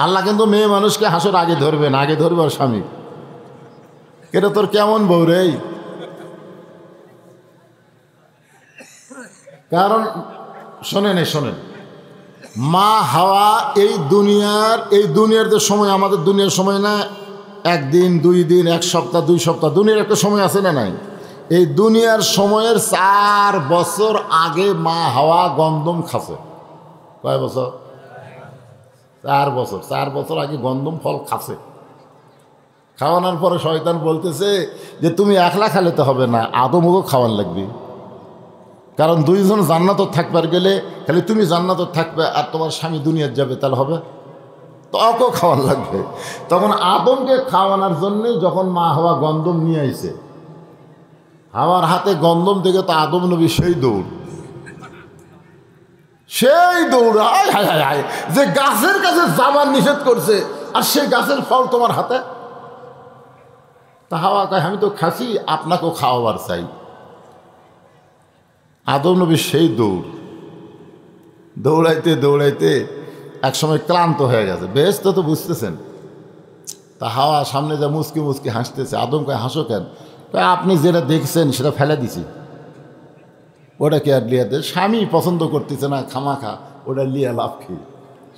আল্লাহ কিন্তু মেয়ে মানুষকে হাসর আগে ধরবেন, আগে ধরবে ওর স্বামী। এটা তোর কেমন বউ রে? কারণ শোনেন, মা হাওয়া এই দুনিয়ার যে সময়, আমাদের দুনিয়ার সময় না, একদিন 2 দিন 1 সপ্তাহ 2 সপ্তাহ, দুনিয়ার একটা সময় আছে না নাই? এই দুনিয়ার সময়ের 4 বছর আগে মা হাওয়া গন্ধম খাচ্ছে। কয় বছর? 4 বছর। 4 বছর আগে গন্ধম ফল খাচ্ছে। খাওয়ানোর পরে শয়তান বলতেছে যে তুমি একলা খেলে তো হবে না, আদমও খাওয়ান লাগবে। কারণ 2 জন জান্নাত থাকবার গেলে খালি তুমি জান্নাত থাকবে আর তোমার স্বামী দুনিয়ার যাবে, তাহলে হবে? তকেও খাওয়ান লাগবে। তখন আদমকে খাওয়ানোর জন্যই যখন মা হাওয়া গন্ধম নিয়ে আইছে, হাওয়ার হাতে গন্ধম থেকে তো আদম নবী সেই দৌড়, আয় হায় হায় হায়, যে গাছের কাছে যাবার নিষেধ করছে আর সেই গাছের ফল তোমার হাতে। তা হাওয়া কয় আমি তো খাসি, আপনাকেও খাওয়াবার চাই। আদম নবী সেই দৌড়াইতে দৌড়াইতে একসময় ক্লান্ত হয়ে গেছে। বেশ তো বুঝতেছেন। তা হাওয়া সামনে যা মুচকি মুচকি হাসতেছে। আদম কয় হাসো কেন? আপনি যেটা দেখছেন সেটা ফেলে দিছি, ওটা কি আর লিয়াতে? স্বামী পছন্দ করতেছে না খামাখা, ওটা লিয়া লাভ কি?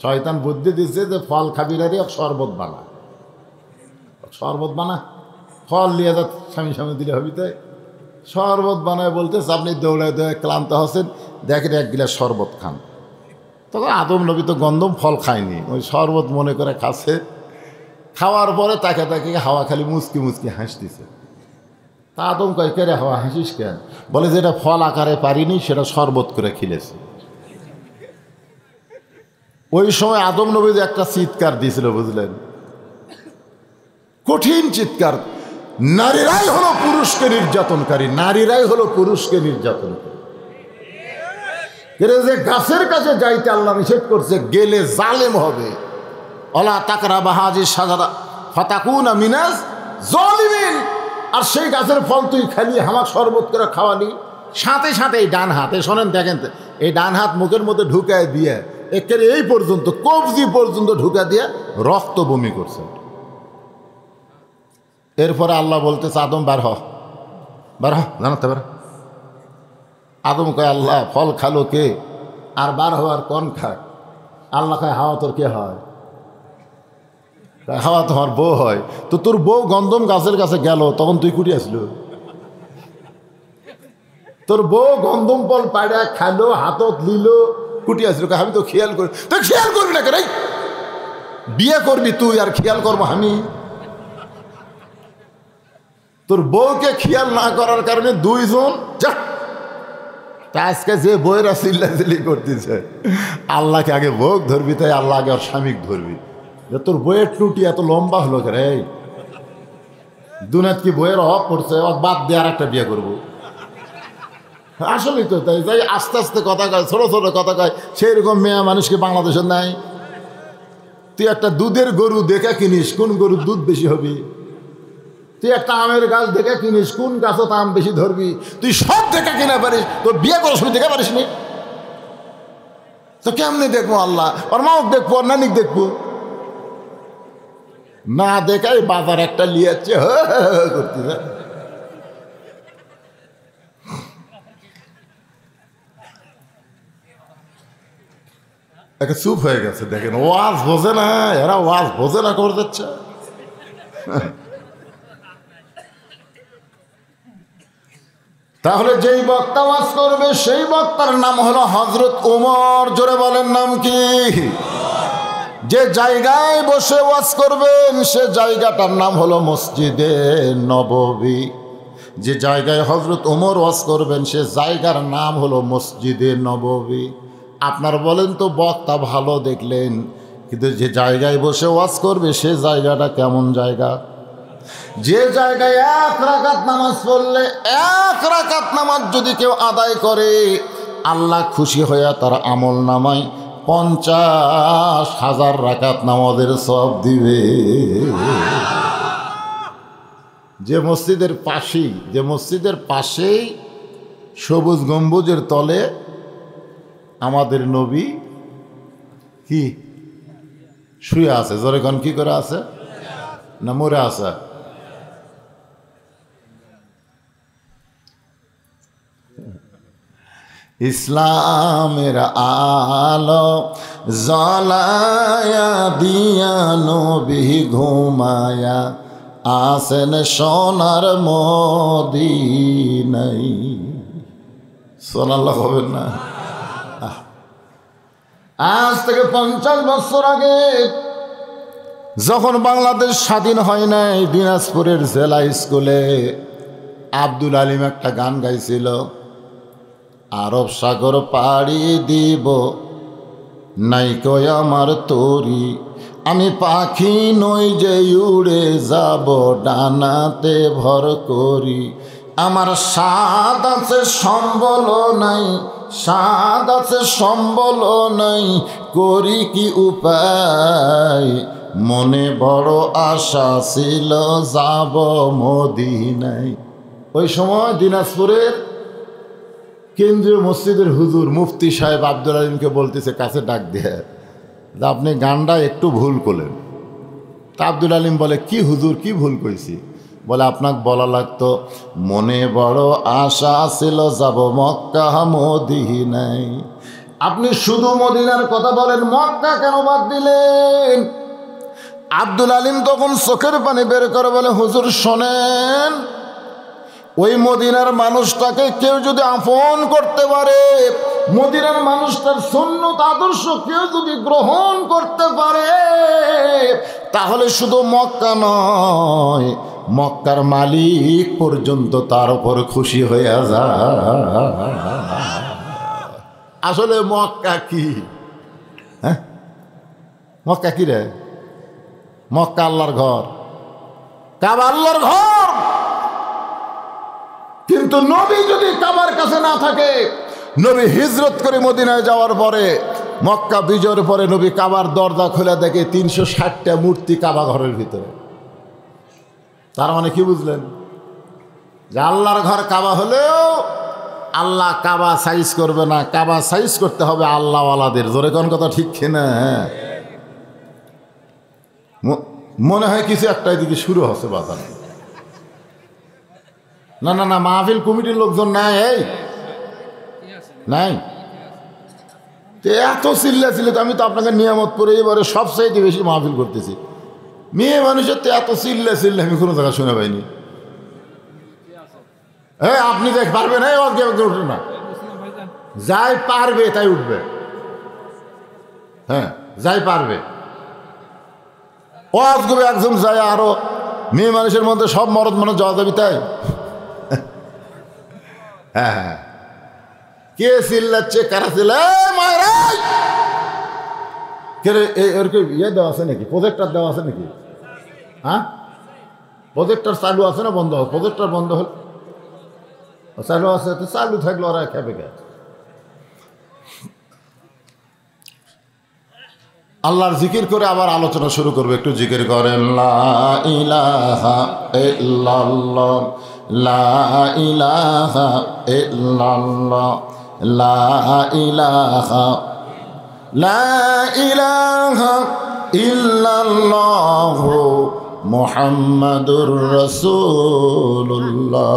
শয়তান বুদ্ধি দিচ্ছে যে ফল খাবি রে, শরবত বানা, ফল লিয়ে যা স্বামী দিলে হবি। তাই শরবত বানায় বলতেছে আপনি দৌড়ায় ক্লান্ত হচ্ছেন, দেখেন 1 গিলাস শরবত খান। তখন আদম নবী তো গন্ধম ফল খায়নি, ওই শরবত মনে করে খাচ্ছে। খাওয়ার পরে তাকে হাওয়া খালি মুচকি মুচকি হাসতেছে। তা আদম কয় কে রে হাওয়া হাসিস কেন? বলে যেটা ফল আকারে পারিনি সেটা শরবত করে খিলেছে। ওই সময় আদম নবী যে একটা চিৎকার দিয়েছিল, বুঝলেন? কঠিন চিৎকার। নারীরাই হলো পুরুষকে নির্যাতনকারী, নারীরাই হলো পুরুষকে নির্যাতনকারী। যে গাছের কাছে যাইতে আল্লাহ নিষেধ করছে, গেলে জালেম হবে। অলা তাকরা বাহাজি সাজারা ফাতাকুনা মিনাজ জালিমিন। আর সেই গাছের ফল তুই খালি হামাক শরবত করে খাওয়ালি, সাথে সাথে এই ডান হাতে, শোনেন দেখেন, এই ডান হাত মুখের মধ্যে ঢুকায় দিয়ে একেবারে এই পর্যন্ত কবজি পর্যন্ত ঢুকা দিয়ে রক্ত বমি করছে। এরপরে আল্লাহ বলতেছে আদম বার হ জানাতে পারে। আদম কয় আল্লাহ ফল খালো কে? আর বার হওয়ার কোন খায়? আল্লাহ কয় হাওয়া তোর কে হয়? হাওয়া তোমার বউ হয়। তো তোর বউ গন্ধম গাছের কাছে গেল, তখন তুই কুটি আসলো? তোর বউ গন্ধম ফল পাড়া খালো, হাতত লিল, কুটি আসলো? আমি তো খেয়াল করি। তুই খেয়াল করবি না কেন? বিয়ে করবি তুই আর খেয়াল করবো আমি? তোর বউকে খেয়াল না করার কারণে 2 জন যা। তা আজকে যে বউয়েরা চিল্লাচিল্লি করতেছে, আল্লাহকে আগে বউ ধরবি, তাই আল্লাহ আগে ওর স্বামী ধরবি। তোর বইয়ের টুটি এত লম্বা হলো রে? দুনিয়াত কি বইয়ের অভাব পড়ছে? বাদ দিয়ে আর একটা বিয়ে করবো। আসলেই তো তাই। যাই আস্তে আস্তে কথা কয়, ছোট ছোট কথা কয়, সেই রকম মেয়ে মানুষকে বাংলাদেশের নাই। তুই একটা দুধের গরু দেখে কিনিস, কোন গরুর দুধ বেশি হবে? তুই একটা আমের গাছ দেখে কিনিস, কোন গাছত আম বেশি ধরবি? তুই সব দেখে কিনা পারিস, তোর বিয়ে করার সময় দেখে পারিস নি? তো কেমনি দেখবো আল্লাহ? ওর মাও দেখবো, ওর নানিক দেখবো না? দেখাই বাজার একটা লিয়াচ্ছে করতেছে। চুপ হয়ে গেছে। দেখেন ওয়াজ বোঝে না, এরা ওয়াজ বোঝে না করে যাচ্ছে। তাহলে যেই বক্তা ওয়াজ করবে সেই বক্তার নাম হলো হযরত ওমর। জোরে বলেন নাম কি? যে জায়গায় বসে ওয়াজ করবেন সে জায়গাটার নাম হলো মসজিদে নববী। যে জায়গায় হযরত ওমর ওয়াজ করবেন সে জায়গার নাম হলো মসজিদে নববী। আপনার বলেন তো বক্তা ভালো দেখলেন, কিন্তু যে জায়গায় বসে ওয়াজ করবে সে জায়গাটা কেমন জায়গা? যে জায়গায় 1 রাকাত নামাজ পড়লে, 1 রাকাত নামাজ যদি কেউ আদায় করে, আল্লাহ খুশি হইয়া তার আমল নামায় 50,000 রাকাত নামাজের সওয়াব দিবে। যে মসজিদের পাশেই সবুজ গম্বুজের তলে আমাদের নবী কি শুয়ে আছে, জোরে কোন কি করে আছে? না মরে আছে? ইসলামের আলো জ্বালায়া দিয়া নবী ঘুমায়া আসেন সোনার মদিনায়। সুবহানাল্লাহ হবেন না? আজ থেকে 50 বছর আগে যখন বাংলাদেশ স্বাধীন হয় নাই, দিনাজপুরের জেলা স্কুলে আব্দুল আলিম একটা গান গাইছিল, আরব সাগর পাড়ি দিব নাই কই আমার তরি, আমি পাখি নই যে উড়ে যাব ডানাতে ভর করি, আমার স্বাদ আছে সম্বল নাই, স্বাদ আছে সম্বল নাই, করি কি উপায়, মনে বড় আশা ছিল যাব মদিনায়। ওই সময় দিনাজপুরের কেন্দ্রীয় মসজিদের হুজুর মুফতি সাহেব আব্দুল আলিমকে বলতেছে কাছে ডাক দিয়ে, আপনি গানটা একটু ভুল করলেন। তা আব্দুল আলিম বলে, কি হুজুর কি ভুল কইছি? বলে আপনাকে বলা লাগতো মনে বড় আশা ছিল যাব মক্কা মদিনায়। আপনি শুধু মদিনার কথা বলেন, মক্কা কেন বাদ দিলেন? আব্দুল আলিম তখন চোখের পানি বের করে বলে, হুজুর শোনেন, ওই মদিনার মানুষটাকে কেউ যদি আপন করতে পারে, মদিনার মানুষটার সুন্নত আদর্শ কেউ যদি গ্রহণ করতে পারে, তাহলে শুধু মক্কা নয়, মক্কার মালিক পর্যন্ত তার উপর খুশি হয়ে যায়। আসলে মক্কা কি? হ্যাঁ, মক্কা কি রে? মক্কা আল্লাহর ঘর, কাবা আল্লাহর ঘর। কিন্তু নবী যদি কাবার কাছে না থাকে, নবী হিজরত করে মদিনায় যাওয়ার পরে, মক্কা বিজয়ের পরে নবী কাবার দরজা খুলে দেখে 360টা মূর্তি কাবা ঘরের ভিতরে। তার মানে কি বুঝলেন? যে আল্লাহর ঘর কাবা হলেও আল্লাহ কাবা সাইজ করবে না, কাবা সাইজ করতে হবে আল্লাহওয়ালাদের। জোরে কোন কথা ঠিক কিনা? মনে হয় কিছু একটা এদিকে শুরু হচ্ছে বাজার। না না না, মাহফিল কমিটির লোকজন নাই, এই নাই এত চিল্লা চিল্লে। আমি তো আপনাকে নিয়ামত করে এবারে সবচাইতে বেশি মাহফিল করতেছি। মেয়ে মানুষের তো এত চিল্লা চিল্লে আমি কোনো জায়গায় শুনে পাইনি। হ্যাঁ, আপনি দেখ পারবেন? হ্যাঁ, উঠবে না, যাই পারবে তাই উঠবে। হ্যাঁ, যাই পারবে। ওয়াজ করবে একজন যায়, আরো মেয়ে মানুষের মধ্যে সব মরদ মানুষ যাওয়া যাবি তাই? হ্যাঁ হ্যাঁ, কে চিল্লাচ্ছে? কারা চিল্লায়? ইয়ে দেওয়া আছে নাকি? প্রজেক্টর দেওয়া আছে নাকি? হ্যাঁ, প্রজেক্টর চালু আছে না বন্ধ? প্রজেক্টর বন্ধ হল, চালু আছে তো, চালু থাকলে ওরা খেপে গেছে। আল্লাহর জিকির করে আবার আলোচনা শুরু করবে। একটু জিকির করেন, লা ইলাহা ইল্লাল্লাহ, লা ইলাহা ইল্লাল্লাহ, লা ইলাহা, লা ইলাহা ইল্লাল্লাহ মুহাম্মাদুর রাসূলুল্লাহ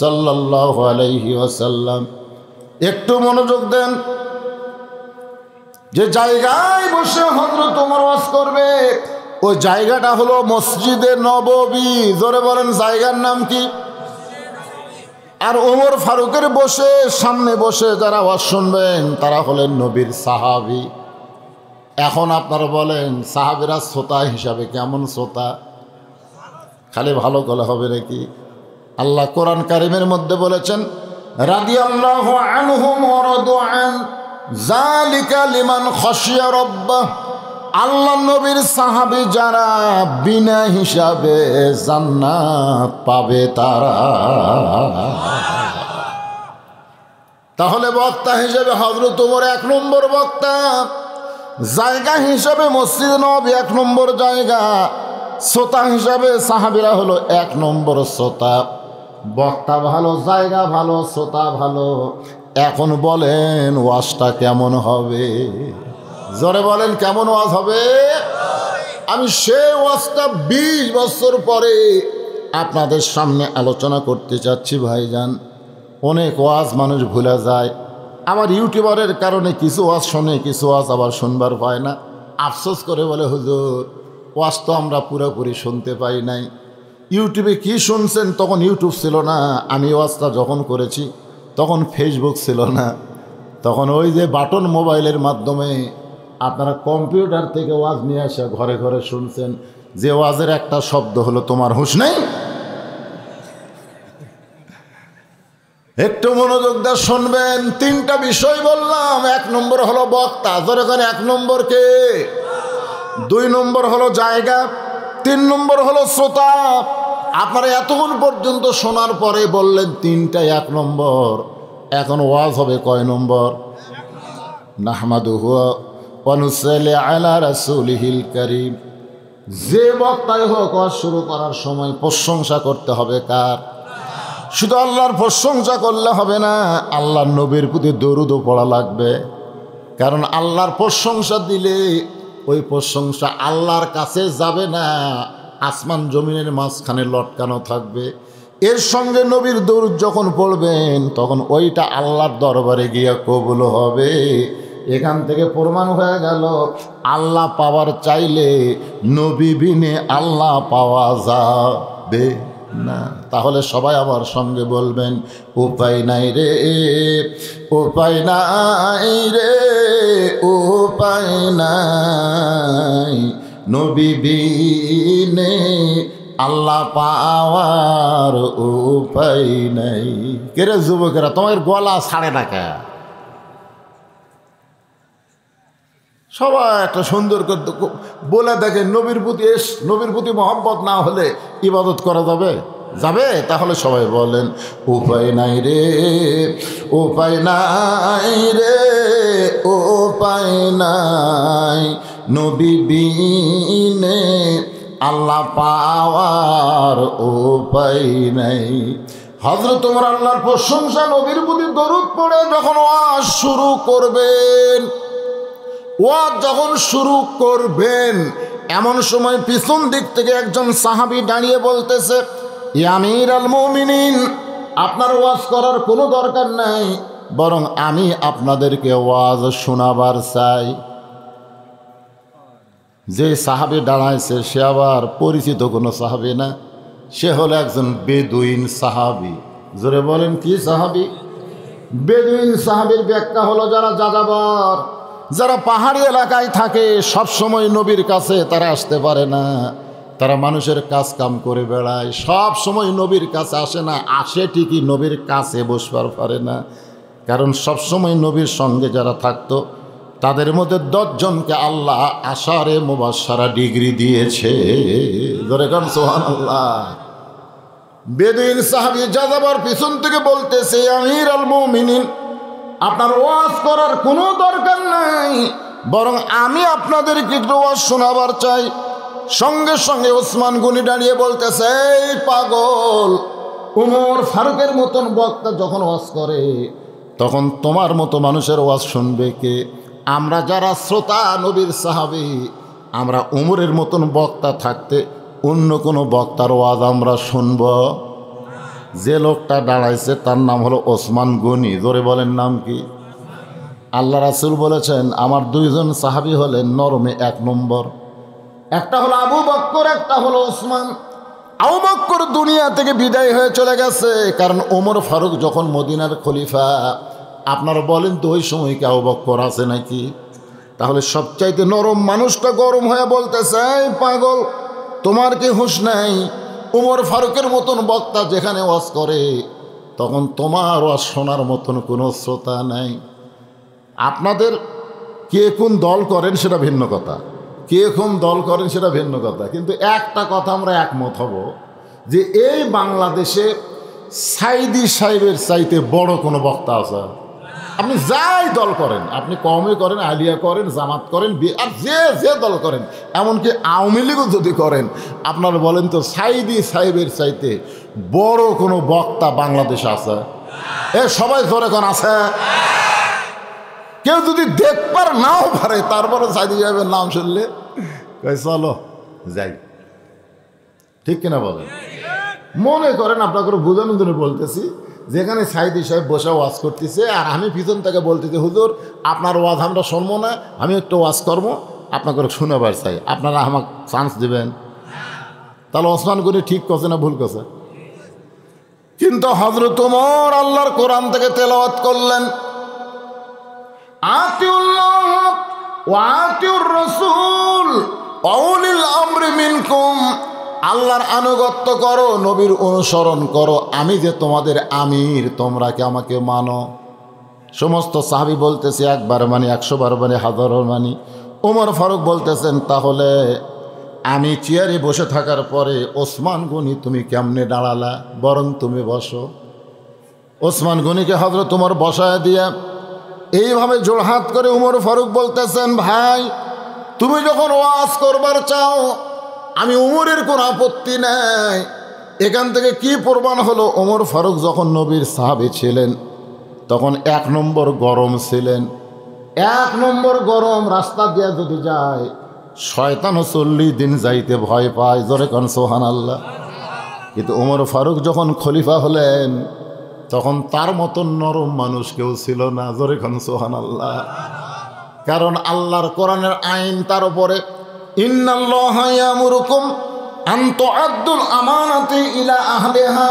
সাল্লাল্লাহু আলাইহি ওয়াসাল্লাম। একটু মনোযোগ দেন। যে জায়গায় বসে হযরত ওমর ওয়াজ করবে, ওই জায়গাটা হলো মসজিদে নববী। জোরে বলেন, জায়গার নাম কি? আর ওমর ফারুকের বসে সামনে বসে যারা ওয়াজ শুনবেন তারা হলেন নবীর সাহাবী। এখন আপনারা বলেন, সাহাবীরা শ্রোতা হিসাবে কেমন শ্রোতা? খালি ভালো করলে হবে নাকি? আল্লাহ কোরআন কারিমের মধ্যে বলেছেন, রাদিয়াল্লাহু আনহুম ওয়া রাদু আন যালিকা লিমান খাশিয়া রাব্বাহ। আল্লাহ নবীর সাহাবী যারা বিনা হিসাবে জান্নাত পাবে তারা। তাহলে বক্তা হিসেবে হযরত ওমর 1 নম্বর বক্তা, জায়গা হিসাবে মসজিদ নববী 1 নম্বর জায়গা, শ্রোতা হিসাবে সাহাবীরা হলো 1 নম্বর শ্রোতা। বক্তা ভালো, জায়গা ভালো, শ্রোতা ভালো। এখন বলেন ওয়াজটা কেমন হবে? জোরে বলেন কেমন ওয়াজ হবে? আমি সেই ওয়াজটা 20 বছর পরে আপনাদের সামনে আলোচনা করতে চাচ্ছি ভাইজান। অনেক ওয়াজ মানুষ ভুলে যায়, আবার ইউটিউবারের কারণে কিছু ওয়াজ শোনে, কিছু ওয়াজ আবার শুনবার পায় না। আফসোস করে বলে, হুজুর ওয়াজ তো আমরা পুরোপুরি শুনতে পাই নাই। ইউটিউবে কি শুনছেন? তখন ইউটিউব ছিল না। আমি ওয়াজটা যখন করেছি তখন ফেসবুক ছিল না, তখন ওই যে বাটন মোবাইলের মাধ্যমে আপনারা কম্পিউটার থেকে ওয়াজ নিয়ে আসা ঘরে ঘরে শুনছেন। যে ওয়াজের একটা শব্দ হলো তোমার হুঁশ নেই। একটু মনোযোগ দিয়ে শুনবেন। 3টা বিষয় বললাম। 1 নম্বর হলো বক্তা, ধরে করে 1 নম্বর কে, 2 নম্বর হলো জায়গা, 3 নম্বর হলো শ্রোতা। আপনারা এতক্ষণ পর্যন্ত শোনার পরে বললেন 3টা 1 নম্বর। এখন ওয়াজ হবে কয় নম্বর? নাহমাদুহু ওয়া নুসাল্লি আলা রাসূলিহিল কারীম। যে বক্তাই হোক, ওয়াজ শুরু করার সময় প্রশংসা করতে হবে কার? শুধু আল্লাহর প্রশংসা করলে হবে না, আল্লাহর নবীর প্রতি দরুদও পড়া লাগবে। কারণ আল্লাহর প্রশংসা দিলে ওই প্রশংসা আল্লাহর কাছে যাবে না, আসমান জমিনের মাঝখানে লটকানো থাকবে। এর সঙ্গে নবীর দরুদ যখন পড়বেন তখন ওইটা আল্লাহর দরবারে গিয়া কবুল হবে। এখান থেকে প্রমাণ হয়ে গেল, আল্লাহ পাওয়ার চাইলে নবী বিনে আল্লাহ পাওয়া যাবে না। তাহলে সবাই আমার সঙ্গে বলবেন, উপায় নাই রে, উপায় নাই রে, উপায় নাই, নবী বিনে আল্লাহ পাওয়ার উপায় নাই। কেরে যুবকেরা, তোমার গলা ছাড়ে না কে? সবাই একটা সুন্দর করে বলে দেখে, নবীর প্রতি মহব্বত না হলে ইবাদত করা যাবে? যাবে? তাহলে সবাই বলেন, উপায় নাই রে, উপায় নাই রে, উপায় নাই, নবী বিনে আল্লাহ পাওয়ার উপায় নাই। হযরত ওমর আল্লাহর প্রশংসা, নবীর প্রতি দরুদ পড়ে যখন ওয়াজ শুরু করবেন, ওয়াজ যখন শুরু করবেন, এমন সময় পিছন দিক থেকে একজন সাহাবী দাঁড়িয়ে বলতেছে, ইয়া আমিরুল মুমিনিন, আপনার ওয়াজ করার কোনো দরকার নাই, বরং আমি আপনাদেরকে ওয়াজ শোনাবার চাই। যে সাহাবী দাঁড়াইছে সে আবার পরিচিত কোনো সাহাবী না, সে হলো একজন বেদুইন সাহাবী। জোরে বলেন কি সাহাবী? বেদুইন সাহাবীর ব্যাখ্যা হলো যারা যাযাবর, যারা পাহাড়ি এলাকায় থাকে, সব সময় নবীর কাছে তারা আসতে পারে না, তারা মানুষের কাজ কাম করে বেড়ায়, সব সময় নবীর কাছে আসে না, আসে ঠিকই নবীর কাছে বসবার পারে না। কারণ সব সময় নবীর সঙ্গে যারা থাকতো তাদের মধ্যে 10 জনকে আল্লাহ আশারে মুবাশশারা ডিগ্রি দিয়েছে। ধরে কারণ সুবহানাল্লাহ। বেদুইন সাহাবী যাযাবর পিছন থেকে বলতেছে, আমিরুল মুমিনিন, আপনার ওয়াজ করার কোনো দরকার নাই, বরং আমি আপনাদেরকে একটু ওয়াজ শোনাবার চাই। সঙ্গে সঙ্গে ওসমান গনি দাঁড়িয়ে বলতেছে, এই পাগল, ওমর ফারুকের মতন বক্তা যখন ওয়াজ করে তখন তোমার মতো মানুষের ওয়াজ শুনবে কে? আমরা যারা শ্রোতা, নবীর সাহাবী, আমরা ওমরের মতন বক্তা থাকতে অন্য কোনো বক্তার ওয়াজ আমরা শুনব? যে লোকটা দাঁড়াইছে তার নাম হলো ওসমান গনি। জোরে বলেন নাম কি? আল্লাহ রাসূল বলেছেন, আমার 2 জন সাহাবী হলেন নরমে 1 নম্বর, একটা হলো আবু বকর, একটা হলো ওসমান। আবু বকর দুনিয়া থেকে বিদায় হয়ে চলে গেছে, কারণ ওমর ফারুক যখন মদিনার খলিফা। আপনারা বলেন তো ওই সময় কি আবু বকর আছে নাকি? তাহলে সবচাইতে নরম মানুষটা গরম হয়ে বলতেছে, এই পাগল, তোমার কি হুঁশ নাই? ওমর ফারুকের মতন বক্তা যেখানে ওয়াজ করে তখন তোমার ওয়াজ শোনার মতন কোনো শ্রোতা নাই। আপনাদের কে কোন দল করেন সেটা ভিন্ন কথা, কে কোন দল করেন সেটা ভিন্ন কথা, কিন্তু একটা কথা আমরা একমত হব যে এই বাংলাদেশে সাইদি সাহেবের চাইতে বড় কোনো বক্তা আছে? আপনি যাই দল করেন, আপনি কওমি করেন, আলিয়া করেন, জামাত করেন, আর যে দল করেন, এমনকি আওয়ামী লীগও যদি করেন, আপনারা বলেন তো সাইদি সাহেবের চাইতে বড় কোনো বক্তা বাংলাদেশে আছে? এ সবাই ধরে কোন আছে? কেউ যদি দেখবার নাও পারে তারপরে সাইদি সাহেবের নাম শুনলে চলো যাই, ঠিক কিনা বলেন? মনে করেন আপনাকে বোঝানোর জন্য বলতেছি, যেখানে সাইদি সাহেব বসে ওয়াজ করতেছে আর আমি পিছন থেকে বলতেছি হুজুর আপনার ওয়াজ আমরা শুনবো না, আমি একটু ওয়াজ করবো, আপনাকে শোনাবার চাই, আপনারা আমাকে চান্স দেবেন। তাহলে ওসমান গনি ঠিক করছে না ভুল করছে? কিন্তু হযরত ওমর আল্লাহর কোরআন থেকে তেলাওয়াত করলেন, আতিউল্লাহ ওয়া আতিউর রাসূল ওয়া উলিল আমরি মিনকুম, আল্লাহর আনুগত্য করো, নবীর অনুসরণ করো, আমি যে তোমাদের আমির, তোমরা কি আমাকে মানো? সমস্ত সাহাবী বলতেছে একবার মানি, 100 বার মানি, 1000 বার মানি। ওমর ফারুক বলতেছেন তাহলে আমি চেয়ারে বসে থাকার পরে ওসমান গনি তুমি কেমনে দাঁড়ালা, বরং তুমি বসো। ওসমান গনিকে হযরত ওমর বসায় দিয়া এইভাবে জোড়হাত করে ওমর ফারুক বলতেছেন, ভাই তুমি যখন ওয়াজ করবার চাও আমি ওমরের কোনো আপত্তি নাই। এখান থেকে কি প্রমাণ হলো, ওমর ফারুক যখন নবীর সাহাবী ছিলেন তখন 1 নম্বর গরম ছিলেন। 1 নম্বর গরম, রাস্তা দিয়ে যদি যায় শয়তানও 40 দিন যাইতে ভয় পায়, জোরে কোন সুবহানাল্লাহ। কিন্তু ওমর ফারুক যখন খলিফা হলেন তখন তার মতন নরম মানুষ কেউ ছিল না, জোরে কোন সুবহানাল্লাহ। কারণ আল্লাহর কোরআনের আইন তার উপরে, ইন্নাল্লাহা ইয়ামুরুকুম আন তুআদ্দুল আমানাতি ইলা আহলিহা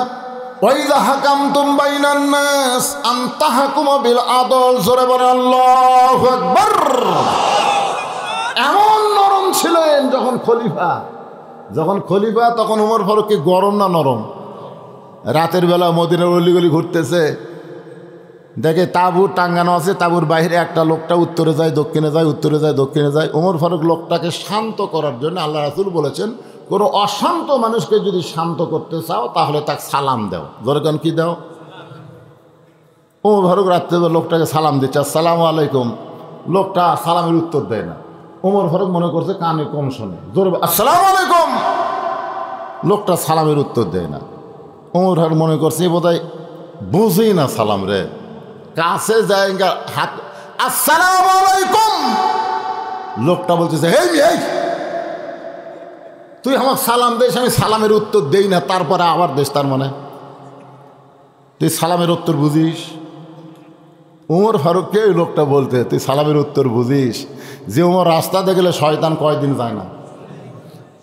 ওয়া ইযা হাকামতুম বাইনান নাস আন তাহকুমু বিল আদল, জোরে বলেন আল্লাহু আকবার। এমন নরম ছিলেন যখন খলিফা তখন ওমর ফারুক কি গরম না নরম? রাতের বেলা মদিনার অলিগলি ঘুরতেছে, দেখে তাঁবু টাঙ্গানো আছে, তাঁবুর বাইরে একটা লোকটা উত্তরে যায় দক্ষিণে যায়, উত্তরে যায় দক্ষিণে যায়। ওমর ফারুক লোকটাকে শান্ত করার জন্য, আল্লাহ রাসূল বলেছেন কোনো অশান্ত মানুষকে যদি শান্ত করতে চাও তাহলে তাকে সালাম দাও, যেরকম কি দাও। ওমর ফারুক রাত্রে লোকটাকে সালাম দিচ্ছে, আসসালামু আলাইকুম। লোকটা সালামের উত্তর দেয় না। ওমর ফারুক মনে করছে কানে কম শোনে, জোরে আসসালামু আলাইকুম, লোকটা সালামের উত্তর দেয় না। ওমর ফারুক মনে করছে বোধহয় বুঝেই না সালাম রে, কাছে যায় হাত, আসসালামু আলাইকুম। লোকটা বলতেছে এই তুই আমার সালাম দিস, আমি সালামের উত্তর দেই না, তারপরে আবার দেশ, তার মানে তুই সালামের উত্তর বুঝিস? ওমর ফারুককে ওই লোকটা বলতে তুই সালামের উত্তর বুঝিস? যে ওমর রাস্তাতে গেলে শয়তান কয়দিন যায় না,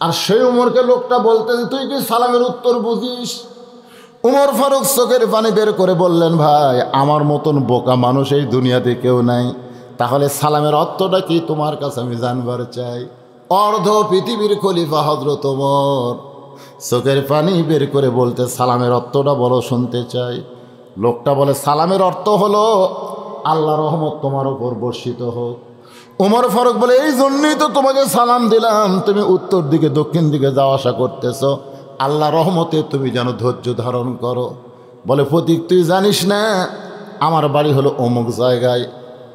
আর সেই ওমরকে লোকটা বলতে তুই কি সালামের উত্তর বুঝিস? ওমর ফারুক চোখের পানি বের করে বললেন, ভাই আমার মতন বোকা মানুষ এই দুনিয়াতে কেউ নাই, তাহলে সালামের অর্থটা কি তোমার কাছে আমি জানবার চাই। অর্ধ পৃথিবীর খলিফা হযরত ওমর চোখের পানি বের করে বলতে, সালামের অর্থটা বলো, শুনতে চাই। লোকটা বলে, সালামের অর্থ হলো আল্লাহ রহমত তোমার উপর বর্ষিত হোক। ওমর ফারুক বলে, এই জন্যই তো তোমাকে সালাম দিলাম, তুমি উত্তর দিকে দক্ষিণ দিকে যাওয়া আসা করতেছ, আল্লাহ রহমতে তুমি যেন ধৈর্য ধারণ করো। বলে, প্রতীক তুই জানিস না আমার বাড়ি হলো অমুক জায়গায়,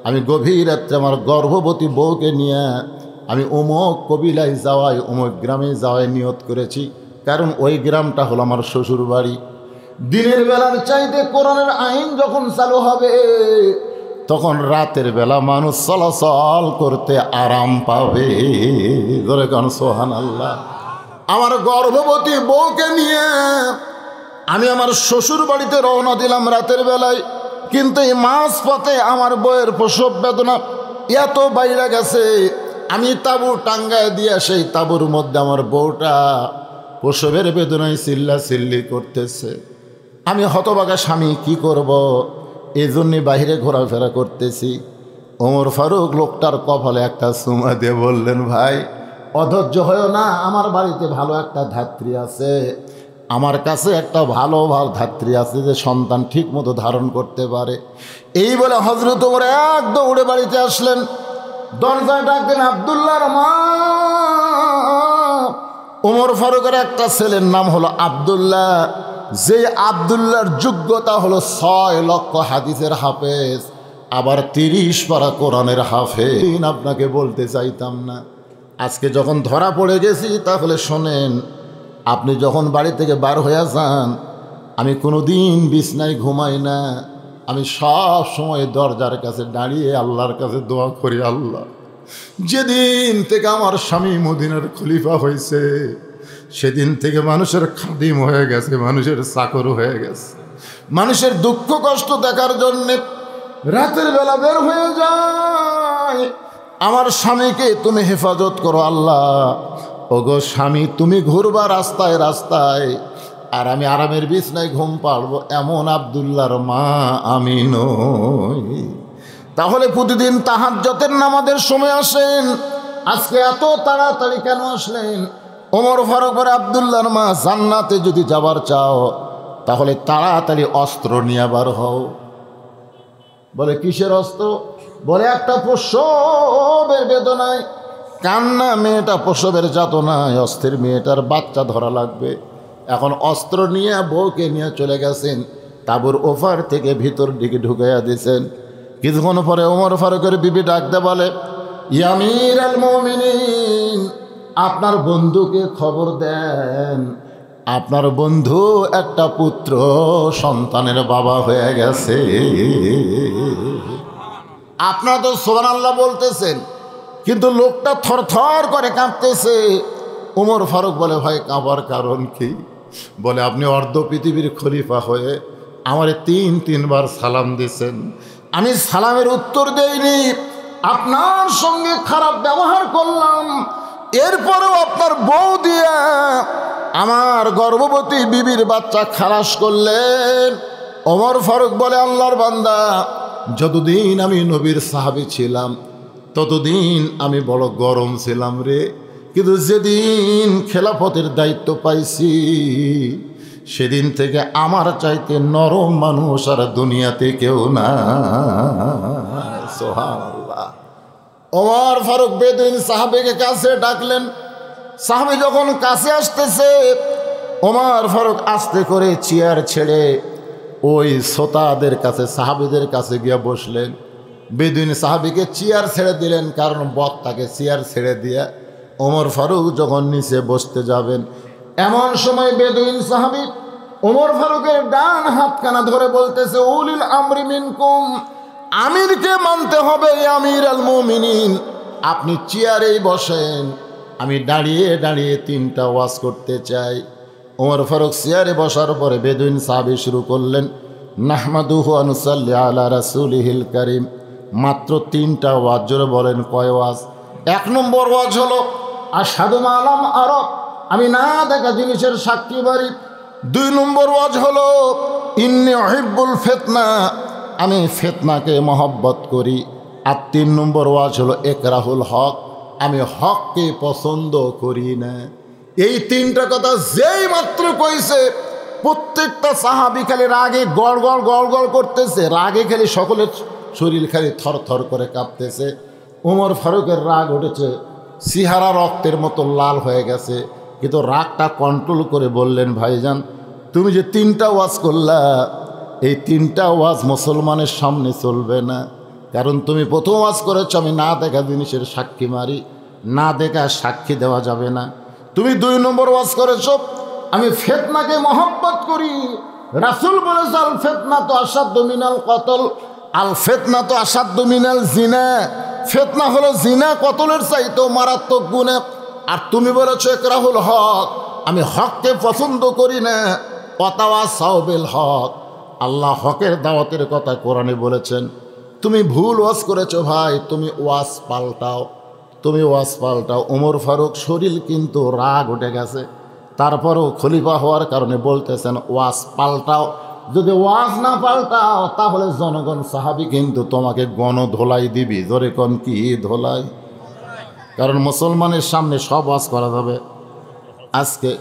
আমি গভীর রাত্রে আমার গর্ভবতী বউকে নিয়ে আমি অমুক কবিলায় যাওয়ায়, অমুক গ্রামে যাওয়ায় নিয়ত করেছি, কারণ ওই গ্রামটা হলো আমার শ্বশুর বাড়ি। দিনের বেলার চাইতে কোরআনের আইন যখন চালু হবে তখন রাতের বেলা মানুষ চলাচল করতে আরাম পাবে, ধরে কারণ সুবহানাল্লাহ। আমার গর্ভবতী বউকে নিয়ে আমি আমার শ্বশুর বাড়িতে রওনা দিলাম রাতের বেলায়, কিন্তু এই মাঝপথে আমার বউয়ের প্রসব বেদনা এত বাইরে গেছে, আমি তাঁবু টাঙ্গায় দিয়ে সেই তাঁবুর মধ্যে আমার বউটা প্রসবের বেদনায় চিল্লাচিল্লি করতেছে। আমি হতবাগা স্বামী কি করব, এই জন্যে বাহিরে ঘোরাফেরা করতেছি। ওমর ফারুক লোকটার কপালে একটা চুমা দিয়ে বললেন, ভাই অধৈর্য হয়েও না, আমার বাড়িতে ভালো একটা ধাত্রী আছে, আমার কাছে একটা ভালো ধাত্রী আছে যে সন্তান ঠিক মতো ধারণ করতে পারে। এই বলে হযরত ওমর এক দৌড়ে বাড়িতে আসলেন, দরজায় ডাকলেন, আব্দুল্লাহর মা। ওমর ফারুকের একটা ছেলের নাম হলো আব্দুল্লাহ, যে আব্দুল্লাহর যোগ্যতা হলো 6 লক্ষ হাদিসের হাফেজ, আবার 30 পারা কোরআনের হাফেজ। আপনাকে বলতে চাইতাম না, আজকে যখন ধরা পড়ে গেছি তাহলে শোনেন, আপনি যখন বাড়ি থেকে বার হয়ে যান আমি কোনো দিন বিছনায় ঘুমাই না, আমি সব সময় দরজার কাছে দাঁড়িয়ে আল্লাহর কাছে দোয়া করি, আল্লাহ যেদিন থেকে আমার স্বামী মদিনার খলিফা হয়েছে সেদিন থেকে মানুষের খাদিম হয়ে গেছে, মানুষের চাকর হয়ে গেছে। মানুষের দুঃখ কষ্ট দেখার জন্যে রাতের বেলা বের হয়ে যায়। আমার স্বামীকে তুমি হেফাজত করো আল্লাহ। ওগো স্বামী, তুমি ঘুরবা রাস্তায় রাস্তায়, আর আমি আরামের বিছনায় ঘুম পাড়বো, এমন আব্দুল্লাহর মা আমি নই। তাহলে প্রতিদিন তাহাজ্জুদের নামাজের সময় আসেন, আজকে এত তাড়াতাড়ি কেন আসলেন? ওমর ফারুক বলে, আব্দুল্লাহর মা, জান্নাতে যদি যাবার চাও তাহলে তাড়াতাড়ি অস্ত্র নিয়ে বার হও। বলে কিসের অস্ত্র? বলে একটা প্রসবের বেদনায় কান্না, মেয়েটা প্রসবের যাতনায় অস্থির, মেয়েটার বাচ্চা ধরা লাগবে। এখন অস্ত্র নিয়ে বউকে নিয়ে চলে গেছেন, তাঁবুর ওপার থেকে ভিতর দিকে ঢুকাইয়া দিয়েছেন। কিছুক্ষণ পরে ওমর ফারুকের বিবি ডাকতে বলে, ইয়া আমিরুল মুমিনিন, আপনার বন্ধুকে খবর দেন, আপনার বন্ধু একটা পুত্র সন্তানের বাবা হয়ে গেছে। আপনারা তো সুবহানাল্লাহ বলতেছেন, কিন্তু লোকটা থরথর করে কাঁপতেছে। ওমর ফারুক বলে, ভাই কাঁপার কারণ কি? বলে, আপনি অর্ধ পৃথিবীর খলিফা হয়ে আমারে তিনবার সালাম দিয়েছেন, আমি সালামের উত্তর দেইনি, আপনার সঙ্গে খারাপ ব্যবহার করলাম, এরপরেও আপনার বউ দিয়া আমার গর্ভবতী বিবির বাচ্চা খালাস করলেন। ওমর ফারুক বলে, আল্লাহর বান্দা, যতদিন আমি নবীর সাহাবী ছিলাম ততদিন আমি বড় গরম ছিলাম রে, কিন্তু যেদিন খেলাফতের দায়িত্ব পাইছি সেদিন থেকে আমার চাইতে নরম মানুষ আর দুনিয়াতে কেউ না। সুবহানাল্লাহ। ওমর ফারুক বেদুইন সাহাবীকে কাছে ডাকলেন। সাহাবী যখন কাছে আসতেছে, ওমর ফারুক আস্তে করে চেয়ার ছেড়ে ওই শ্রোতাদের কাছে, সাহাবীদের কাছে গিয়ে বসলেন। বেদুইন সাহাবীকে চেয়ার ছেড়ে দিলেন, কারণ বক্তাকে চেয়ার ছেড়ে দিয়ে ওমর ফারুক যখন নিচে বসতে যাবেন, এমন সময় বেদুইন সাহাবী ওমর ফারুকের ডান হাতখানা ধরে বলতেছে, উলিল আমরি মিনকুম, আমিরকে মানতে হবে, আমিরুল মুমিনিন, আপনি চেয়ারেই বসেন, আমি দাঁড়িয়ে দাঁড়িয়ে তিনটা ওয়াজ করতে চাই। ওমর ফারুক চেয়ারে বসার পরে বেদুইন সাহাবী শুরু করলেন, নাহমাদুহু ওয়া নুসাল্লি আলা রাসূলিহিল কারীম। মাত্র তিনটা ওয়াজ। জোরে বলেন, কয় ওয়াজ? 1 নম্বর ওয়াজ হলো আশহাদু মা লাম আরা, আমি না দেখা জিনিসের সাক্ষী বাড়ি। 2 নম্বর ওয়াজ হলো ইন্নী উহিব্বুল ফিতনা, আমি ফিতনাকে মহব্বত করি। আর 3 নম্বর ওয়াজ হলো ইকরাহুল হক, আমি হককে পছন্দ করি না। এই 3টা কথা যেই মাত্র কইছে, প্রত্যেকটা সাহাবী খালি রাগে গড় গড় গড় গড় করতেছে, রাগে খালি সকলের শরীর খালি থর থর করে কাঁপতেছে। ওমর ফারুকের রাগ উঠেছে, সিহারা রক্তের মতো লাল হয়ে গেছে, কিন্তু রাগটা কন্ট্রোল করে বললেন, ভাইজান তুমি যে 3টা ওয়াজ করলা, এই 3টা ওয়াজ মুসলমানের সামনে চলবে না, কারণ তুমি প্রথম ওয়াজ করেছ আমি না দেখা জিনিসের সাক্ষী মারি, না দেখা সাক্ষী দেওয়া যাবে না। তুমি 2 নম্বর ওয়াজ করেছ আমি ফিতনাকে মহব্বত করি, রাসূল বলেছে আল ফিতনা তো আসাদ্দু মিনাল কতল, আল ফিতনা তো আসাদ্দু মিনাল জিনা, ফিতনা হলো জিনা কতলের চাইতেও মারাত্মক গুনাহ। আর তুমি বলেছো ইকরাহুল হক, আমি হককে পছন্দ করি না, ওয়াতাওয়াসাউ বিল হক, আল্লাহ হকের দাওয়াতের কথা কোরআনে বলেছেন। তুমি ভুল ওয়াজ করেছো ভাই, তুমি ওয়াজ পাল্টাও, তুমি ওয়াজ পাল্টাও। ওমর ফারুক শরীর কিন্তু রাগ উঠে গেছে, তারপরও খলিফা হওয়ার কারণে বলতেছেন ওয়াজ পাল্টাও, যদি ওয়াজ না পাল্টাও তাহলে জনগণ সাহাবী কিন্তু তোমাকে গণধোলাই দিবি। জোরে কোন কি ধোলাই? কারণ মুসলমানের সামনে সব ওয়াজ করা যাবে। আজকে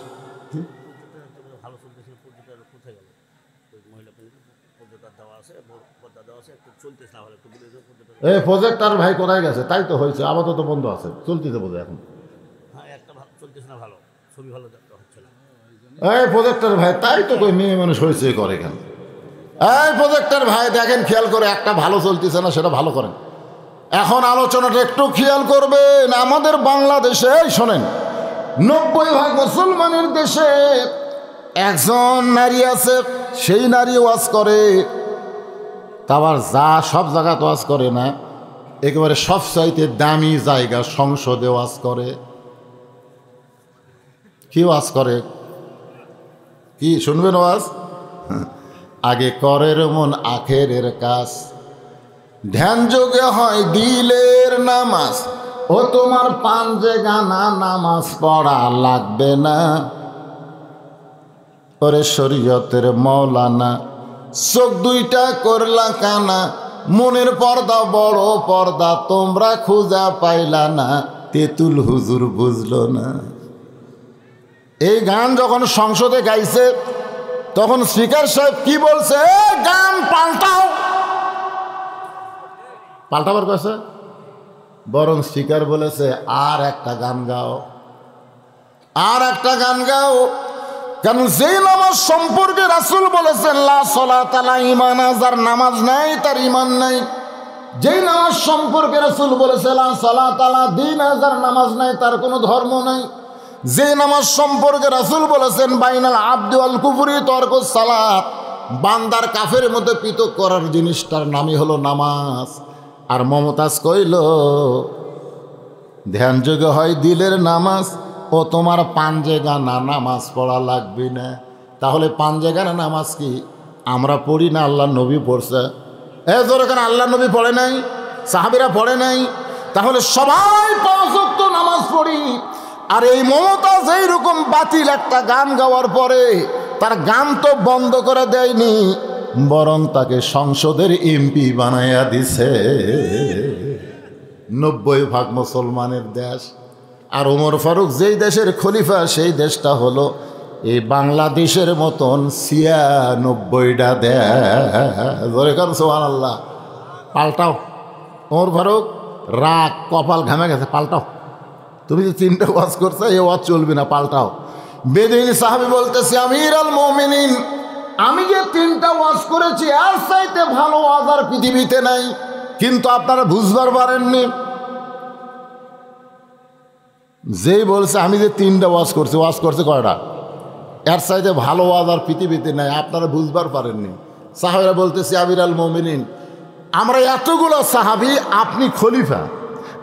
এই প্রজেক্টর ভাই কোথায় গেছে? তাই তো হয়েছে, আপাতত বন্ধ আছে, চলতেছে বোধহয় এখন। এই প্রজেক্টর ভাই, তাই তো কই মেয়ে মানুষ হয়েছে করে কেন? এই প্রজেক্টর ভাই দেখেন, খেয়াল করে, একটা ভালো চলতেছে না সেটা ভালো করেন। এখন আলোচনাটা একটু খেয়াল করবেন। আমাদের বাংলাদেশে শোনেন, 90% মুসলমানের দেশে একজন নারী আছে, সেই নারী ওয়াজ করে, তা আবার যা সব জায়গাতে ওয়াজ করে না, একেবারে সবচাইতে দামি জায়গা সংসদে ওয়াজ করে। কি ওয়াজ করে? কি শুনবেন ওয়াজ? আগে করের মন আখেরের কাজ, ধ্যান যোগে হয় দিলের নামাজ। ও তোমার পাঞ্জে গানা নামাজ পড়া লাগবে না। ওরে শরীয়তের মৌলানা, চোখ দুইটা করলা কানা, মনের পর্দা বড় পর্দা তোমরা খুঁজা পাইলা না, তেতুল হুজুর বুঝলো না। এই গান যখন সংসদে গাইছে তখন স্পিকার সাহেব কি বলছে? গান পাল্টাও। পাল্টাবার কাছে বরং স্পিকার বলেছে আর একটা গান গাও, আর একটা গান গাও। কারণ যেই নামাজ সম্পর্কে রাসূল বলেছেন লা সালাতা লা ঈমান, যার নামাজ নাই তার ঈমান নাই। যেই নামাজ সম্পর্কে রাসূল বলেছেন লা সালাতা লা দীন, যার নামাজ নাই তার কোনো ধর্ম নাই। যে নামাজ সম্পর্কে রাসূল বলেছেন বাইনাল আবদি ওয়াল কুফরি তরকুস সালাত, বান্দার কাফের মধ্যে পৃথক করার জিনিসটার নামই হলো নামাজ। আর মমতাজ কইল ধ্যানযোগ্য হয় দিলের নামাজ, ও তোমার পাঞ্জে গানা নামাজ পড়া লাগবে না। তাহলে পাঞ্জে গানা নামাজ কি আমরা পড়ি না আল্লাহ নবী পড়ছে? যেরকম আল্লাহ নবী পড়ে নাই, সাহাবীরা পড়ে নাই, তাহলে সবাই 5 ওয়াক্ত নামাজ পড়ি। আর এই মমতাজ এইরকম বাতিল একটা গান গাওয়ার পরে তার গান তো বন্ধ করে দেয়নি, বরং তাকে সংসদের এমপি বানাইয়া দিছে। 90% মুসলমানের দেশ। আর ওমর ফারুক যেই দেশের খলিফা সেই দেশটা হলো এই বাংলাদেশের মতন 96টা দেশ। সুবহানাল্লাহ। পাল্টাও। ওমর ফারুক রাগ কপাল ঘামে গেছে, পাল্টাও। তুমি যে 3টা ওয়াজ করছো এই ওয়াজ চলবে না, পাল্টাও। বেদুইন সাহাবী বলতেছে আমির আল মুমিনিন, আমি যে 3টা ওয়াজ করেছি আর চাইতে ভালো ওয়াজ আর পৃথিবীতে নাই, কিন্তু আপনারা বুঝবার পারেননি। যেই বলছে আমি যে 3টা ওয়াজ করছি, ওয়াজ করছে কয়টা? এর চাইতে ভালো ওয়াজ আর পৃথিবীতে নাই, আপনারা বুঝবার পারেননি। সাহাবীরা বলতেছে আমির আল মুমিনিন, আমরা এতগুলো সাহাবী, আপনি খলিফা,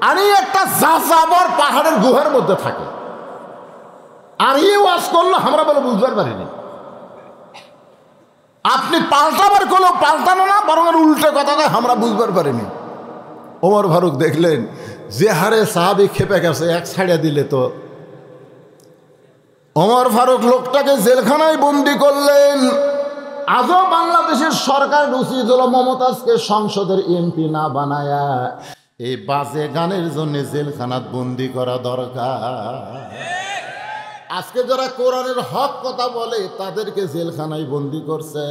আমি একটা যাযাবর পাহাড়ের গুহার মধ্যে থাকে, আর এই ওয়াজ করলো আমরা বলে বুঝবার পারিনি। আপনি পাল্টাবার করলেও পাল্টানো না, বরং উল্টো কথাটা আমরা বুঝবার পারিনি। ওমর ফারুক দেখলেন যে হারে সাহাবী খেপে গেছে, এক ছাড়িয়ে দিলে তো। ওমর ফারুক লোকটাকে জেলখানায় বন্দি করলেন। আজও বাংলাদেশের সরকার উচিত হলো মমতাজকে সংসদের এমপি না বানায়া এই বাজে গানের জন্য জেলখানাত বন্দি করা দরকার। আজকে যারা কোরআনের হক কথা বলে তাদেরকে জেলখানায় বন্দি করছে,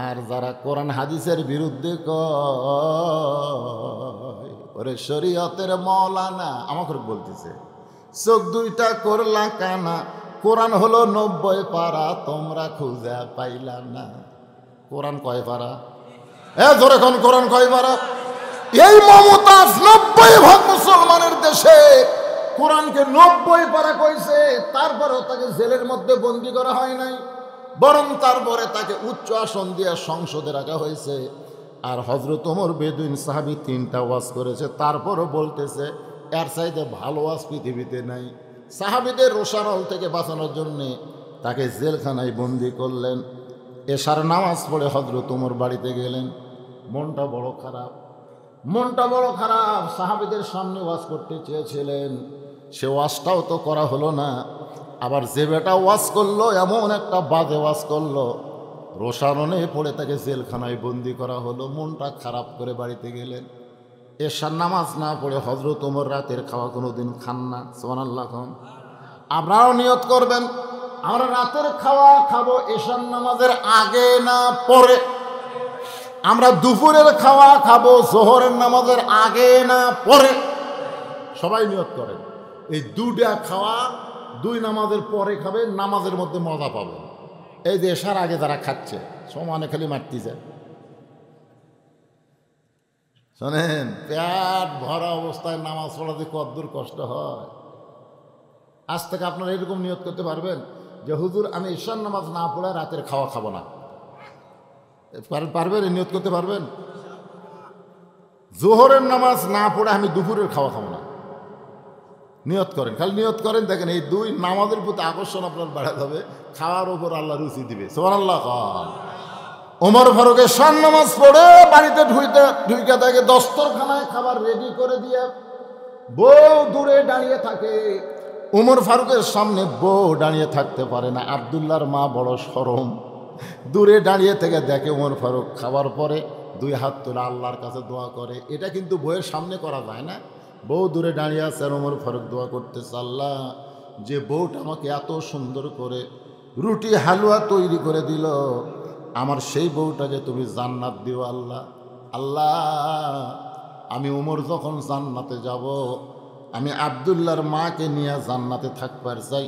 আর যারা কোরআন হাদিসের বিরুদ্ধে কয় ওরে শরীয়তের মৌলানা, আমাকে বলতেছে চোখ দুইটা করলা কানা, কোরআন হলো 90 পারা তোমরা খুঁজা পাইলা না। কোরআন কয় পারা? ধরে কোন কোরআন কয় পারা? এই মমতাজ 90% মুসলমানের দেশে কোরআনকে 90 পারা কইছে, তারপরেও তাকে জেলের মধ্যে বন্দি করা হয় নাই, বরং তারপরে তাকে উচ্চ আসন দিয়ে সংসদে রাখা হয়েছে। আর হযরত ওমর বেদুইন সাহাবী 3টা ওয়াজ করেছে, তারপরও বলতেছে এর চাইতে ভালো ওয়াজ পৃথিবীতে নাই। সাহাবীদের রোষানল থেকে বাঁচানোর জন্যে তাকে জেলখানায় বন্দি করলেন। এশার নামাজ পড়ে হযরত ওমর বাড়িতে গেলেন। মনটা বড় খারাপ, মনটা বড় খারাপ। সাহাবীদের সামনে ওয়াজ করতে চেয়েছিলেন, সে ওয়াজটাও তো করা হলো না। আবার যে বেটা ওয়াজ করলো এমন একটা বাজে ওয়াজ করলো, রোষানলে পড়ে তাকে জেলখানায় বন্দি করা হলো। মনটা খারাপ করে বাড়িতে গেলেন। এশার নামাজ না পড়ে হযরত ওমর রাতের খাওয়া কোনোদিন খান না। সুবহানাল্লাহ। আপনারাও নিয়ত করবেন আমরা রাতের খাওয়া খাবো এশার নামাজের আগে না পরে। আমরা দুপুরের খাওয়া খাবো জোহরের নামাজের আগে না পরে। সবাই নিয়ত করেন এই 2টা খাওয়া 2 নামাজের পরে খাবে, নামাজের মধ্যে মজা পাবে। এই যে এশার আগে যারা খাচ্ছে সমানে খালি মারতে যায়। শোনেন, পেট ভরা অবস্থায় নামাজ পড়াতে কতদূর কষ্ট হয়। আজ থেকে আপনারা এরকম নিয়ত করতে পারবেন যে হুজুর আমি ঈশার নামাজ না পড়ে রাতের খাওয়া খাবো না। পারবেন? নিয়ত করতে পারবেন? জোহরের নামাজ না পড়ে আমি দুপুরের খাওয়া খাবো না। নিয়ত করেন, খালি নিয়ত করেন, দেখেন এই দুই নামাজের প্রতি আকর্ষণ আপনার বাড়া যাবে, খাওয়ার উপর আল্লাহ রুচি দিবে। সুবহানাল্লাহ। ওমর ফারুকের শান নামাজ পড়ে বাড়িতে ঢুইকা থাকে, দস্তরখানায় খাবার রেডি করে দিয়ে বউ দূরে দাঁড়িয়ে থাকে। ওমর ফারুকের সামনে বউ দাঁড়িয়ে থাকতে পারে না। আব্দুল্লাহর মা বড় শরম, দূরে দাঁড়িয়ে থেকে দেখে ওমর ফারুক খাবার পরে দুই হাত তুলে আল্লাহর কাছে দোয়া করে। এটা কিন্তু বউয়ের সামনে করা যায় না। বউ দূরে দাঁড়িয়ে আছে আর ওমর ফারুক দোয়া করতেছে, আল্লাহ যে বউটা আমাকে এত সুন্দর করে রুটি হালুয়া তৈরি করে দিল, আমার সেই বউটাকে তুমি জান্নাত দিও আল্লাহ। আল্লাহ আমি ওমর যখন জান্নাতে যাব, আমি আব্দুল্লাহর মাকে নিয়ে জান্নাতে থাকবার চাই।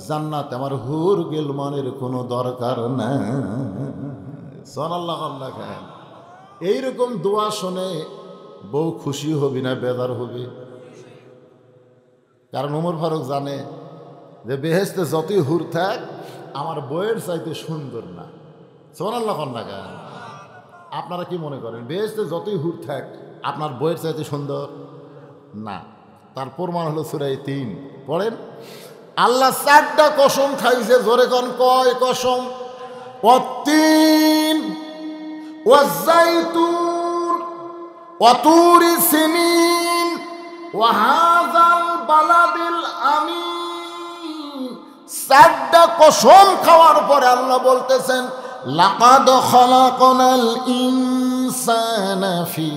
জান্নাত আমার হুর গেলমানের কোনো দরকার না। সুবহানাল্লাহ। এইরকম দোয়া শুনে বউ খুশি হবি না বেজার হবি? কারণ ওমর ফারুক জানে যে বেহেশতে যতই হুর থাক আমার বউয়ের চাইতে সুন্দর না। সুবহানাল্লাহ। আপনারা কি মনে করেন বেহেশতে যতই হুর থাক আপনার বউয়ের চাইতে সুন্দর না? তার প্রমাণ হলো সূরা ৩ পড়েন। আল্লাহ 4টা কসম খাইছে, জোরে কোন কয় কসম? ওয়াত্তিন ওয়াজ্জাইতুন ওয়াতুরি সিনিন ওয়া হাযাল বালাদিল আমিন। 4টা কসম খাওয়ার পরে আল্লাহ বলতেছেন, লাকাদ খালাকনাল ইনসানা ফি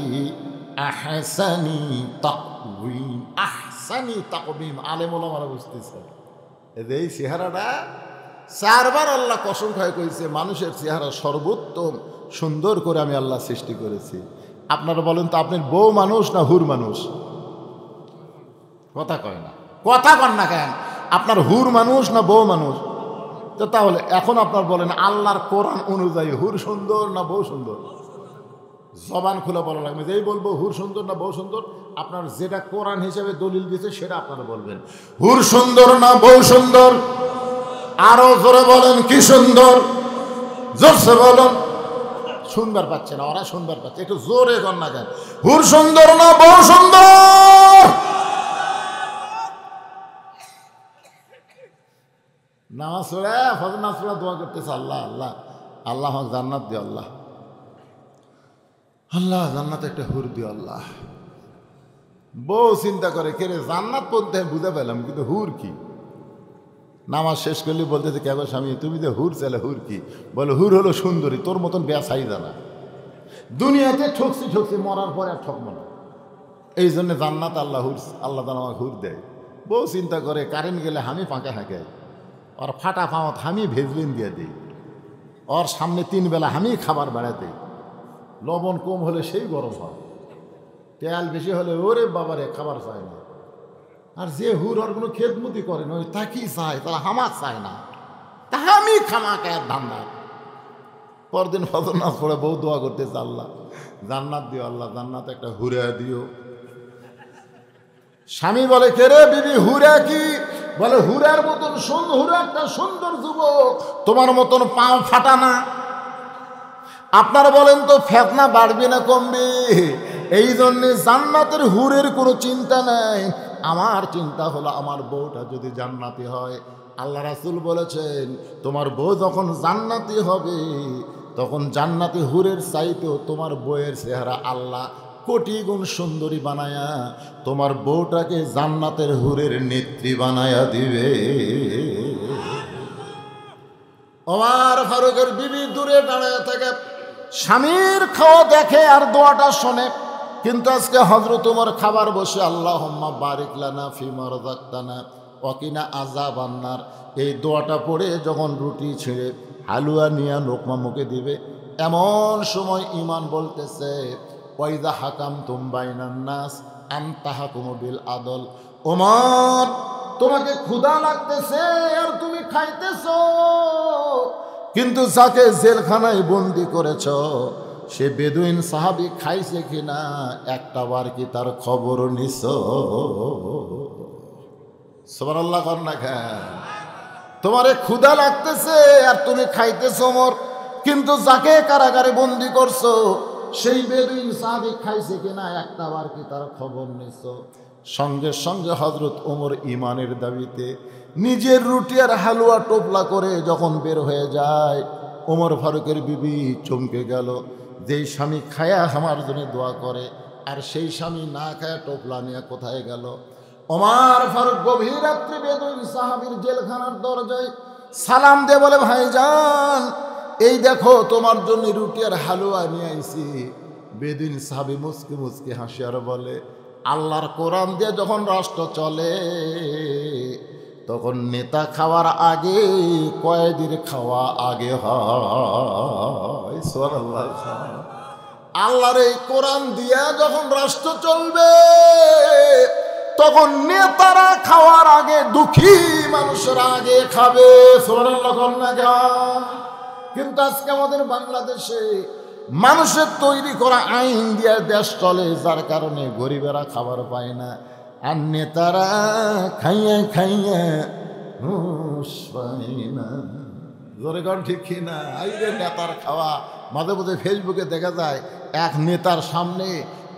আহসানি তাকওয়িম। আহসানি তাকওয়িম আলেম ওলামারা বুঝতেছে এই চেহারাটা 4বার আল্লাহ কসম খায় কইছে মানুষের চেহারা সর্বোত্তম সুন্দর করে আমি আল্লাহ সৃষ্টি করেছি। আপনারা বলেন তো আপনার বউ মানুষ না হুর মানুষ? কথা কয় না, কথা কন না কেন? আপনার হুর মানুষ না বউ মানুষ? তো তাহলে এখন আপনার বলেন আল্লাহর কোরআন অনুযায়ী হুর সুন্দর না বউ সুন্দর? জবান খুলে বলা লাগবে, যেই বলবো হুর সুন্দর না বউ সুন্দর, আপনার যেটা কোরআন হিসেবে দলিল দিচ্ছে সেটা আপনারা বলবেন। হুর সুন্দর না বউ সুন্দর? আরো জোরে বলেন কি সুন্দর? জোরসে বলুন। শুনবার পাচ্ছে না, ওরা শুনবার পাচ্ছে, একটু জোরে কর না কেন? হুর সুন্দর না বউ সুন্দর? নামাজ পড়ে ফজর নামাজ পড়ে দোয়া করতেছে, আল্লাহ আল্লাহ আল্লাহ আমাকে জান্নাত দিও, আল্লাহ আল্লাহ জান্নাত একটা হুর দিও আল্লাহ। বউ চিন্তা করে কে রে জান্নাত পড়তে বুঝে পেলাম, কিন্তু হুর কি? নামাজ শেষ করলে বলতেছে, কে গো স্বামী তুমি যে হুর চাইলে হুর কি? বলে হুর হলো সুন্দরী, তোর মতন বেয়া চাহিদা না। দুনিয়াতে ঠকছি মরার পরে আর ঠকবো না, এই জন্য জান্নাত আল্লাহ হুর, আল্লাহ তাআলা আমাকে হুর দেয়। বউ চিন্তা করে কারেন্ট গেলে আমি পাঁকা হাঁকে, ওর ফাটা পাওয়াত আমি ভেজলিন দিয়ে দিই, ওর সামনে 3 বেলা আমি খাবার বাড়াতে, লবণ কম হলে সেই গরম হয়, তেল বেশি হলে ওরে বাবারে খাবার চায় না। আর যে হুর ওর কোনো খেদমতি করে না, ওই তাকি চায়, তারা হামাক চায় না, তা আমি খামাকে ধান্দা। পরদিন ফজর নামাজ পড়ে বউ দোয়া করতেছে, আল্লাহ জান্নাত দিও, আল্লাহ জান্নাত একটা হুরে দিও। স্বামী বলে, কে রে বিবি হুরা কি? বলে হুরার মতন হুরা একটা সুন্দর যুবক, তোমার মতন পাও ফাটা না। আপনারা বলেন তো ফেতনা বাড়বে না কমবে? এই জন্যে জান্নাতের হুরের কোনো চিন্তা নাই, আমার চিন্তা হলো আমার বউটা যদি জান্নাতি হয়। আল্লাহ রাসূল বলেছেন তোমার বউ যখন জান্নাতি হবে তখন জান্নাতি হুরের চাইতেও তোমার বউয়ের চেহারা আল্লাহ কোটি গুণ সুন্দরী বানায়া তোমার বউটাকে জান্নাতের হুরের নেত্রী বানায়া দিবে। ওমর ফারুকের বিবি দূরে দাঁড়ায় থাকে, স্বামীর খাওয়া দেখে আর দোয়াটা শোনে। কিন্তু আজকে হযরত ওমর খাবার বসে আল্লাহুম্মা বারিক লানা ফিমা রাযাকতানা ওয়া কিনা আযাবান নার, এই দোয়াটা পড়ে যখন রুটি ছেড়ে হালুয়া নিয়ে লোকমা মুখে দিবে, এমন সময় ঈমান বলতেছে ওয়াইযা হাকামতুম বাইনান নাস আন তাহকুমু বিল আদল। ওমর তোমাকে ক্ষুধা লাগতেছে আর তুমি খাইতেছো, কিন্তু যাকে জেলখানায় বন্দি করেছ সে বেদুইন সাহাবী খাইছে কিনা একটা বার কি তার খবর নিছ? সুবহানাল্লাহ কর না। তোমারে ক্ষুধা লাগতেছে আর তুমি খাইতেছো ওমর, কিন্তু যাকে কারাগারে বন্দি করছো সেই বেদুইন সাহাবী খাইছে কিনা একটা বার কি তার খবর নিছো? সঙ্গে সঙ্গে হযরত ওমর ইমানের দাবিতে নিজের রুটি আর হালুয়া টোপলা করে যখন বের হয়ে যায়, ওমর ফারুকের বিবি চমকে গেল। যেই স্বামী খায়া আমার জন্য দোয়া করে আর সেই স্বামী না খায়া টোপলা নিয়ে কোথায় গেল? ওমর ফারুক গভীর রাত্রে বেদুইন সাহাবীর জেলখানার দরজায় সালাম দিয়ে বলে, ভাইজান এই দেখো তোমার জন্য রুটি আর হালুয়া নিয়ে আইছি। বেদুইন সাহাবী মুচকি মুচকি হাসি আর বলে, আল্লাহর কোরআন দিয়ে যখন রাষ্ট্র চলে তখন নেতা খাওয়ার আগে কয়েদির খাওয়া আগে হয়। সুবহানাল্লাহ। আল্লাহর এই কোরআন দিয়া যখন রাষ্ট্র চলবে তখন নেতারা খাওয়ার আগে দুঃখী মানুষের আগে খাবে। সুবহানাল্লাহ। কিন্তু আজকে আমাদের বাংলাদেশে মানুষের তৈরি করা আইন দিয়ে দেশ চলে, যার কারণে গরিবেরা খাবার পায় না আর নেতারা খাইয়া খাইয়া হুঁশ পায় না। জোরে কর ঠিক কিনা? এই যে নেতার খাওয়া, মাঝে মাঝে ফেসবুকে দেখা যায় এক নেতার সামনে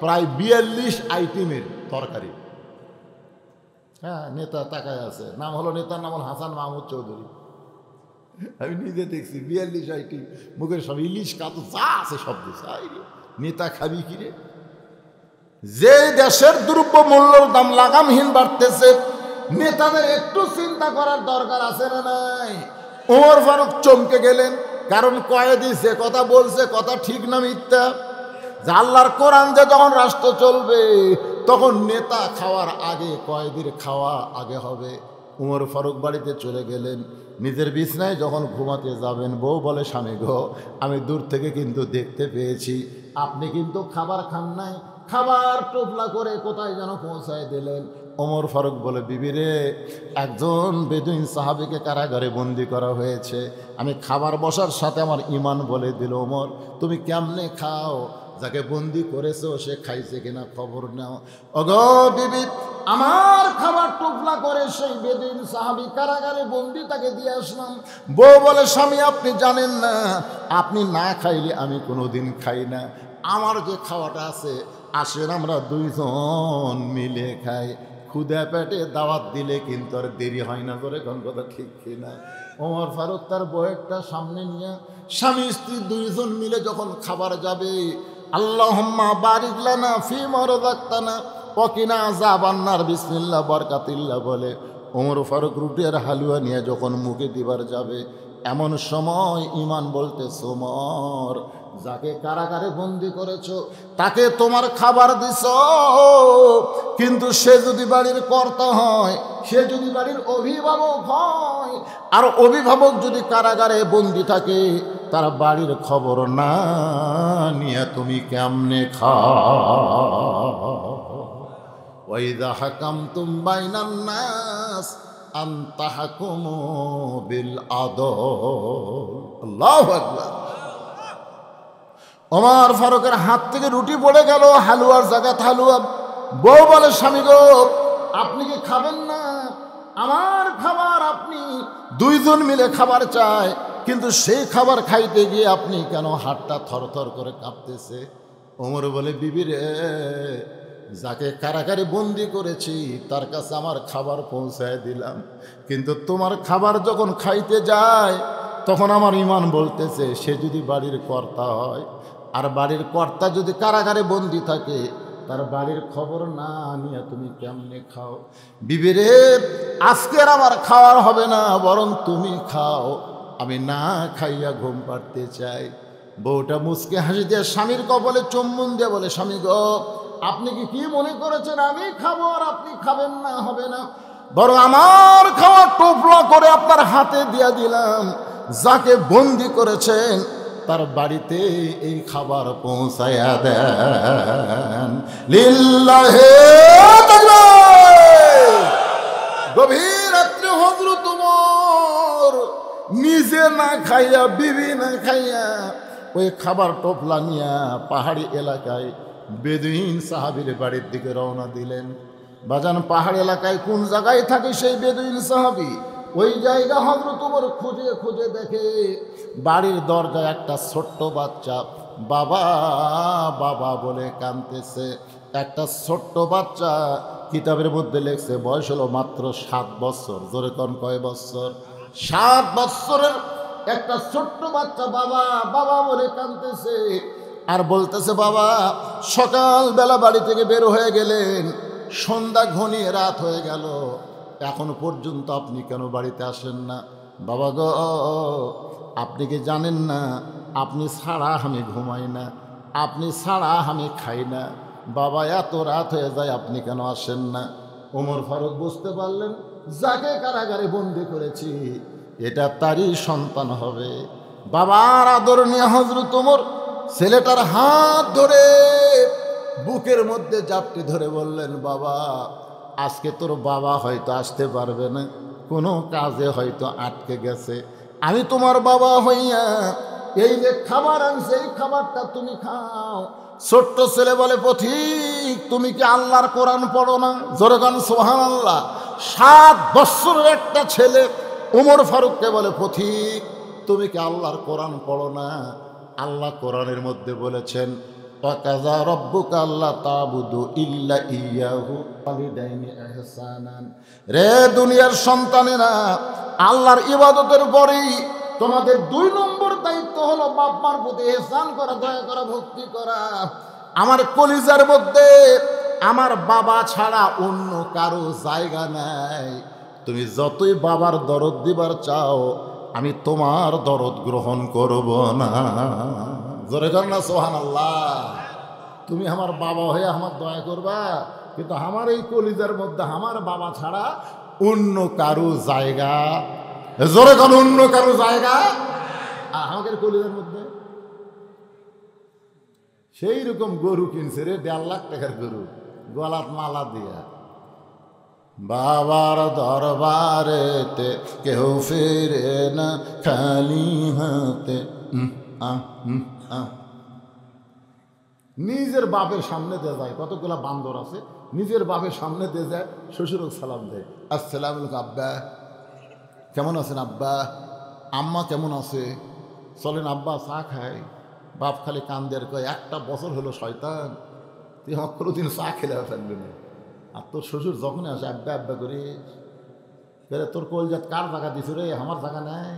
প্রায় 42 আইটেমের তরকারি। হ্যাঁ, নেতা তাকায় আছে, নাম হলো, নেতার নাম হল হাসান মাহমুদ চৌধুরী। আমি নিজে দেখছি 42 আইটেম, মুখের সব ইলিশ কাতু যা আছে সব দিচ্ছে। নেতা খাবি কিরে? যে দেশের দ্রব্য মূল্যর দাম লাগামহীন বাড়তেছে, নেতাদের একটু চিন্তা করার দরকার আছে না নাই? ওমর ফারুক চমকে গেলেন, কারণ কয়েদি যে কথা বলছে কথা ঠিক না মিথ্যা? যে আল্লাহর কোরআন যে যখন রাষ্ট্র চলবে তখন নেতা খাওয়ার আগে কয়েদির খাওয়া আগে হবে। ওমর ফারুক বাড়িতে চলে গেলেন। নিজের বিছনায় যখন ঘুমাতে যাবেন, বউ বলে, স্বামী গো, আমি দূর থেকে কিন্তু দেখতে পেয়েছি আপনি কিন্তু খাবার খান নাই, খাবার টোপলা করে কোথায় যেন পৌঁছায় দিলেন। ওমর ফারুক বলে, বিবি রে, একজন বেদুইন সাহাবীকে কারাগারে বন্দি করা হয়েছে, আমি খাবার বসার সাথে আমার ইমান বলে দিল, ওমর তুমি কেমনে খাও? যাকে বন্দি করেছো সে খাইছে কিনা খবর নাও। ওগো বিবি, আমার খাবার টোপলা করে সেই বেদুইন সাহাবী কারাগারে বন্দি, তাকে দিয়ে আসলাম। বউ বলে, স্বামী আপনি জানেন না, আপনি না খাইলে আমি কোনোদিন খাই না। আমার যে খাওয়াটা আছে, আসেন আমরা দুইজন মিলে খাই। ক্ষুধা পেটে দাওয়াত দিলে কিন্তু আর দেরি হয় না। করে কোন কথা ঠিক কিনা? ওমর ফারুক তার বউয়েরটা সামনে নিয়ে স্বামী স্ত্রী দুইজন মিলে যখন খাবার যাবে, আল্লাহুম্মা বারিক লানা ফিমা রাযাকতানা ওয়া কিনা আযাবান নার বিসমিল্লাহ বারাকাতিল্লাহ বলে ওমর ফারুক রুটি আর হালুয়া নিয়ে যখন মুখে দিবার যাবে, এমন সময় ইমান বলতেছে, ওমর যাকে কারাগারে বন্দি করেছো তাকে তোমার খাবার দিছ, কিন্তু সে যদি বাড়ির কর্তা হয়, সে যদি বাড়ির অভিভাবক হয়, আর অভিভাবক যদি কারাগারে বন্দি থাকে, তার বাড়ির খবর না নিয়ে তুমি কেমনে খাও? ওয়াইদা হাকামতুম বাইনান নাস আন তাহকুমু বিল আদল। আল্লাহু আকবার। ওমর ফারুকের হাত থেকে রুটি পড়ে গেল, হালুয়ার জায়গায় হালুয়া। বউ বলে, স্বামী গো, আপনি কি খাবেন না? আমার খাবার আপনি দুইজন মিলে খাবার চায়, কিন্তু সেই খাবার খাইতে গিয়ে আপনি কেন হাতটা থরথর করে কাঁপতেছে? ওমর বলে, বিবি রে, যাকে কারাগারে বন্দি করেছি তার কাছে আমার খাবার পৌঁছায় দিলাম, কিন্তু তোমার খাবার যখন খাইতে যায় তখন আমার ইমান বলতেছে, সে যদি বাড়ির কর্তা হয়, আর বাড়ির কর্তা যদি কারাগারে বন্দি থাকে, তার বাড়ির খবর না নিয়ে তুমি কেমনে খাও? বিবি রে, আজকের আমার খাওয়ার হবে না, বরং তুমি খাও, আমি না খাইয়া ঘুম পাড়তে চাই। বউটা মুচকে হাসি দিয়ে স্বামীর কপালে চুম্বন দিয়ে বলে, স্বামী গো, আপনি কি মনে করেছেন আমি খাবো আর আপনি খাবেন না? হবে না, বরং আমার খাওয়া টোপলা করে আপনার হাতে দিয়ে দিলাম। যাকে বন্দি করেছেন তার বাড়িতে এই খাবার পৌঁছায়া দেন। লিল্লাহে তাকবীর। গভীর রাত্রে হযরত ওমর নিজে না খাইয়া, বিবি না খাইয়া, ওই খাবার টোপলা নিয়া পাহাড়ি এলাকায় বেদুইন সাহাবীর বাড়ির দিকে রওনা দিলেন। বাজান, পাহাড়ি এলাকায় কোন জায়গায় থাকে সেই বেদুইন সাহাবী, ওই জায়গা হযরত ওমর খুঁজে খুঁজে দেখে। বাড়ির দরজায় একটা ছোট্ট বাচ্চা বাবা বাবা বলে কাঁদতেছে। একটা ছোট্ট বাচ্চা, কিতাবের মধ্যে লেখছে বয়স হলো মাত্র 7 বছর। জোরে কোন কয় বছর? 7 বছরের একটা ছোট্ট বাচ্চা বাবা বাবা বলে কাঁদতেছে আর বলতেছে, বাবা সকালবেলা বাড়ি থেকে বের হয়ে গেলেন, সন্ধ্যা ঘনিয়ে রাত হয়ে গেল, এখনো পর্যন্ত আপনি কেন বাড়িতে আসেন না? বাবা গো, আপনি কি জানেন না আপনি ছাড়া আমি ঘুমাই না, আপনি ছাড়া আমি খাই না, বাবা এত রাত হয়ে যায় আপনি কেন আসেন না? ওমর ফারুক বুঝতে পারলেন যাকে কারাগারে বন্দি করেছি এটা তারই সন্তান হবে। বাবার আদরণীয় হযরত ওমর ছেলেটার হাত ধরে বুকের মধ্যে জাপটি ধরে বললেন, বাবা আজকে তোর বাবা হয়তো আসতে পারবে না, কোনো কাজে হয়তো আটকে গেছে, আমি তোমার বাবা হইয়া এই যে খাবার আনছে এই খাবারটা তুমি খাও। ছোট্ট ছেলে বলে, পথিক তুমি কি আল্লাহর কোরআন পড়ো না? জোরে গান সুবহানাল্লাহ। 7 বছরের একটা ছেলে ওমর ফারুককে বলে, পথিক তুমি কি আল্লাহর কোরআন পড়ো না? আল্লাহ কোরআনের মধ্যে বলেছেন, ওয়াকাযা রাব্বুকা আল্লা তা'বুদু ইল্লা ইয়াহু ওয়ালিদাইনি ইহসানান। রে দুনিয়ার সন্তানেরা, আল্লাহর ইবাদতের পরেই তোমাদের 2 নম্বর দায়িত্ব হলো বাপ মার প্রতি ইহসান করা, দয়া করা, ভক্তি করা। আমার কলিজার মধ্যে আমার বাবা ছাড়া অন্য কারো জায়গা নাই। তুমি যতই বাবার দরদ দিবার চাও, আমি তোমার দরদ গ্রহণ করব না। জোরে কর না সুবহানাল্লাহ। তুমি আমার বাবা হয়ে আমার দয়া করবা, কিন্তু আমার এই কলিজার মধ্যে আমার বাবা ছাড়া অন্য কারো জায়গা, জোরে কর, অন্য কারো জায়গা আমাদের কলিজার মধ্যে। সেই রকম গরু কিনছে রে, 1.5 লাখ টাকার গরু, গলাত মালা দিয়া। বাবার দরবারেতে কেউ ফিরে না খালি হাতে। নিজের বাপের সামনে দিয়ে যায়, কতগুলা বান্দর আছে, নিজের বাপের সামনে দিয়ে যায়, শ্বশুরও সালাম দেয়, আসসালামু আলাইকুম আব্বা, কেমন আছেন আব্বা? আম্মা কেমন আছে? চলেন আব্বা চা খায়। বাপ খালি কান্দের কয়, 1টা বছর হলো শয়তান, তুই আমার কোনোদিন চা খেলে ফেলবি না। আর তোর শ্বশুর যখনই আসে আব্বা আব্বা করিস, তোর কলজাত কার জায়গা দিছ রে, আমার জায়গা নাই।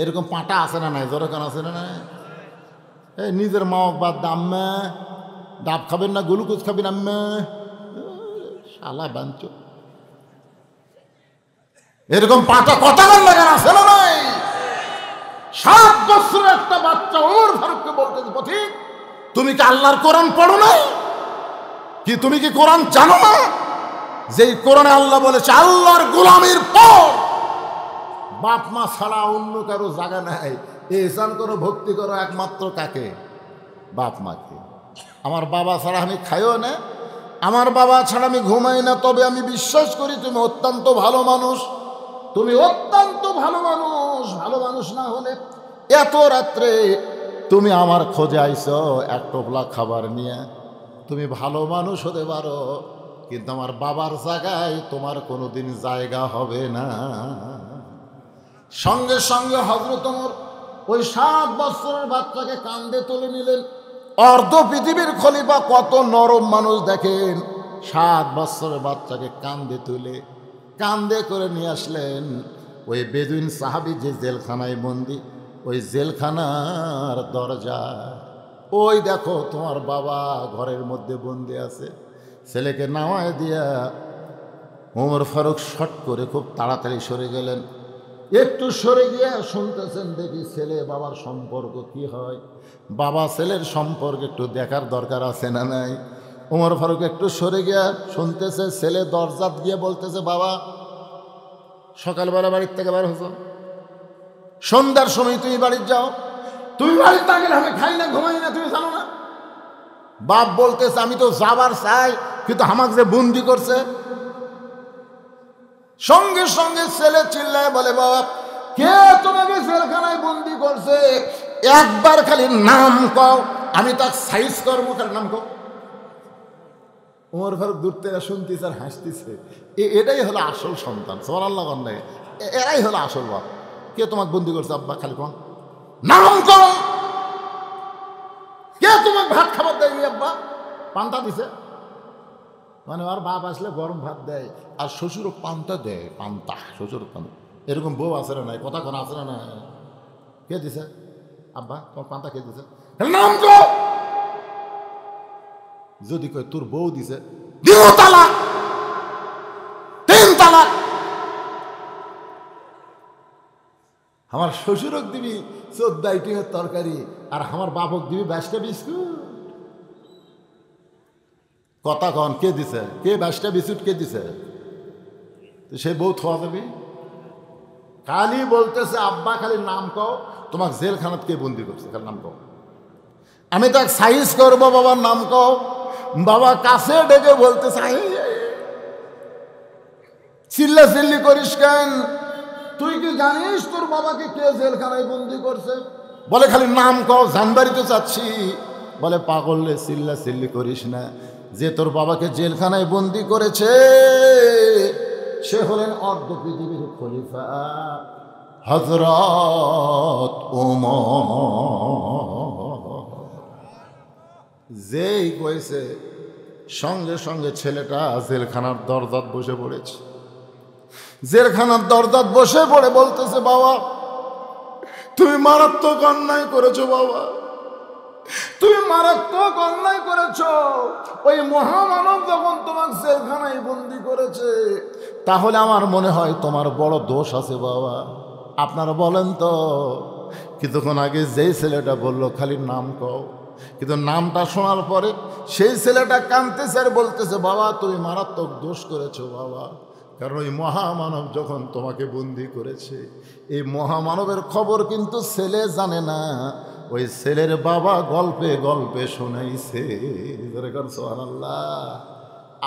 এরকম পাটা আছে না নাই? জোরকান আছে না নাই? এই নিজের মা বাদ আম্মা, ডাব খাবেন না, গ্লুকোজ খাবেন আম্মা, শালা বাঞ্চ, এরকম পাটা কথা লাগান আছে না নাই? 7 বছরের একটা বাচ্চা ওমর ফারুককে বলতেছে, পথিক তুমি কি আল্লাহর কোরআন পড়ো না? কি তুমি কি কোরআন জানো না? যেই কোরআনে আল্লাহ বলেছে আল্লাহর গোলামির পর বাপ মা ছাড়া অন্য কারো জায়গা নাই, ইহসান করো, ভক্তি করো একমাত্র কাকে? বাপ মাকে। আমার বাবা ছাড়া আমি খাইও না, আমার বাবা ছাড়া আমি ঘুমাই না, তবে আমি বিশ্বাস করি তুমি অত্যন্ত ভালো মানুষ, তুমি অত্যন্ত ভালো মানুষ। ভালো মানুষ না হলে এত রাত্রে তুমি আমার খোঁজে আইছো 1 টোপলা খাবার নিয়ে। তুমি ভালো মানুষ হতে পারো, কিন্তু আমার বাবার জায়গায় তোমার কোনোদিন জায়গা হবে না। সঙ্গে সঙ্গে হযরত ওমর ওই 7 বছরের বাচ্চাকে কাঁধে তুলে নিলেন। অর্ধ পৃথিবীর খলিফা কত নরম মানুষ দেখেন, 7 বছরের বাচ্চাকে কাঁধে তুলে কাঁধে করে নিয়ে আসলেন ওই বেদুইন সাহাবী যে জেলখানায় বন্দি, ওই জেলখানার দরজা। ওই দেখো তোমার বাবা ঘরের মধ্যে বন্দি আছে। ছেলেকে নামায় দিয়া ওমর ফারুক শট করে খুব তাড়াতাড়ি সরে গেলেন। একটু সরে গিয়ে শুনতেছেন, দেখি ছেলে বাবার সম্পর্ক কি হয়, বাবা ছেলের সম্পর্ক একটু দেখার দরকার আছে না নাই? ওমর ফারুক একটু সরে গিয়া শুনতেছে, ছেলে দরজাত গিয়ে বলতেছে, বাবা সকালবেলা বাড়ির থেকে বার হতো, সন্ধ্যার সময় তুমি বাড়ির যাও, তুমি বাড়ির তাকে আমি খাই না, ঘুমাই না, তুমি জানো না? বাপ বলতেছে, আমি তো যাবার চাই, কিন্তু আমাকে যে বন্দি করছে। সঙ্গে সঙ্গে ছেলে চিল্লায় বলে, বাবা কে তোমাকে জেলখানায় বন্দি করছে? একবার খালি নাম কও, আমি তার সাইজ করবো, তার নাম কও। ওমর ফারুক দূর থেকে শুনতেছে আর হাসতেছে। এটাই হলো আসল সন্তান, সুবহানাল্লাহ। এরাই হলো আসল বাপ। কে তোমাকে বন্দি করছে আব্বা? খালি কোন নামকরণ। কে তোমাকে ভাত খাবার দেয়নি আব্বা? পান্তা দিছে, মানে ওর বাপ আসলে গরম ভাত দেয়, আর শ্বশুরও পান্তা দেয়, পান্তা, শ্বশুর পান্তা। এরকম বউ আছে না নাই? কথা কোন আছে না নাই? কে দিছে? আব্বা তোমার পান্তা কে দিছে? নাম কর। যদি কয় তোর বউ দিছে, দিব তালাক, 3 তালাক। আমার শ্বশুরক দিবি 14 আইটেমের তরকারি, আর আমার বাপক দিবি 22টা বিস্কুট। কথা কন, কে দিছে? কে 22টা বিস্কুট কে দিছে? সে বউ থোয়া দেবি? খালি বলতেছে আব্বা খালি নাম কও, তোমাকে জেলখানাত কে বন্দি করছে, খালি নাম কও। আমি তো সাইজ করবো, বাবার নাম কও। বাবা কাছে ডেকে বলতেছে চিল্লা চিল্লি করিস কেন? তুই কি জানিস তোর বাবাকে কে জেলখানায় বন্দি করছে? বলে খালি নাম কও, জানবাড়িতে চাচ্ছি। বলে পাগল, চিল্লা চিল্লি করিস না। যে তোর বাবাকে জেলখানায় বন্দি করেছে সে হলেন অর্ধ পৃথিবীর খলিফা হযরত ওমর। যেই কইছে সঙ্গে সঙ্গে ছেলেটা জেলখানার দরজাত বসে পড়েছে। জেলখানার দরজাত বসে পড়ে বলতেছে, বাবা তুমি মারাত্মক অন্যায় করেছো, বাবা তুমি মারাত্মক অন্যায় করেছো। ওই মহামানব যখন তোমাকে জেলখানায় বন্দি করেছে, তাহলে আমার মনে হয় তোমার বড় দোষ আছে বাবা। আপনারা বলেন তো। কিছুক্ষণ আগে যেই ছেলেটা বললো খালি নাম কও, কিন্তু নামটা শোনার পরে সেই ছেলেটা কাঁদতেছে আর বলতেছে, বাবা তুমি মারাত্মক দোষ করেছো বাবা। কারণ ওই মহামানব যখন তোমাকে বন্দি করেছে, এই মহামানবের খবর কিন্তু ছেলে জানে না, ওই ছেলের বাবা গল্পে গল্পে শোনাইছে। সুবহানাল্লাহ।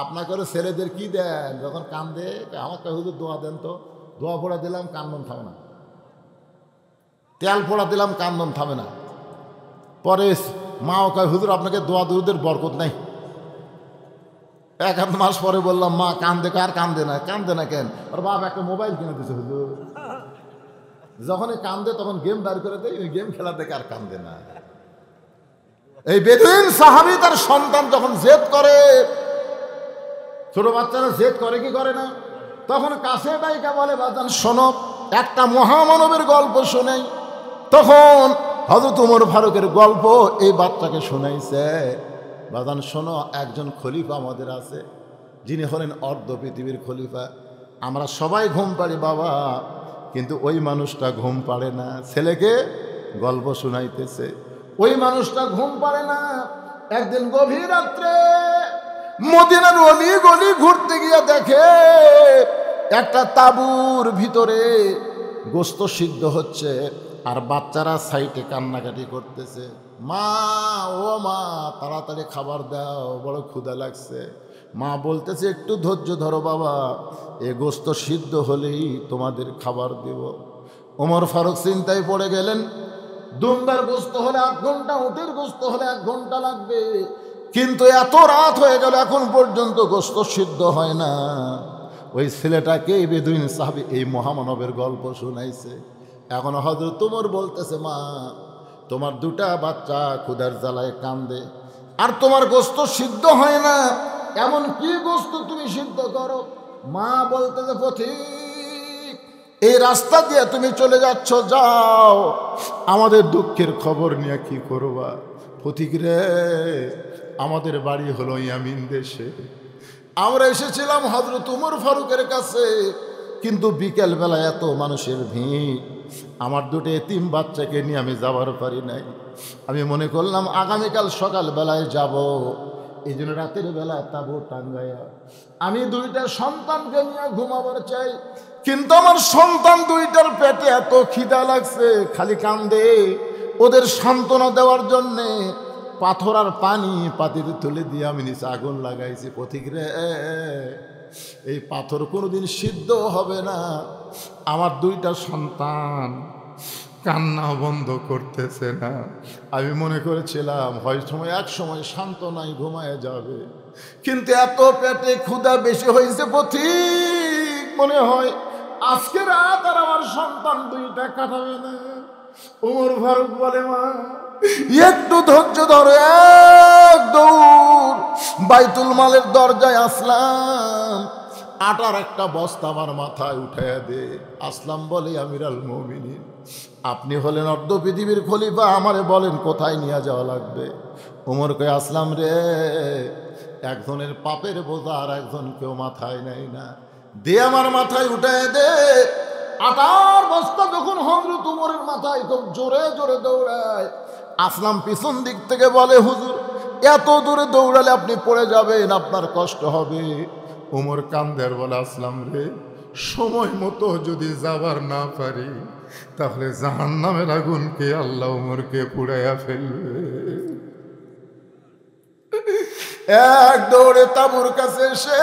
আপনাকে ছেলেদের কি দেন যখন কান্দে? আমাকে হুজুর দোয়া দেন তো। দোয়া পড়া দিলাম, কান্দন থামে না। তেল পড়া দিলাম, কান্দন থামে না। পরে মাও কয়, হুজুর আপনাকে দোয়া দুরুদের বরকত নাই। 1-8 মাস পরে বললাম, মা কান্দে, কার কান্দে না? কান্দে না কেন? ওর বাপ একটা মোবাইল কিনে দিছে হুজুর। যখনই কান্দে তখন গেম বার করে দেয়, ওই গেম খেলা দেখে আর কান্দে না। এই বেদুইন সাহাবী তার সন্তান যখন জেদ করে, ছোট বাচ্চারা জেদ করে কি করে না, তখন কাছে ডাইকা বলে, বাজান শোনো একটা মহামানবের গল্প শোনাই। তখন হযরত ওমর ফারুকের গল্প এই বাচ্চাকে শোনাইছে। বাজান শোনো, একজন খলিফা আমাদের আছে, যিনি হলেন অর্ধ পৃথিবীর খলিফা। আমরা সবাই ঘুম পাড়ি বাবা, কিন্তু ওই মানুষটা ঘুম পাড়ে না। ছেলেকে গল্প শোনাইতেছে, ওই মানুষটা ঘুম পাড়ে না। একদিন গভীর রাত্রে মদিনার অলি গলি ঘুরতে গিয়ে দেখে একটা তাঁবুর ভিতরে গোস্ত সিদ্ধ হচ্ছে, আর বাচ্চারা সাইটে কান্নাকাটি করতেছে, মা ও মা তাড়াতাড়ি খাবার দাও, বড় ক্ষুধা লাগছে। মা বলতেছে, একটু ধৈর্য ধরো বাবা, এ গোস্ত সিদ্ধ হলেই তোমাদের খাবার দেব। ওমর ফারুক চিন্তায় পড়ে গেলেন, দুম্বার গোস্ত হলে 8 ঘন্টা, উটের গোস্ত হলে 1 ঘন্টা লাগবে, কিন্তু এত রাত হয়ে গেল এখন পর্যন্ত গোস্ত সিদ্ধ হয় না। ওই ছেলেটাকে বেদুইন সাহাবী এই মহামানবের গল্প শুনাইছে। এখন হযরত ওমর বলতেছে, মা তোমার 2টা বাচ্চা ক্ষুধার জ্বালায় কান্দে, আর তোমার গোস্ত সিদ্ধ হয় না, এমন কি গোস্ত তুমি সিদ্ধ করো? মা বলতেছে, পথিক এই রাস্তা দিয়ে তুমি চলে যাচ্ছ, যাও, আমাদের দুঃখের খবর নিয়ে কি করবা? পথিক রে, আমাদের বাড়ি হলো ইয়ামিন দেশে, আমরা এসেছিলাম হযরত ওমর ফারুকের কাছে, কিন্তু বিকেল বেলা এত মানুষের ভিড়, আমার 2টো এতিম বাচ্চাকে নিয়ে আমি যাবার পারি নাই। আমি মনে করলাম আগামীকাল সকাল বেলায় যাব, এই জন্য রাতের বেলা তাঁবু টাঙ্গাইয়া আমি 2টা সন্তানকে নিয়ে ঘুমাবার চাই, কিন্তু আমার সন্তান 2টার পেটে এত খিদা লাগছে, খালি কান্দে। ওদের সান্ত্বনা দেওয়ার জন্যে পাথর আর পানি পাতিতে তুলে দিয়ে আমি নিচে আগুন লাগাইছি। পথিক রে, এই পাথর কোনোদিন সিদ্ধ হবে না। আমার 2টা সন্তান কান্না বন্ধ করতেছে না। আমি মনে করেছিলাম হয় সময় এক সময় সান্ত্বনায় ঘুমায় যাবে, কিন্তু এত পেটে ক্ষুধা বেশি হয়েছে পথিক, মনে হয় আজকে রাত আর আমার সন্তান 2টা কাটাবে না। ওমর ফারুক বলে, মা একটু ধৈর্য ধরে, এক দৌড় বাইতুল মালের দরজায় আসলাম, আটার একটা বস্তা আমার মাথায় উঠাইয়া দে। আসলাম বলে, আমিরাল মুমিনিন, আপনি হলেন অর্ধ পৃথিবীর খলিফা, আমারে বলেন কোথায় নিয়ে যাওয়া লাগবে। ওমর কয়ে, আসলাম রে, একজনের পাপের বোঝা আর একজন কেউ মাথায় নেয় না, দে আমার মাথায় উঠায় দে। আটার বস্তা যখন হযরত ওমরের মাথায় খুব জোরে জোরে দৌড়ায়, আসলাম পিছন দিক থেকে বলে, হুজুর এত দূরে দৌড়ালে আপনি পড়ে যাবেন, আপনার কষ্ট হবে। ওমর কান্দের বলে, আসলাম রে, সময় মতো যদি যাবার না পারি তাহলে জাহান্নামের আগুনকে আল্লাহ ওমরকে পুড়াইয়া ফেলবে। এক দৌড়ে তাবুর কাছে এসে,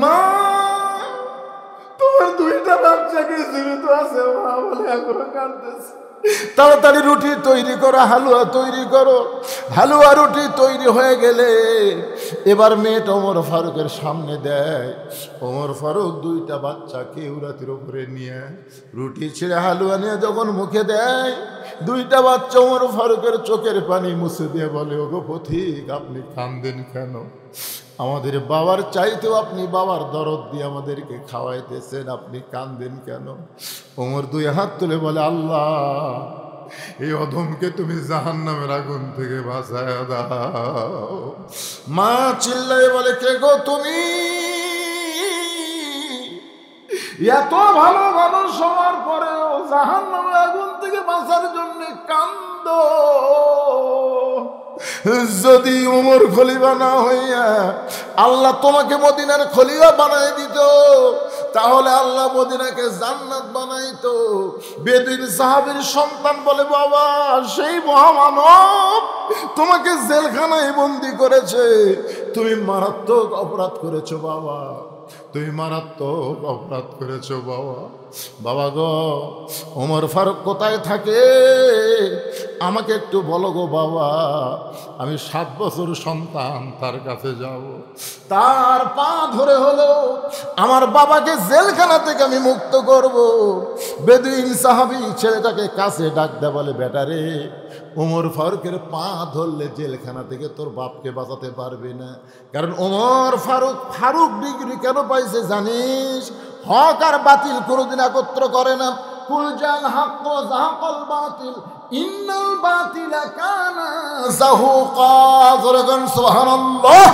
মা তোমার দুইটা বাচ্চাকে জীবিত আছে, মা বলে এখনো কাঁদতেছে। তাড়াতাড়ি রুটি তৈরি করো, হালুয়া তৈরি করো। হালুয়া রুটি তৈরি হয়ে গেলে এবার মেয়েটা ওমর ফারুকের সামনে দেয়। ওমর ফারুক দুইটা বাচ্চাকে উরাতির উপরে নিয়ে রুটি ছিঁড়ে হালুয়া নিয়ে যখন মুখে দেয়, দুইটা বাচ্চা ওমর ফারুকের চোখের পানি মুছে দিয়ে বলে, ওগো পথিক, আপনি কাঁদেন কেন? আমাদের বাবার চাইতেও আপনি বাবার দরদ দিয়ে আমাদেরকে খাওয়াইতেছেন, আপনি কাঁদেন কেন? ওমর দুই হাত তুলে বলে, আল্লাহ, এই অধমকে তুমি জাহান্নামের আগুন থেকে বাঁচায়া দাও। মা চিল্লাই বলে, কে গো তুমি? এত ভালো মানুষ হওয়ার পরেও জাহান্নামের আগুন থেকে বাঁচার জন্য কান্দো? যদি ওমর খলিফা না হইয়া আল্লাহ তোমাকে মদিনার খলিফা বানাই দিত, তাহলে আল্লাহ মদিনাকে জান্নাত বানাইতো। বেদুইন সাহাবীর সন্তান বলে, বাবা, সেই মহামানব তোমাকে জেলখানায় বন্দি করেছে, তুমি মারাত্মক অপরাধ করেছো বাবা, তুমি মারাত্মক অপরাধ করেছো বাবা। বাবা গো, ওমর ফারুক কোথায় থাকে আমাকে একটু বলো গো বাবা, আমি 7 বছর সন্তান তার কাছে যাব, তার পা ধরে হলো আমার বাবাকে জেলখানা থেকে আমি মুক্ত করব। বেদুইন সাহাবী ছেলেটাকে কাছে ডাক দেয়, বলে, বেটারে, ওমর ফারুকের পা ধরলে জেলখানা থেকে তোর বাপকে বাঁচাতে পারবে না। কারণ ওমর ফারুক ফারুক ডিগ্রি কেন পাইছে জানিস? হক আর বাতিল কোনোদিন একত্র করে না। কুল জাল হক ওয়া যাহাকাল বাতিল ইন্নাল বাতিলা কানা যাহুকা। জোরে সুবহানাল্লাহ।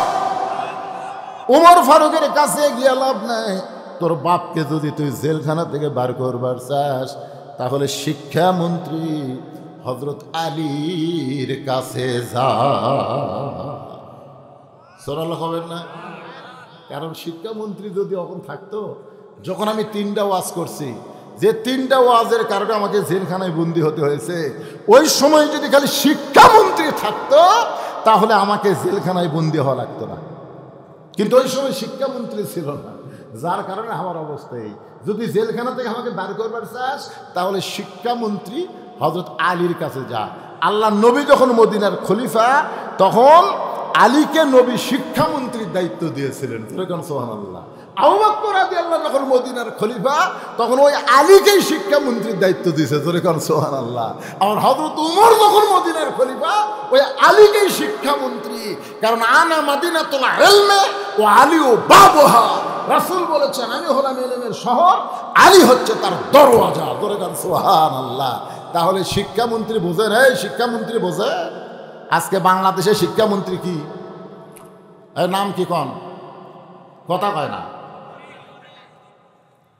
ওমর ফারুকের কাছে গিয়ে লাভ নাই। তোর বাপকে যদি তুই জেলখানা থেকে বার করবার চাস, তাহলে শিক্ষামন্ত্রী হযরত আলীর কাছে যা। সরাল হবেন না? কারণ শিক্ষামন্ত্রী যদি এখন থাকতো, যখন আমি 3টা ওয়াজ করছি, যে 3টা ওয়াজের কারণে আমাকে জেলখানায় বন্দি হতে হয়েছে, ওই সময় যদি খালি শিক্ষামন্ত্রী থাকতো তাহলে আমাকে জেলখানায় বন্দি হওয়া লাগতো না। কিন্তু ওই সময় শিক্ষামন্ত্রী ছিল না, যার কারণে আমার অবস্থা এই। যদি জেলখানা থেকে আমাকে বার করবার চাস, তাহলে শিক্ষামন্ত্রী হযরত আলীর কাছে যা। আল্লাহ নবী যখন মদিনার খলিফা, তখন আলীকে নবী শিক্ষামন্ত্রীর দায়িত্ব দিয়েছিলেন। সুবহানাল্লাহ। আবু বকর রাদিয়াল্লাহু যখন মদিনার খলিফা, তখন ওই আলীকেই শিক্ষামন্ত্রীর দায়িত্ব দিয়েছে। সুবহানাল্লাহ। আর হযরত ওমর যখন মদিনার খলিফা, ওই আলীকেই শিক্ষামন্ত্রী। কারণ আনা মাদিনাতুল ইলমি ওয়া আলীউ বাবুহা। রাসূল বলেছেন, আমি হলাম ইলমের শহর, আলী হচ্ছে তার দরওয়াজা। সুবহানাল্লাহ। তাহলে শিক্ষামন্ত্রী বোঝেন? এই শিক্ষামন্ত্রী বোঝে? আজকে বাংলাদেশে শিক্ষামন্ত্রী কি? এর নাম কি? কন কথা কয় না।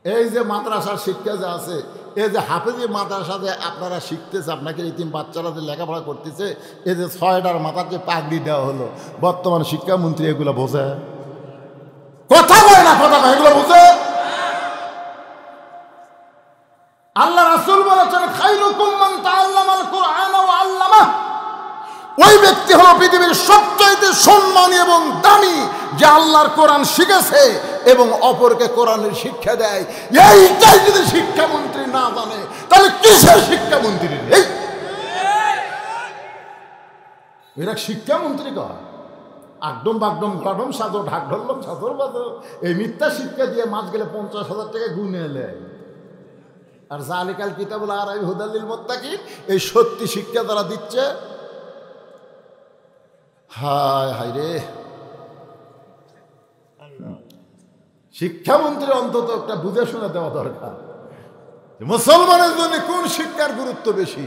এই যে মাদ্রাসার শিক্ষা যে আছে, এই যে হাফেজি মাদ্রাসা যে আপনারা শিখতেছে, আপনাকে ইতিম বাচ্চারা যে লেখাপড়া করতেছে, এই যে 6টার মাথার যে পাগড়ি দেওয়া হলো, বর্তমান শিক্ষামন্ত্রী এগুলো বোঝে? কথা কয় না, কথা কয়, এগুলো বোঝে? আল্লাহ রাসূল বলেছেন, খায়রুকুম মান তাআল্লামাল কুরআন ওয়া আল্লামাহ। ওই ব্যক্তি হলো পৃথিবীর সবচাইতে সম্মানী এবং দামি, যে আল্লাহর কোরআন শিখেছে এবং অপরকে কোরআনের শিক্ষা দেয়। এইটাই যদি শিক্ষামন্ত্রী না জানে, তাহলে কিসের শিক্ষামন্ত্রী? এরা শিক্ষামন্ত্রী কয় আগডম বাগডম গডম সাজো ঢাক ঢোলম সাজর বাজো, এই মিথ্যা শিক্ষা দিয়ে মাস গেলে 50,000 টাকা গুনে এলে। আর জালিকাল কিতাবুল লা রাইবা হুদাল লিল মুত্তাকিন, এই সত্যি শিক্ষা যারা দিচ্ছে, হায় হায় রে, শিক্ষামন্ত্রী অন্তত একটা বুঝে শুনে দেওয়া দরকার মুসলমানের জন্য কোন শিক্ষার গুরুত্ব বেশি,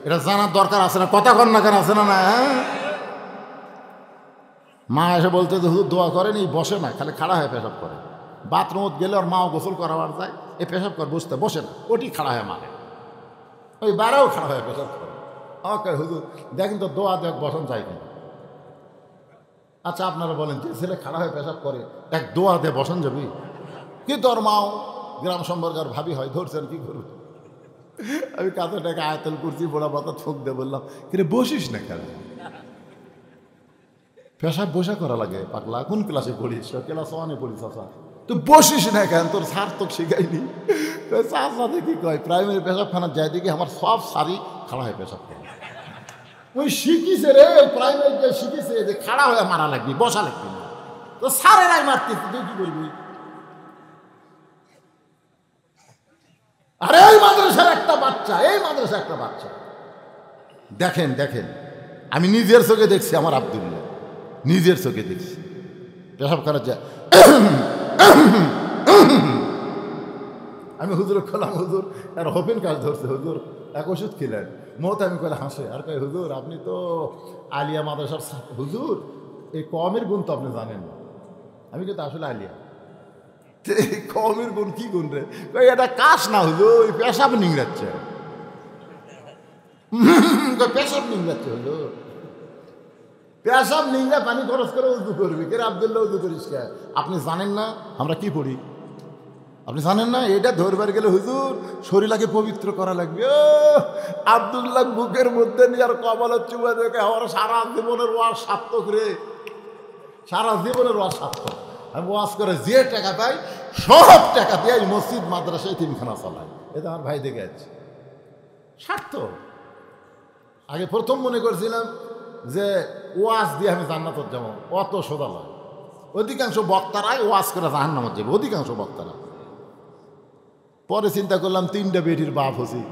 এটা জানার দরকার আছে না? কথা কন না কেন, আছে না? না, মা এসে বলতে যে হুজুর দোয়া করেন, এই বসে না, খালি খাড়া হয়ে পেশাব করে। বাথরুমত গেলে আর মাও গোসল করাবার যায়, এই পেশাব করে বুঝতে বসে না, ওটি খাড়া হয়ে মানে, ওই বারেও খাড়া হয়ে পেশাব করে। ওকে হুজুর দেখেন তো দোয়া দেখ বসন চাই কেন? আচ্ছা আপনারা বলেন, যে ছেলে খাড়া হয়ে পেশাব করে এক দোয়া দিয়ে বসন যাবি? কি তোর মাও গ্রাম সম্পর্কের ভাবি হয়, ধরছেন কি করবে? আমি কাছে টাকা আয়তল করছি, বড়া পাতা ঠোক দিয়ে বললাম, কিরে বসিস না কেন? পেশাব বসা করা লাগে পাগলা, কোন ক্লাসে পড়িস? ক্লাস 1-এ পড়িস। চাষা তুই বসিস না কেন? তোর সার্থক শিখাইনি। চাষা দেখি কয় প্রাইমারি পেশাবখানার যাই দেখি আমার সব সারি খাড়া হয়ে পেশাব করে। ওই শিখিছে রে, প্রাইমারিতে শিখিছে যে খাড়া হয়ে মারা লাগবি, বসা লাগবি না। তো সারেরাই মারতিস, তুই কি করবি? আরে এই মাদ্রাসার একটা বাচ্চা, এই মাদ্রাসার একটা বাচ্চা, দেখেন দেখেন, আমি নিজের চোখে দেখছি, আমার আব্দুল্লাহ নিজের চোখে দেখছি পেশাব করার যায়। আমি হুজুর খোলাম, হুজুর আর হোপেন কাজ ধরছে, হুজুর এক ওষুধ খেলেন মত। আমি কলে হাসে আর কয়, হুজুর আপনি তো আলিয়া মাদ্রাসার হুজুর, এই কমের গুণ তো আপনি জানেন না। আমি কিন্তু আসলে আলিয়া, কমের গুণ কি গুণ রে? এটা কাশ না হুজুর, পেশাব নিংড়াচ্ছে, পেশাব নিংড়াচ্ছে হুজুর, পেশাব নিংড়া পানি খরচ করে উজু করবি। কে আব্দুল্লাহ উজু করিস কে? আপনি জানেন না আমরা কি পড়ি? আপনি জানেন না এটা ধরবার গেলে হুজুর শরীরকে পবিত্র করা লাগবে। আব্দুল্লাহ বুকের মধ্যে নিয়ে আর কপালের চুবা দেখে আমার সারা জীবনের ওয়াজ সার্থক রে, সারা জীবনের ওয়াজ সার্থক। আমি ওয়াজ করে যে টাকা পাই সব টাকা দিয়ে মসজিদ মাদ্রাসায় তিনখানা চালাই, এটা আমার ভাই দেখে আছে সার্থক। আগে প্রথম মনে করছিলাম যে ওয়াজ দিয়ে আমি জান্নাতত যাব, অত সোজা নয়। অধিকাংশ বক্তারাই ওয়াজ করে জাহান্নামত যাবে, অধিকাংশ বক্তারা। পরে চিন্তা করলাম 3টা বেটির বাপ হছি,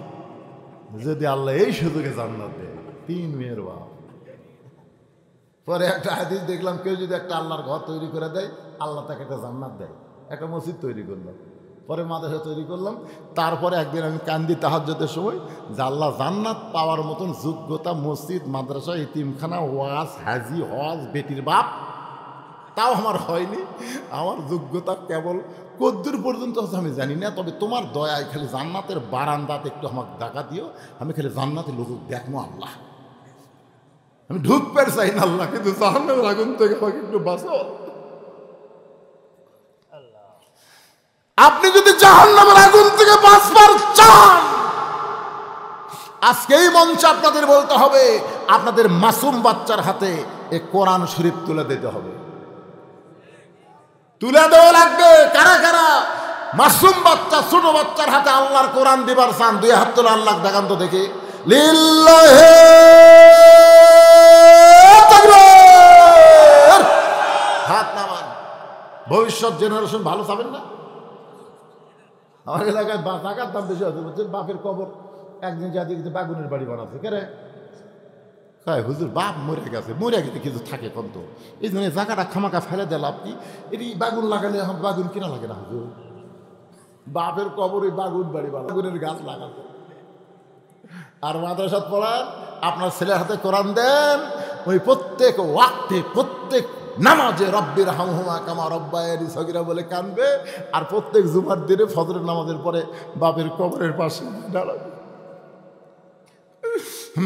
যদি আল্লাহ এই সুযোগে জান্নাত দেয়, 3 মেয়ের বাপ। পরে একটা হাদিস দেখলাম, কেউ যদি একটা আল্লাহর ঘর তৈরি করে দেয়, আল্লাহ তাকে একটা জান্নাত দেয়। একটা মসজিদ তৈরি করলাম, পরে মাদ্রাসা তৈরি করলাম। তারপরে একদিন আমি কান্দি তাহাজ্জুদের সময় যে আল্লাহ জান্নাত পাওয়ার মতন যোগ্যতা মসজিদ মাদ্রাসা এতিমখানা ওয়াজ হাজি হজ বেটির বাপ তাও আমার হয়নি। আমার যোগ্যতা কেবল কদ্দুর পর্যন্ত আমি জানি না, তবে তোমার দয়ায় খালি জান্নাতের বারান্দাতে একটু আমাকে দেখা দিও, আমি খালি জান্নাতের লোক দেখবো আল্লাহ। আমি ঢুকতে চাই না আল্লাহ, কিন্তু জাহান্নামের আগুন থেকে আমাকে একটু বাঁচাও। আপনি যদি জাহান্নামের আগুন থেকে বাঁচবার চান, আজকে এই মঞ্চে আপনাদের বলতে হবে, আপনাদের মাসুম বাচ্চার হাতে এই কোরআন শরীফ তুলে দিতে হবে, তুলে দেওয়া লাগবে। কারা কারা মাসুম বাচ্চা ছোট বাচ্চার হাতে আল্লাহর কোরআন দিবার চান? 2 হাত তোলা, আল্লাহ দেখান তো দেখি। লিল্লাহি তাকবীর, হাত নামান। ভবিষ্যৎ জেনারেশন ভালো পাবেন না। আমার এলাকায় টাকার দাম বেশি আছে, বুঝছেন? বাপের কবর একদিন যা দিকে বাগুনের বাড়ি বানাচ্ছে, কে রে? হ্যাঁ হুজুর বাপ মরে গেছে, মরে গেছে কিছু থাকে কত, এই জন্য জায়গাটা খামাকা ফেলে দিল। আপনি এটি বাগুন লাগালে এখন বাগুন কিনা লাগে না হুজুর, বাপের কবর ওই বাগুন বাড়ি বাগুনের গাছ লাগাতে। আর মাদ্রাসাত পড়ান, আপনার ছেলের হাতে কোরআন দেন, ওই প্রত্যেক ওয়াক্তে প্রত্যেক নামাজে রব্বির হামহুমা কামা রব্বায়ানি সগীরা বলে কানবে। আর প্রত্যেক জুমার দিনে ফজরের নামাজের পরে বাপের কবরের পাশে দাঁড়াবে।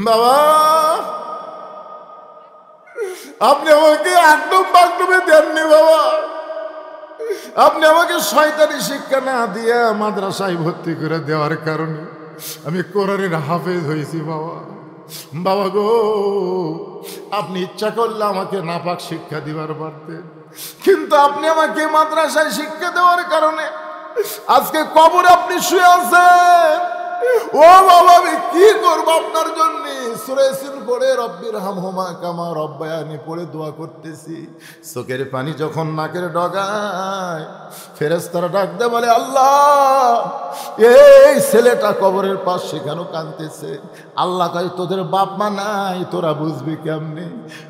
বাবা আপনি আমাকে একদম বাগডুবে দেননি বাবা, আপনি আমাকে শয়তানি শিক্ষা না দিয়ে মাদ্রাসায় ভর্তি করে দেওয়ার কারণে আমি কোরআনের হাফেজ হয়েছি বাবা। বাবা গো, আপনি ইচ্ছা করলে আমাকে নাপাক শিক্ষা দিবার পারতেন, কিন্তু আপনি আমাকে মাদ্রাসায় শিক্ষা দেওয়ার কারণে আজকে কবরে আপনি শুয়ে আছেন। ও বাবা আমি কি করবো আপনার জন্য? সূরা ইয়াসিন পড়ে রব্বির হামহুমা কামা রব্বায়ানি পড়ে দোয়া করতেছি, চোখের পানি যখন নাকের ডগায়, ফেরেশতারা ডাক দে বলে আল্লাহ এই ছেলেটা কবরের পাশে কেন কাঁদতেছে? আল্লাহ কয় তোদের বাপ মা নাই, তোরা বুঝবি কেমনে?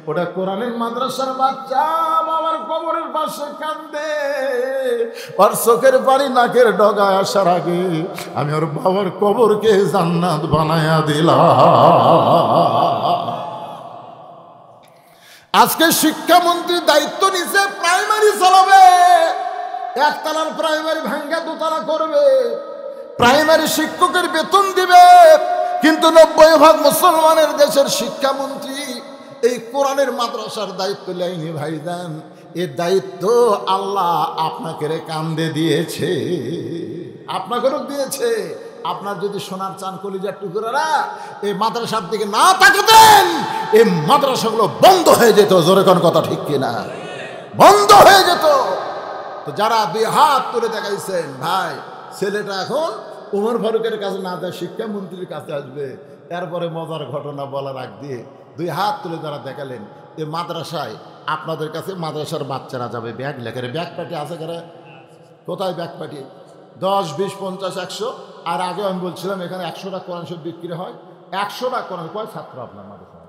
ওটা কোরআনের মাদ্রাসার বাচ্চা, বাবার কবরের পাশে কাঁদে, ওর চোখের পানি নাকের ডগায় আসার আগে আমি ওর বাবার কবরকে জান্নাত বানায়া দিলাম। আজকে শিক্ষামন্ত্রী দায়িত্ব নিছে প্রাইমারি চালাবে, একতলার প্রাইমারি ভাঙ্গা দোতলা করবে, প্রাইমারি শিক্ষকের বেতন দিবে, কিন্তু 90% মুসলমানের দেশের শিক্ষামন্ত্রী এই কোরআনের মাদ্রাসার দায়িত্ব লাইনি ভাইজান। এ দায়িত্ব আল্লাহ আপনাকে কান্দে দিয়েছে, আপনাকেও দিয়েছে। আপনার যদি সোনার চান কলিজার টুকরারা এই মাদ্রাসার দিকে না তাকাতেন, এই মাদ্রাসাগুলো বন্ধ হয়ে যেত। জোরে কোন কথা ঠিক কিনা? বন্ধ হয়ে যেত। তো যারা দুই হাত তুলে দেখাইছেন ভাই, ছেলেটা এখন ওমর ফারুকের কাছে না যায়, শিক্ষামন্ত্রীর কাছে আসবে, এরপরে মজার ঘটনা বলার আগ দিয়ে দুই হাত তুলে যারা দেখালেন, এই মাদ্রাসায় আপনাদের কাছে মাদ্রাসার বাচ্চারা যাবে ব্যাগ লেখারে, ব্যাগ পাটি আছে কারা? কোথায় ব্যাগ পাটি? 10, 20, 50, 100। আর আগে আমি বলছিলাম এখানে 100টা কোরআন শরীফ বিক্রি হয়। 100টা কোরআন কয় ছাত্র আপনার মাদ্রাসায়?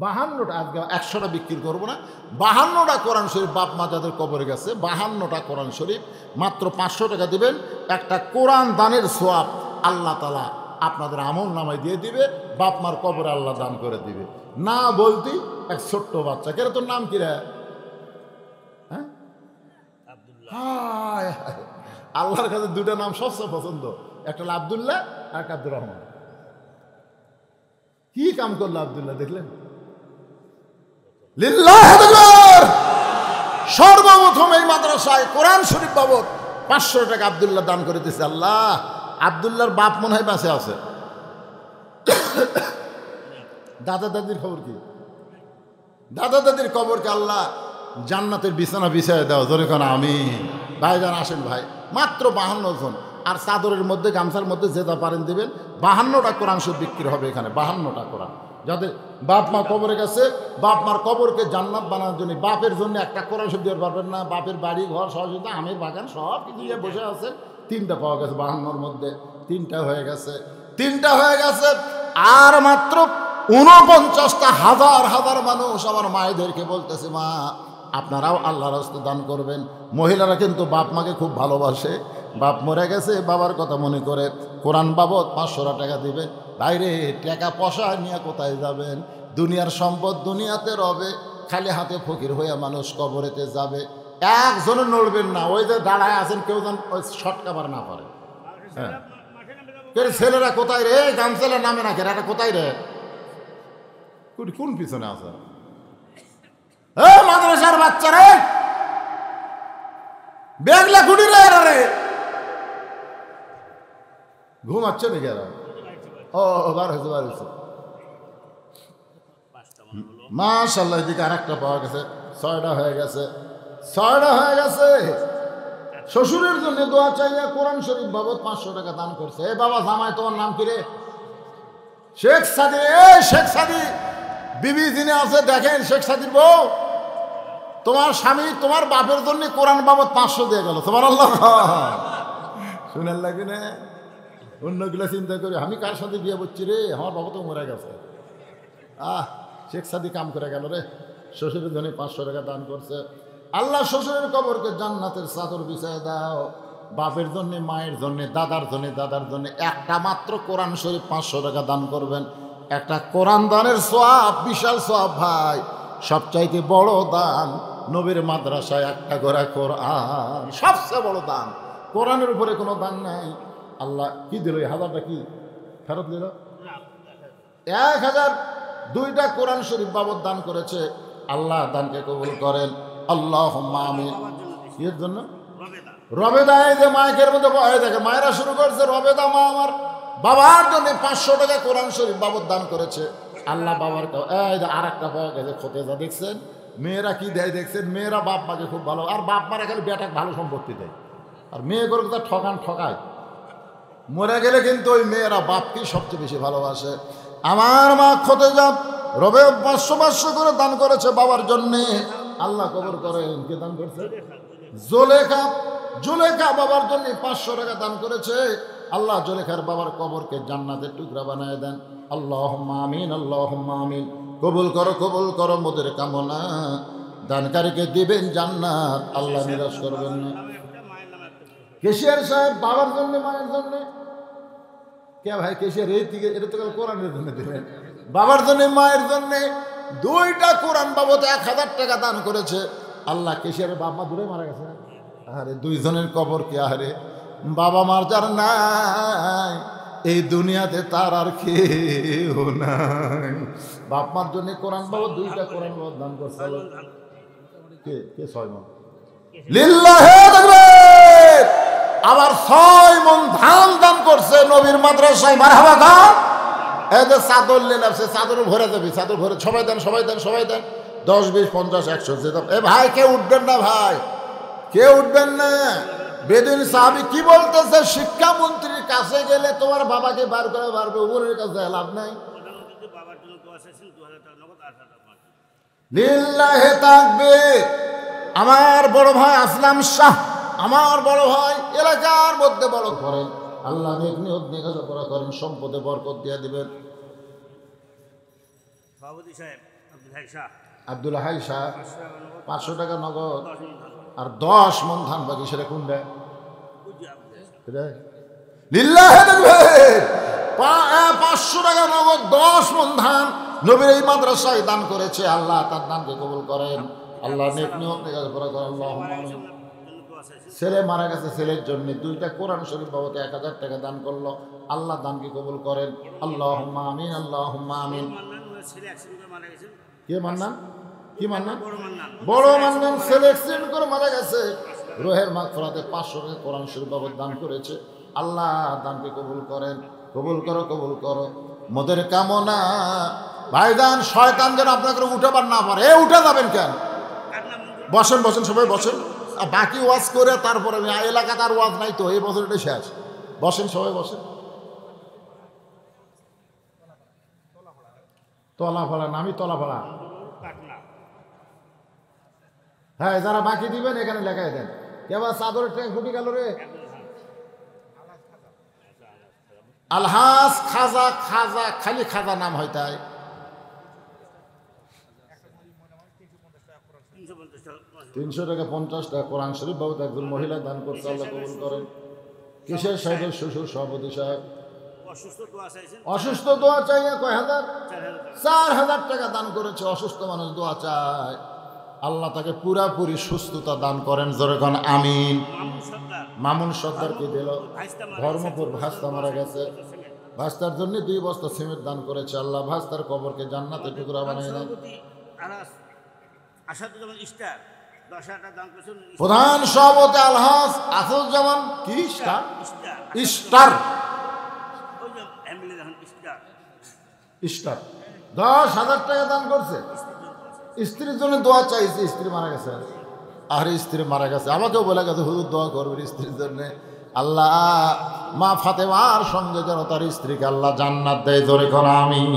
52টা। আজকে 100টা বিক্রি করবো না, 52টা কোরআন শরীফ বাপ মা যাদের কবরে গেছে, 52টা কোরআন শরীফ মাত্র 500 টাকা দিবেন। একটা কোরআন দানের সোয়াব আল্লাহ তাআলা আপনাদের আমল নামায় দিয়ে দিবে, বাপ মার কবরে আল্লাহ দান করে দিবে। না বলতি এক ছোট্ট বাচ্চা, কেন তোর নাম কি রে? হ্যাঁ, আল্লাহর কাছে দুটা নাম সবচেয়ে পছন্দ, একটা হলো আব্দুল্লাহ আর একটা আব্দুর রহমান। কি কাম করলো আব্দুল্লাহ দেখলেন? সর্বপ্রথম এই মাদ্রাসায় কোরআন শরীফ বাবদ 500 টাকা আব্দুল্লাহ দান করে দিচ্ছে। আল্লাহ, আব্দুল্লাহর বাপ মনে হয় বাঁচে আছে। দাদা দাদির খবর কি? দাদা দাদির কবরকে আল্লাহ জান্নাতের বিছানা বিছায় দাও। জোরে কোন আমিন। ভাইজান আসেন ভাই, মাত্র 52 জন। আর চাদরের মধ্যে গামছার মধ্যে যেটা পারেন দিবেন। 52টা কোরআন শরীফ বিক্রি হবে এখানে, 52টা কোরআন। যাদের বাপ মা কবরে গেছে, বাপ মার কবরকে জান্নাত বানানোর জন্য, বাপের জন্য একটা কোরআন শরীফ দিতে পারবেন না, বাপের বাড়ি ঘর সহযোগিতা আমের বাগান সব কিছু নিয়ে বসে আছে। 3টা পাওয়া গেছে 52-র মধ্যে, 3টা হয়ে গেছে, 3টা হয়ে গেছে। আর মাত্র 49টা হাজার হাজার মানুষ আমার মায়েদেরকে বলতেছে, মা আপনারাও আল্লাহর রাস্তায় দান করবেন। মহিলারা কিন্তু বাপ মাকে খুব ভালোবাসে, বাপ মরে গেছে বাবার কথা মনে করে কোরআন বাবদ 500 টাকা দিবেন। বাইরে টাকা পয়সা নিয়ে কোথায় যাবেন? দুনিয়ার সম্পদ দুনিয়াতে রবে, খালি হাতে ফকির হয়ে মানুষ কবরেতে যাবে। একজনে নড়বেন না, ওই যে দাঁড়ায় আছেন কেউ যেন ওই শর্ট কাবার না পারে। হ্যাঁ, ছেলেরা কোথায় রে? গামছেলের নামে না কেন, এটা কোথায় রে? কোন পিছনে আছে? মাদ্রাসার বাচ্চারা বেগলা খুঁড়ি রে, ঘুমাচ্ছে নাকি? ও বার হয়েছে, বার হয়েছে। মাশাআল্লাহ, এদিকে আর একটা পাওয়া গেছে, 6টা হয়ে গেছে, 6টা হয়ে গেছে। শ্বশুরের জন্য দোয়া চাইলে কোরআন শরীফ বাবদ 500 টাকা দান করছে। এ বাবা জামাই, তোমার নাম কি রে? শেখ সাদি। শেখ সাদি বিবি যিনি আছে দেখেন, শেখ সাদির বউ, তোমার স্বামী তোমার বাপের জন্য কোরআন বাবদ 500 দিয়ে গেল। তোমার আল্লাহ শুনেন লাগবে না? অন্যগুলো চিন্তা করি, আমি কার সাথে বিয়ে করছি রে, আমার বাবা তো মরে গেছে। শেখ সাদি কাম করে গেল রে, শ্বশুরের জন্য 500 টাকা দান করছে। আল্লাহ শ্বশুরের কবরকে জান্নাতের চাদর বিছায় দাও। বাপের জন্য, মায়ের জন্য, দাদার জন্য একটা মাত্র কোরআন শরীফ 500 টাকা দান করবেন। একটা কোরআন দানের সওয়াব বিশাল সওয়াব ভাই। সবচাইতে বড় দান নবীর মাদ্রাসায় একটা গোরা কোরআন, সবচেয়ে বড় দান। কোরআনের উপরে কোনো দান নাই। আল্লাহ কি দিল? 1000টা কি ফেরত দিল? 1002টা কোরআন শরীফ বাবদ দান করেছে। আল্লাহ দানকে কবুল করেন, আল্লাহুম্মা আমিন। এর জন্য রবেদা, এই যে মাইকের মধ্যে দেখে মায়েরা শুরু করছে, রবেদা মা আমার বাবার জন্য 500 টাকা কোরআন শরীফ বাবদ দান করেছে। আল্লাহ বাবার আর একটা পাওয়া গেছে, খোতেজা দেখছেন? মেয়েরা কি দেয় দেখছেন? মেয়েরা বাপ মাকে খুব ভালো, আর বাপ মারা খালি বেটাকে ভালো সম্পত্তি দেয়, আর মেয়ে করে তো ঠকায়। মরে গেলে কিন্তু ওই মেয়েরা বাপকেই সবচেয়ে বেশি ভালোবাসে। আমার মা খোদেজা রবে 500 করে দান করেছে বাবার জন্যে, আল্লাহ কবর করেন। কে দান করছে? জুলেখা। জুলেখা বাবার জন্য 500 টাকা দান করেছে। আল্লাহ জুলেখার বাবার কবরকে জান্নাতের টুকরা বানায় দেন। আল্লাহুম্মা আমিন, আল্লাহুম্মা আমিন। কবুল করো মোদের কামনা। দানকারীকে দিবেন জান্নাত, আল্লাহ নিরাশ করবেন না। কেশিয়ার সাহেব বাবার জন্য, মায়ের জন্য। কে ভাই কেশিয়ার? এই থেকে এটা তো কোরআনের জন্য দিলেন। বাবার জন্য মায়ের জন্য 2টা কোরআন বাবদ 1000 টাকা দান করেছে। আল্লাহ কেশিয়ারের বাবা দূরে মারা গেছে। আরে 2 জনের কবর কে? আরে বাবা মার যার নাই এই দুনিয়াতে তার আর কেউ নাই। বাপ মার জন্য কোরআন বাবদ 2টা কোরআন বাবদ দান করছে। কে 6 মণ? লিল্লাহে তাকবীর। আবার 6 মণ ধান দান করছে নবীর মাদ্রাসায়। মারহাবা গান। এই যে চাদর নিলাম, সে চাদর ভরে যাবি, চাদর ভরে সবাই দেন, সবাই দেন, সবাই দেন। 10, 20, 50, 100 এ ভাই কেউ উঠবেন না, ভাই কেউ উঠবেন না। বেদুইন সাহাবী কি বলতেছে? শিক্ষামন্ত্রীর কাছে গেলে তোমার বাবাকে বার করে পারবে, উমরের কাছে লাভ নাই। লিল্লাহে তাকবীর। আমার বড় ভাই আসলাম শাহ, আমার বড় ভাই এলাকার মধ্যে বড় করেন, আল্লাহ নিয়ত নিকাজ করা করেন, সম্পদে বরকত দিয়ে দিবেন। আব্দুল হাই শাহ 500 টাকা নগদ আর 10 মণ ধান বাকি। সেটা কোন দেয়? লিল্লাহে তাকবীর। 500 টাকা নগদ 10 মণ ধান নবীর এই মাদ্রাসায় দান করেছে। আল্লাহ তার দানকে কবুল করেন, আল্লাহ নিয়ত নিকাজ করা করেন। আল্লাহুম্মা আমিন। ছেলে মারা গেছে, ছেলের জন্য 2টা কোরআন শরীফ বাবদ 1000 টাকা দান করলো। আল্লাহ দানকে কবুল করেন। আল্লাহুম্মা আমিন, আল্লাহুম্মা আমিন। কে মান্নান? কি মান্নান? বড় মান্নান ছেলে অ্যাক্সিডেন্ট করে মারা গেছে। রোহের মাগফিরাতে 500 টাকা কোরআন শরীফ বাবদ দান করেছে। আল্লাহ দানকে কবুল করেন। কবুল করো মোদের কামনা। ভাইজান শয়তান যেন আপনাকে উঠাবার না পারে। উঠে যাবেন কেন? বসেন সবাই বসেন। বাকি ওয়াজ করে তারপরে এলাকাতে আর ওয়াজ নাই তো, এই বছর এটা শেষ। বসেন সবাই বসেন। তলাফাড়া, নামি তলাফাড়া। হ্যাঁ, যারা বাকি দিবেন এখানে লেখাই দেন। কেবল চাদরের ট্রেন ফুটি গেল রে। আলহাজ খাজা, খালি খাজা নাম হয় তাই। 300 টাকা 50 টাকা কোরআন শরীফ বাবদ একজন মহিলা দান করছে। আল্লাহ কবুল করেন। কিসের সাহেবের শ্বশুর সভাপতি সাহেব অসুস্থ, দোয়া চাই। কয় হাজার? 4000 টাকা দান করেছে। অসুস্থ মানুষ দোয়া চায়, আল্লাহ তাকে পুরাপুরি সুস্থতা দান করেন। জোরে কোন আমিন। মামুন সর্দারকে দিল। ধর্মপুর ভাস্তা মারা গেছে, ভাস্তার জন্য 2 বস্তা সিমেন্ট দান করেছে। আল্লাহ ভাস্তার কবরকে জান্নাতের টুকরা বানিয়ে দেন। প্রধান সভাপতি আলহাজ আসাদুজ্জামান কি স্টার 10,000 টাকা দান করছে। স্ত্রীর জন্য দোয়া চাইছে, স্ত্রী মারা গেছে। আর স্ত্রী মারা গেছে, আমাকেও বলে গেছে হুজুর দোয়া করবেন স্ত্রীর জন্য। আল্লাহ মা ফাতেমার সঙ্গে যেন তার স্ত্রীকে আল্লাহ জান্নাত দেয়। জোরে কোন আমিন।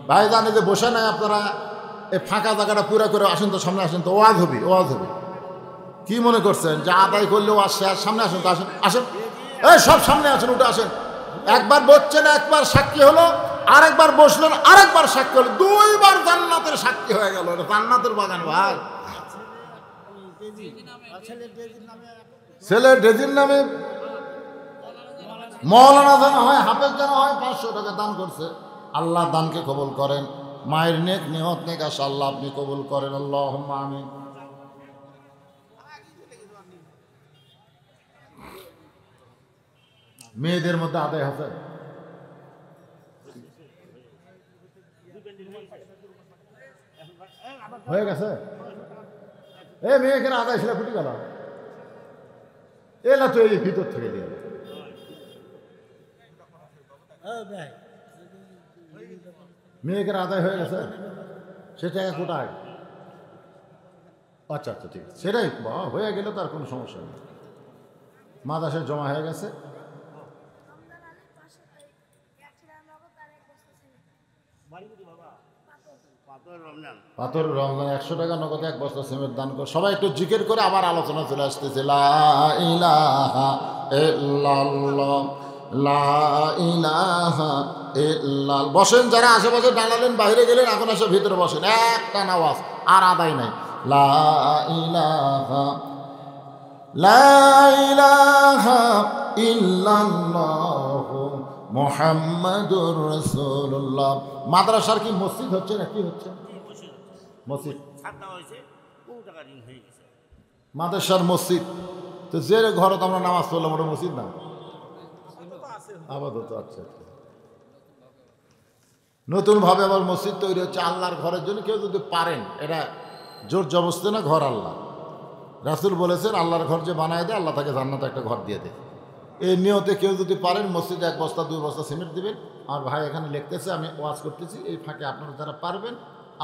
ভাই জানে যে বসে নাই আপনারা, এই ফাঁকা জায়গাটা পুরা করে আসেন তো, সামনে আসেন তো, ওয়াজ হবে। কি মনে করছেন যে আদায় করলে ওয়াজ শেষ? সামনে আসেন তো, আসেন এই সব সামনে আসেন, উঠে আসেন। একবার বসছেন, একবার সাক্ষী হলো, আরেকবার বসলেন, আরেকবার সাক্ষী হলো, 2 বার জান্নাতের সাক্ষী হয়ে গেল। জান্নাতের বাগান ভাই। ছেলে ডেজির নামে মৌলানা জানা হয়, হাফেজ জানা হয়, 500 টাকা দান করছে। আল্লাহ দানকে কবুল করেন। মায়ের নেক নিয়ত নেক আশা আল্লাহ আপনি কবুল করেন। আল্লাহুম্মা আমিন। মেয়েদের মধ্যে আদায় আছে? হয়ে গেছে। মেয়েকে আদায় ছিল, ফুটি গেল। এলা তো এই ভিতর থেকে দিয়ে মেয়েকে আদায় হয়ে গেছে। সেটা কোটায়? আচ্ছা ঠিক আছে, সেটাই হয়ে গেলে তার কোনো সমস্যা নেই। মাদাসে জমা হয়ে গেছে। পাথর রমজান 100 টাকা নগদ 1 বস্তা সিমেন্ট দান কর। সবাই একটু জিকির করে আবার আলোচনা চলে আসতেছে। লা ইলাহা ইল্লাল্লাহ, লা ইলাহা ইল্লাল্লাহ। বসেন, যারা আশেপাশে দাঁড়ালেন, বাইরে গেলেন, এখন এসে ভিতরে বসেন। একটা নামাজ আর আদায় নাই। লা ইলাহা, লা ইলাহা ইল্লাল্লাহ মুহাম্মাদুর রাসূলুল্লাহ। মাদ্রাসার কি মসজিদ হচ্ছে না কি হচ্ছে? মসজিদ মাদ্রাসার মসজিদ তো যে ঘরে তো আমরা নামাজ পড়লাম ওটা মসজিদ না আপাতত। আচ্ছা, নতুন ভাবে আবার মসজিদ তৈরি হচ্ছে আল্লাহর ঘরের জন্য। কেউ যদি পারেন, এটা জোর জবরদস্তি না, ঘর আল্লাহ। রাসূল বলেছেন আল্লাহর ঘর যে বানায় দেয়, আল্লাহ তাকে জান্নাতে একটা ঘর দিয়ে দেয়। এই নিয়তে কেউ যদি পারেন মসজিদে 1 বস্তা 2 বস্তা সিমেন্ট দিবেন। আমার ভাই এখানে লিখতেছে, আমি ওয়াজ করতেছি, এই ফাঁকে আপনারা যারা পারবেন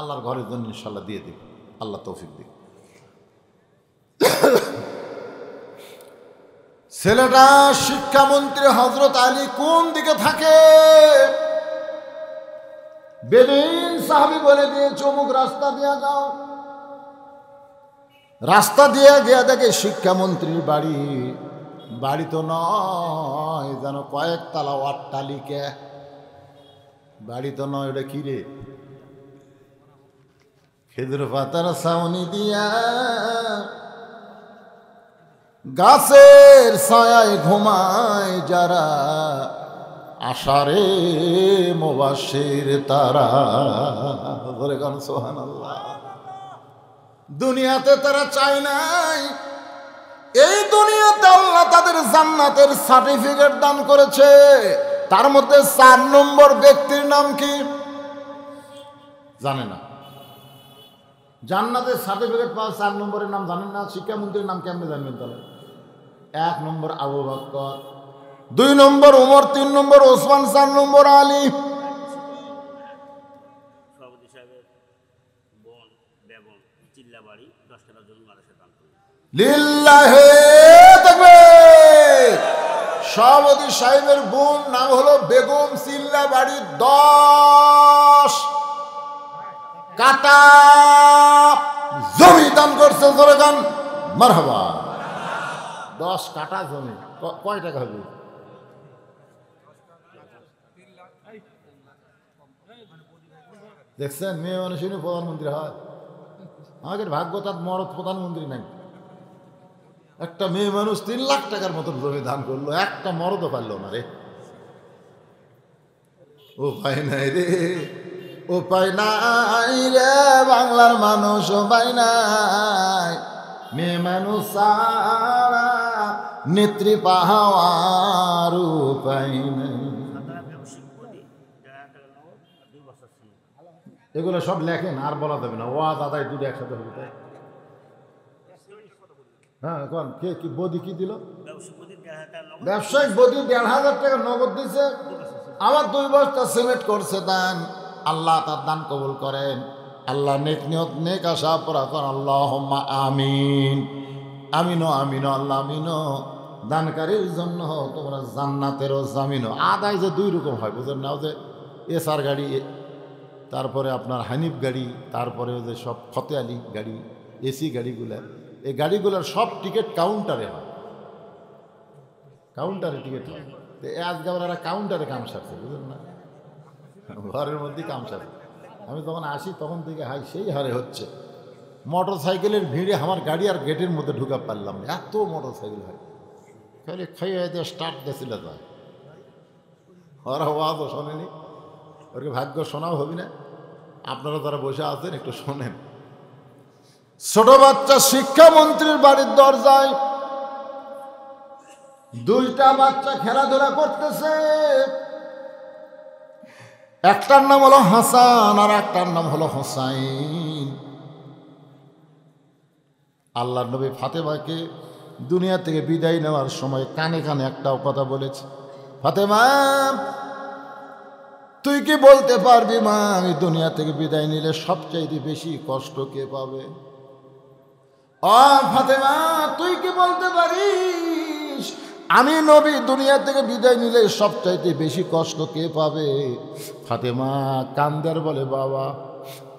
আল্লাহর ঘরের জন্য ইনশাল্লাহ দিয়ে দিন। আল্লাহ তৌফিক দিন। ছেলেটা শিক্ষামন্ত্রী হযরত আলী কোন দিকে থাকে? বেদুইন সাহাবী বলে দিয়েছে অমুক রাস্তা দিয়ে যাও। রাস্তা দিয়ে গিয়ে দেখে শিক্ষামন্ত্রীর বাড়ি। বাড়ি তো নয়, যেন কয়েকতলা অট্টালিকা। বাড়ি তো নয়, ওটা কি রে? খেজুর পাতার ছাউনি দিয়া গাছের ছায়ায় ঘুমায় যারা, আশারে মুবাশশির তারা। বলে গান সুবহানাল্লাহ। দুনিয়াতে তারা চায় নাই, এই দুনিয়াতে আল্লাহ তাদের জান্নাতের সার্টিফিকেট দান করেছে। তার মধ্যে 4 নম্বর ব্যক্তির নাম কি জানে না? জান্নাতের সার্টিফিকেট পাওয়া 4 নম্বরের নাম জানেন না? শিক্ষামন্ত্রীর নাম কেমনে জানবেন তাহলে? 1 নম্বর আবু বকর, 2 নম্বর উমর, 3 নম্বর ওসমান, 4 নম্বর আলী। লিল্লাহে তাকবীর। সভাপতি সাহেবের বোন নাম হলো বেগম চিল্লা বাড়ি, 10 কাটা জমি দান করছে। জোরে গান মারহাবা। 10 কাটা জমি কয় টাকা হবে? দেখছেন, মেয়ে মানুষই প্রধানমন্ত্রী হয়। আমাদের ভাগ্য তার মরদ প্রধানমন্ত্রী নাই। একটা মেয়ে মানুষ 3 লাখ টাকার মতো জমি দান করলো, একটা মরদও পারলো না রে। উপায় নাই রে, উপায় নাই রে বাংলার মানুষ, উপায় নাই। মেয়ে মানুষ সারা নেত্রী পাহাওয়ার উপায় নাই। এগুলো সব লেখেন, আর বলা যাবে না। ওয়াজ আদায় দুটো একসাথে হবে। তাই হ্যাঁ, এখন কে কি বদি কি দিল? ব্যবসায়িক বদি 1,500 টাকা নগদ দিছে। আবার 2 বস্তা সিমেন্ট করছে দান। আল্লাহ তার দান কবুল করেন। আল্লাহ নেক নিয়ত নেক আশা পরা করেন। আল্লাহুম্মা আমিন। আমিনো আমিনো আল্লাহ আমিনো। দানকারীর জন্য তোমরা জান্নাতেরও জামিনো। আদায় যে 2 রকম হয়, বুঝেন না? যে এসআর গাড়ি, তারপরে আপনার হানিফ গাড়ি, তারপরে যে সব ফতে আলী গাড়ি, এসি গাড়িগুলা, এই গাড়িগুলোর সব টিকিট কাউন্টারে হয়। কাউন্টারে টিকিট হয়। তো আজকে আমরা কাউন্টারে কাম সারছে, বুঝলেন না? ঘরের মধ্যেই কাম সারছে। আমি যখন আসি তখন থেকে হাই সেই হারে হচ্ছে। মোটর সাইকেলের ভিড়ে আমার গাড়ি আর গেটের মধ্যে ঢুকা পারলাম না, এত মোটর সাইকেল হয়। খালি খাইয়ে দিয়ে স্টার্ট দিয়েছিল যায়। ওরা আওয়াজও শোনেনি, ওকে ভাগ্য শোনাও হবি না। আপনারা যারা বসে আছেন একটু শোনেন। ছোট বাচ্চা শিক্ষামন্ত্রীর বাড়ির দরজায় 2টা বাচ্চা খেলাধুলা করতেছে। একটার নাম হলো হাসান আর একটার নাম হলো হোসাইন। আল্লাহর নবী ফাতেমাকে দুনিয়া থেকে বিদায় নেওয়ার সময় কানে কানে একটাও কথা বলেছে, ফাতেমা তুই কি বলতে পারবি মা, আমি দুনিয়া থেকে বিদায় নিলে সবচাইতে বেশি কষ্ট কে পাবে? ও ফাতেমা তুই কি বলতে পারিস আমি নবী দুনিয়া থেকে বিদায় নিলে সবচাইতে বেশি কষ্ট কে পাবে? ফাতেমা কান্দার বলে, বাবা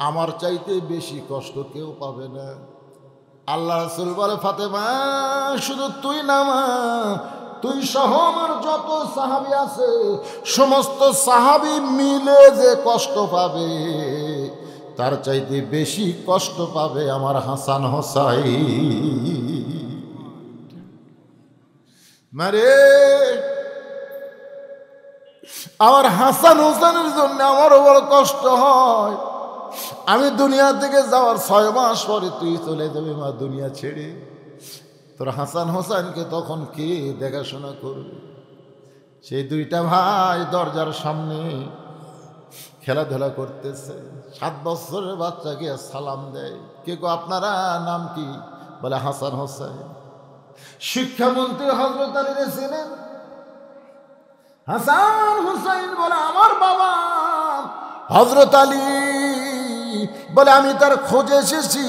আমার চাইতে বেশি কষ্ট কেউ পাবে না। আল্লাহ রাসূল বলে, ফাতেমা শুধু তুই না মা, তুই সহ আমার যত সাহাবী আছে সমস্ত সাহাবী মিলে যে কষ্ট পাবে তার চাইতে বেশি কষ্ট পাবে আমার হাসান হোসাইন। মারে আমার হাসান হোসেনের জন্য আমারও বড় কষ্ট হয়। আমি দুনিয়া থেকে যাওয়ার 6 মাস পরে তুই চলে যাবে মা দুনিয়া ছেড়ে, তোর হাসান হোসেনকে তখন কে দেখাশোনা করবে? সেই দুইটা ভাই দরজার সামনে খেলাধুলা করতেছে। 7 বছরের বাচ্চাকে সালাম দেয়। কে গো আপনারা, নাম কি? বলে হাসান হোসেন। শিক্ষামন্ত্রী হযরত আলী ছিলেন। হাসান হোসেন বলে আমার বাবা। হযরত আলী বলে আমি তার খোঁজে এসেছি,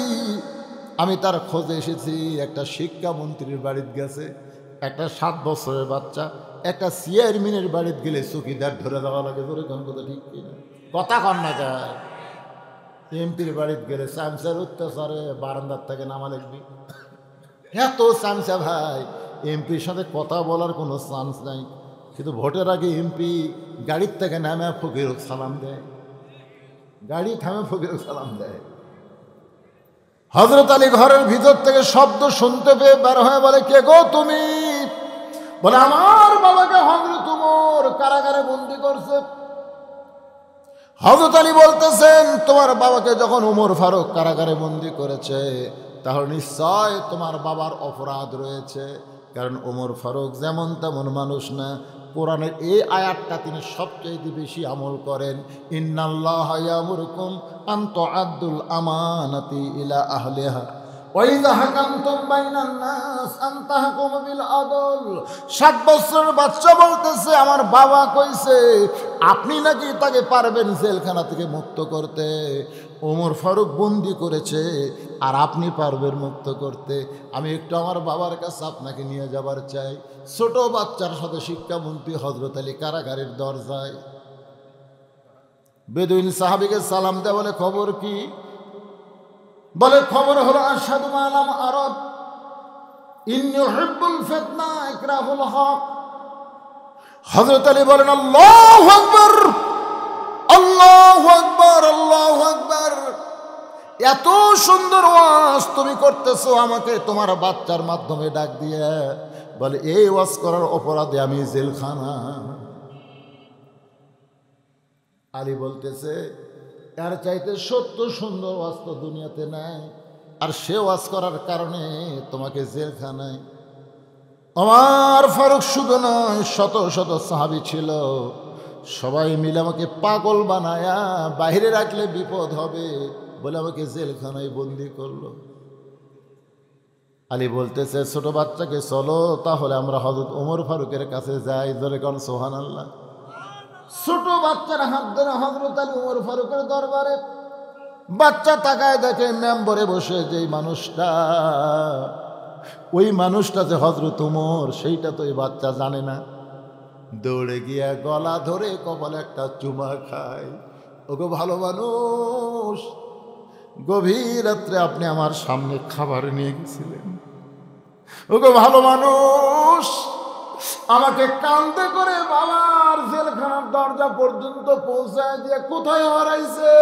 আমি তার খোঁজে এসেছি। একটা শিক্ষামন্ত্রীর বাড়িতে গেছে, একটা 7 বছরের বাচ্চা একটা চেয়ারম্যানের বাড়িতে গেলে চৌকিদার ধরে দেওয়া লাগে। ধরে কোন কথা ঠিক কিনা? কথা কন না যায়। এমপির বাড়িতে গেলে চামচার অত্যাচারে বারান্দার থেকে নামা লাগবি। এত চামচা ভাই, এমপির সাথে কথা বলার কোনো চান্স নাই। কিন্তু ভোটের আগে এমপি গাড়ির থেকে নামে ফকির সালাম দেয়, গাড়ি থামে ফকির সালাম দেয়। হযরত আলী ঘরের ভিতর থেকে শব্দ শুনতে পেয়ে বের হয়ে বলে, কে গো তুমি? বলে আমার বাবাকে হযরত ওমর কারাগারে বন্দী করছে। হযরত আলী বলতেছেন, তোমার বাবাকে যখন ওমর ফারুক কারাগারে বন্দী করেছে তাহলে নিশ্চয় তোমার বাবার অপরাধ রয়েছে, কারণ ওমর ফারুক যেমন তেমন মানুষ না। কোরআনের এই আয়াতটা তিনি সবচেয়ে বেশি আমল করেন। ইন্নাল্লাহা ইয়ামুরুকুম আন তুআদ্দুল আমানাতি ইলা আহলিহা ওয়া ইযা হাকামতুম বাইনান নাস আন তাহকুমু বিল আদল। 7 বছরের বাচ্চা বলতেছে আমার বাবা কইছে আপনি নাকি তাকে পারবেন জেলখানা থেকে মুক্ত করতে। ওমর ফারুক বন্দি করেছে আর আপনি পারবেন মুক্ত করতে। আমি একটু আমার বাবার কাছে আপনাকে নিয়ে যাবার চাই। ছোট বাচ্চার সাথে শিক্ষামন্ত্রী হযরত আলী কারাগারের দরজায়। বেদুইন সাহাবীকে সালাম দেয়, বলে খবর কি? বলে খবর হলো আশহাদু মালাম আরব ইন্নী উহিব্বুল ফিতনা ইকরাহুল হক। হযরত আলী বলেন আল্লাহু আকবার, আল্লাহু আকবার, আল্লাহু আকবার। এত সুন্দর ওয়াজ তুমি করতেছো, আমাকে তোমার বাচ্চার মাধ্যমে ডাক দিয়ে বলে এই ওয়াজ করার অপরাধে আমি জেলখানা। আলী বলতেছে এর চাইতে সত্য সুন্দর ওয়াজ তো দুনিয়াতে নাই, আর সে ওয়াজ করার কারণে তোমাকে জেলখানায়। ওমর ফারুক শুধু নয়, শত শত সাহাবী ছিল, সবাই মিলে আমাকে পাগল বানায়া বাইরে রাখলে বিপদ হবে বলে আমাকে জেলখানায় বন্দি করলো। আলী বলতেছে ছোট বাচ্চাকে চলো তাহলে আমরা হযরত ওমর ফারুকের কাছে যাই। জোরে কোন সুবহানাল্লাহ। ছোট বাচ্চার হাত ধরে হযরত আলী ওমর ফারুকের দরবারে। বাচ্চা তাকায় দেখে মেম্বরে বসে যেই মানুষটা, ওই মানুষটা যে হযরত ওমর সেইটা তো এই বাচ্চা জানে না। দৌড়ে গিয়া গলা ধরে কপালে একটা চুমা খায়। ওগো ভালো মানুষ, গভীর রাত্রে আপনি আমার সামনে খাবার নিয়ে গেছিলেন। ওগো ভালো মানুষ, আমাকে কান্দে করে বাবার জেলখানার দরজা পর্যন্ত পৌঁছায় দিয়ে কোথায় হারাইছে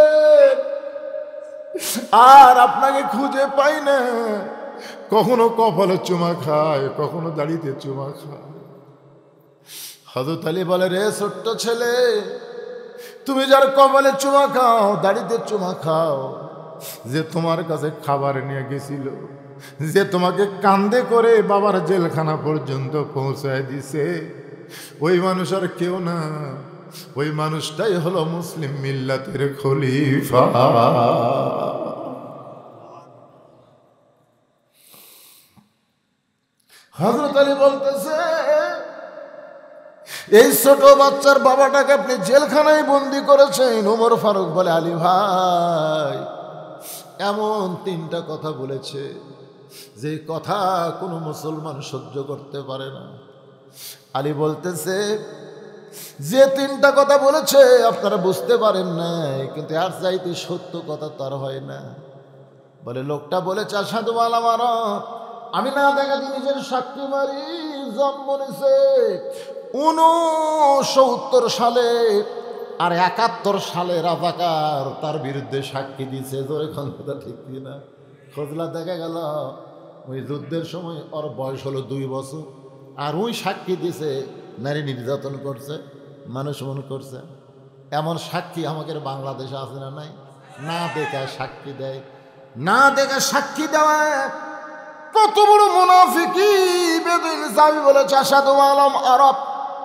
আর আপনাকে খুঁজে পাই না। কখনো কপালে চুমা খায়, কখনো দাড়িতে চুমা খায়। হযরত আলী বলে রে ছোট্ট ছেলে, তুমি যার কপালে চুমা খাও, দাড়িতে চুমা খাও, যে তোমার কাছে খাবার নিয়ে গেছিল, যে তোমাকে কান্দে করে বাবার জেলখানা পর্যন্ত পৌঁছায় দিছে, ওই মানুষ আর কেউ না, ওই মানুষটাই হলো মুসলিম মিল্লাতের খলিফা। হযরত আলী বলতেছে এই ছোট বাচ্চার বাবাটাকে আপনি জেলখানায় বন্দি করেছেন। ওমর ফারুক বলে আলী ভাই এমন 3টা কথা বলেছে যে কথা কোনো মুসলমান সহ্য করতে পারে না। আলী বলতেছে যে তিনটা কথা বলেছে আপনারা বুঝতে পারেন নাই, কিন্তু আর চাইতে সত্য কথা তার হয় না। বলে লোকটা বলেছে আশহাদু আল্লা মারা, আমি না দেখা জিনিসের সাক্ষী মারি। জন্ম নিছে 69 সালে, আর 71 সালে রাজাকার তার বিরুদ্ধে সাক্ষী দিছে। জোরে কথা ঠিক কিনা? খোঁজলা দেখা গেল ওই যুদ্ধের সময় ওর বয়স হলো 2 বছর, আর ওই সাক্ষী দিছে নারী নির্যাতন করছে, মানুষ মন করছে। এমন সাক্ষী আমাদের বাংলাদেশে আছে না? নাই। না দেখা সাক্ষী দেয়, না দেখা সাক্ষী দেওয়া কত বড় মুনাফিকি। বেদুইন সাহাবী বলেছে আশহাদু আলাম আরব,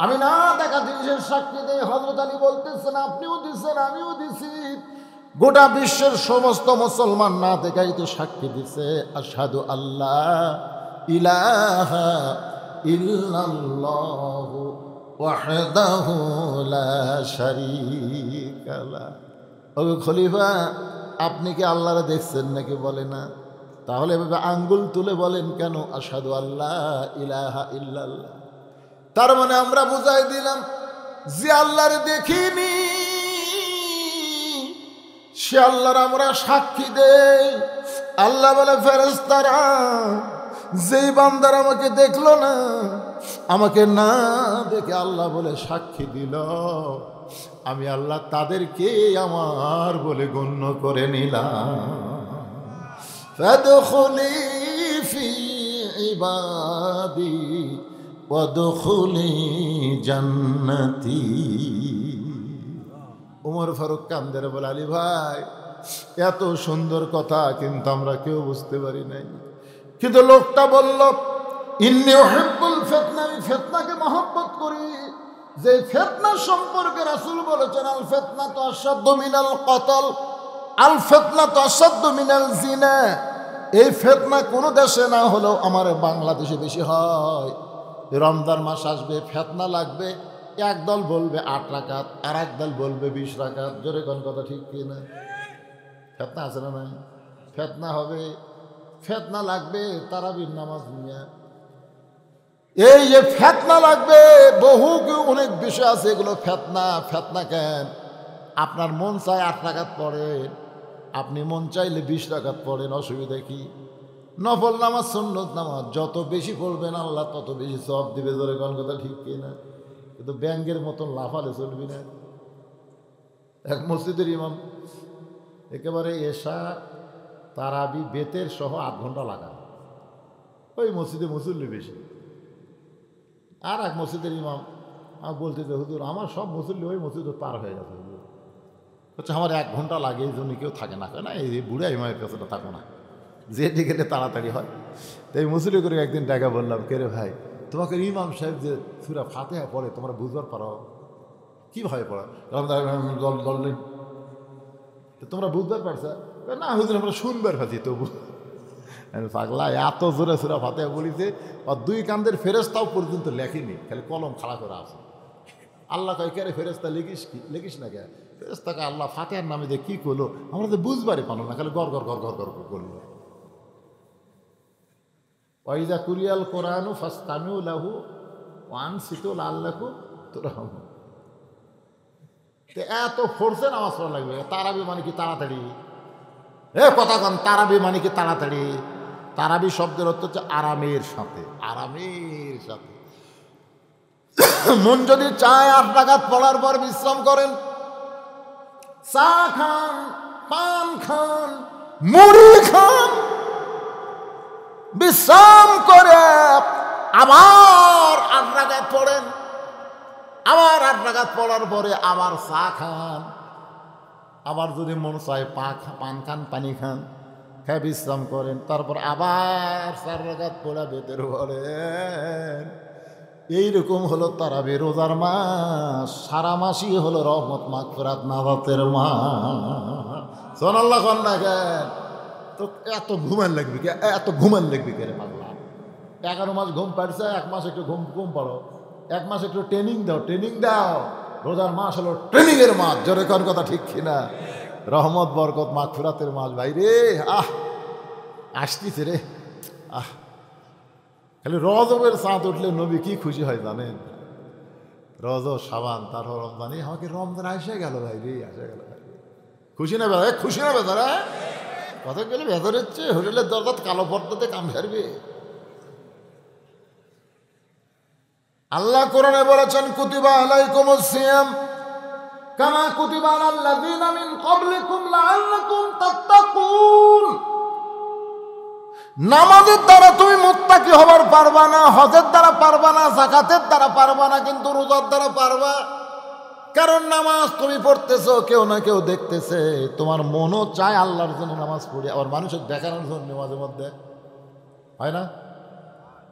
আমি না দেখা জিনিসের সাক্ষী দেই। হযরত আলী বলতেছেন আপনিও দিচ্ছেন, আমিও দিছি, গোটা বিশ্বের সমস্ত মুসলমান না দেখাই তো সাক্ষী দিছে আশহাদু আল্লাহ ইলাহা ইল্লাল্লাহু ওয়াহদাহু লা শারীকা লাহ। ও খলিফা, আপনি কি আল্লাহরে দেখছেন নাকি? বলে না। তাহলে এভাবে আঙ্গুল তুলে বলেন কেন আশহাদু আল্লাহ ইলাহা ইল্লাল্লাহ? তার মানে আমরা বুঝাই দিলাম যে আল্লাহরে দেখিনি সে আল্লাহর আমরা সাক্ষী দেই। আল্লাহ বলে ফেরেশতারা, যেই বান্দার আমাকে দেখলো না, আমাকে না দেখে আল্লাহ বলে সাক্ষী দিল, আমি আল্লাহ তাদেরকে আমার বলে গণ্য করে নিলাম। ফাদখুলি ফি ইবাদি ওয়াদখুলি জান্নাতি। ওমর ফারুক কান্দের বলে আলী ভাই, এত সুন্দর কথা কিন্তু আমরা কেউ বুঝতে পারি নাই। কিন্তু লোকটা বলল ইন্নী উহিব্বুল ফিতনা, আমি ফিতনাকে মহব্বত করি। যে ফিতনা সম্পর্কে রাসূল বলেছেন আল ফিতনাতু আশাদ্দু মিনাল কতল, আল ফিতনাতু আশাদ্দু মিনাল জিনা। এই ফিতনা কোনো দেশে না হলেও আমার বাংলাদেশে বেশি হয়। রমজান মাস আসবে, ফিতনা লাগবে, একদল বলবে 8 রাকাত, আর একদল বলবে 20 রাকাত। জোরে কোন কথা ঠিক কি না? ফিতনা আছে না নাই? ফিতনা হবে, ফিতনা লাগবে তারাবির নামাজ নিয়ে। এই যে ফিতনা লাগবে, বহু অনেক বিষয় আছে, এগুলো ফিতনা। ফিতনা কেন? আপনার মন চায় 8 রাকাত পড়েন, আপনি মন চাইলে 20 রাকাত পড়েন, অসুবিধা কি? নফল নামাজ, সুন্নত নামাজ যত বেশি পড়বেন আল্লাহ তত বেশি সওয়াব দিবে। জোরে কোন কথা ঠিক কি না? কিন্তু ব্যাঙ্গের মতন লাফালে চলবি না। এক মসজিদের ইমাম একেবারে এশা তারাবি বেতের সহ 8 ঘন্টা লাগান, ওই মসজিদে মুসল্লি বেশি। আর এক মসজিদের ইমাম বলতে যে হুজুর আমার সব মুসল্লি ওই মসজিদে পার হয়ে গেছে, হুজুর হচ্ছে আমার 1 ঘন্টা লাগে, এই জন্য কেউ থাকে না। না, এই বুড়া ইমামের কাছে থাকো না, যেটি গেলে তাড়াতাড়ি হয়। তাই মুসল্লি করে একদিন টাকা বললাম, কে রে ভাই, তোমাকে ইমাম সাহেব যে সূরা ফাতিহা পড়ে তোমরা বুঝবার পারো কীভাবে পড়া? বললেন তোমরা বুঝবার পারছো? না হুজুর আমরা শুনবার পাচ্ছি তবু। পাগলা, এত জোরে সূরা ফাতিহা বলিছে, আর 2 কান্দের ফেরেশতাও পর্যন্ত লেখেনি, খালি কলম খাড়া করে আছে। আল্লাহ কয় কে রে ফেরেশতা লিখিস কি? লিখিস না কে? ফেরেশতাকে আল্লাহ ফাতিহার নামে যে কী করলো আমরা তো বুঝবারই পারলাম না, খালি গড় গড় গড় গড় গড় করলো। ওয়াইজা কুরিয়াল কোরআনু ফাসতামিউ লাহু ওয়া আনসিতু লাআল্লাকুম তুরহামুন। এত ফোর্সে নামাজ পড়া লাগবে? তারাবি মানে কি তাড়াতাড়ি? কথা কন, তারাবি মানে কি তাড়াতাড়ি? তারাবি শব্দের অর্থ হচ্ছে আরামের সাথে, আরামের সাথে। মন যদি চায় 8 রাকাত পড়ার পর বিশ্রাম করেন, চা খান, পান খান, মুড়ি খান, বিশ্রাম করে আবার 8 রাকাত পড়েন, আবার 8 রাকাত পড়ার পরে আবার চা খান, আবার যদি মন চায় পান খান, পানি খান, খেয়ে বিশ্রাম করেন, তারপর আবার 4 রাকাত পড়া বেতের পড়েন। এইরকম হলো তারাবি। রোজার মাস সারা মাসই হলো রহমত মাগফিরাত নাজাতের মাস। সুবহানাল্লাহ কোন না কেন? তো এত ঘুমান লাগবে কে? এত ঘুমান লাগবে কে রে পাগলা? 11 মাস ঘুম পাড়ছে, 1 মাস একটু ঘুম পাড়ো, 1 মাস একটু ট্রেনিং দাও, ট্রেনিং দাও। রোজার মাস হলো ট্রেনিংয়ের মাস। জোরে কোন কথা ঠিক কিনা? রহমত বরকত মাগফিরাতের মাস ভাই রে। আসতিছে রে। খালি রজবের চাঁদ উঠলে নবী কি খুশি হয় জানেন? রজব সাবান তারপর রমজান, আমাকে রমজান আসে গেল ভাই রে, আসে গেল ভাই। খুশি না বেদা, খুশি না বেদারা? কথা গেলে ভেতর হচ্ছে হোটেলের দরজা কালো পর্দাতে কাম সারবে। আল্লাহ কোরআনে বলেছেন কুতিবা আলাইকুমুস সিয়াম কামা কুতিবা আলাল্লাযীনা মিন ক্বাবলিকুম লাআল্লাকুম তাত্তাকুন। নামাজের দ্বারা তুমি মুত্তাকি হবার পারবা না, হজের দ্বারা পারবা না, যাকাতের দ্বারা পারবা না, কিন্তু রোজার দ্বারা পারবা। কারণ নামাজ তুমি পড়তেছো, কেউ না কেউ দেখতেছে, তোমার মনও চায় আল্লাহর জন্য নামাজ পড়ি। আবার মানুষের দেখানোর জন্য মাঝে মধ্যে হয় না,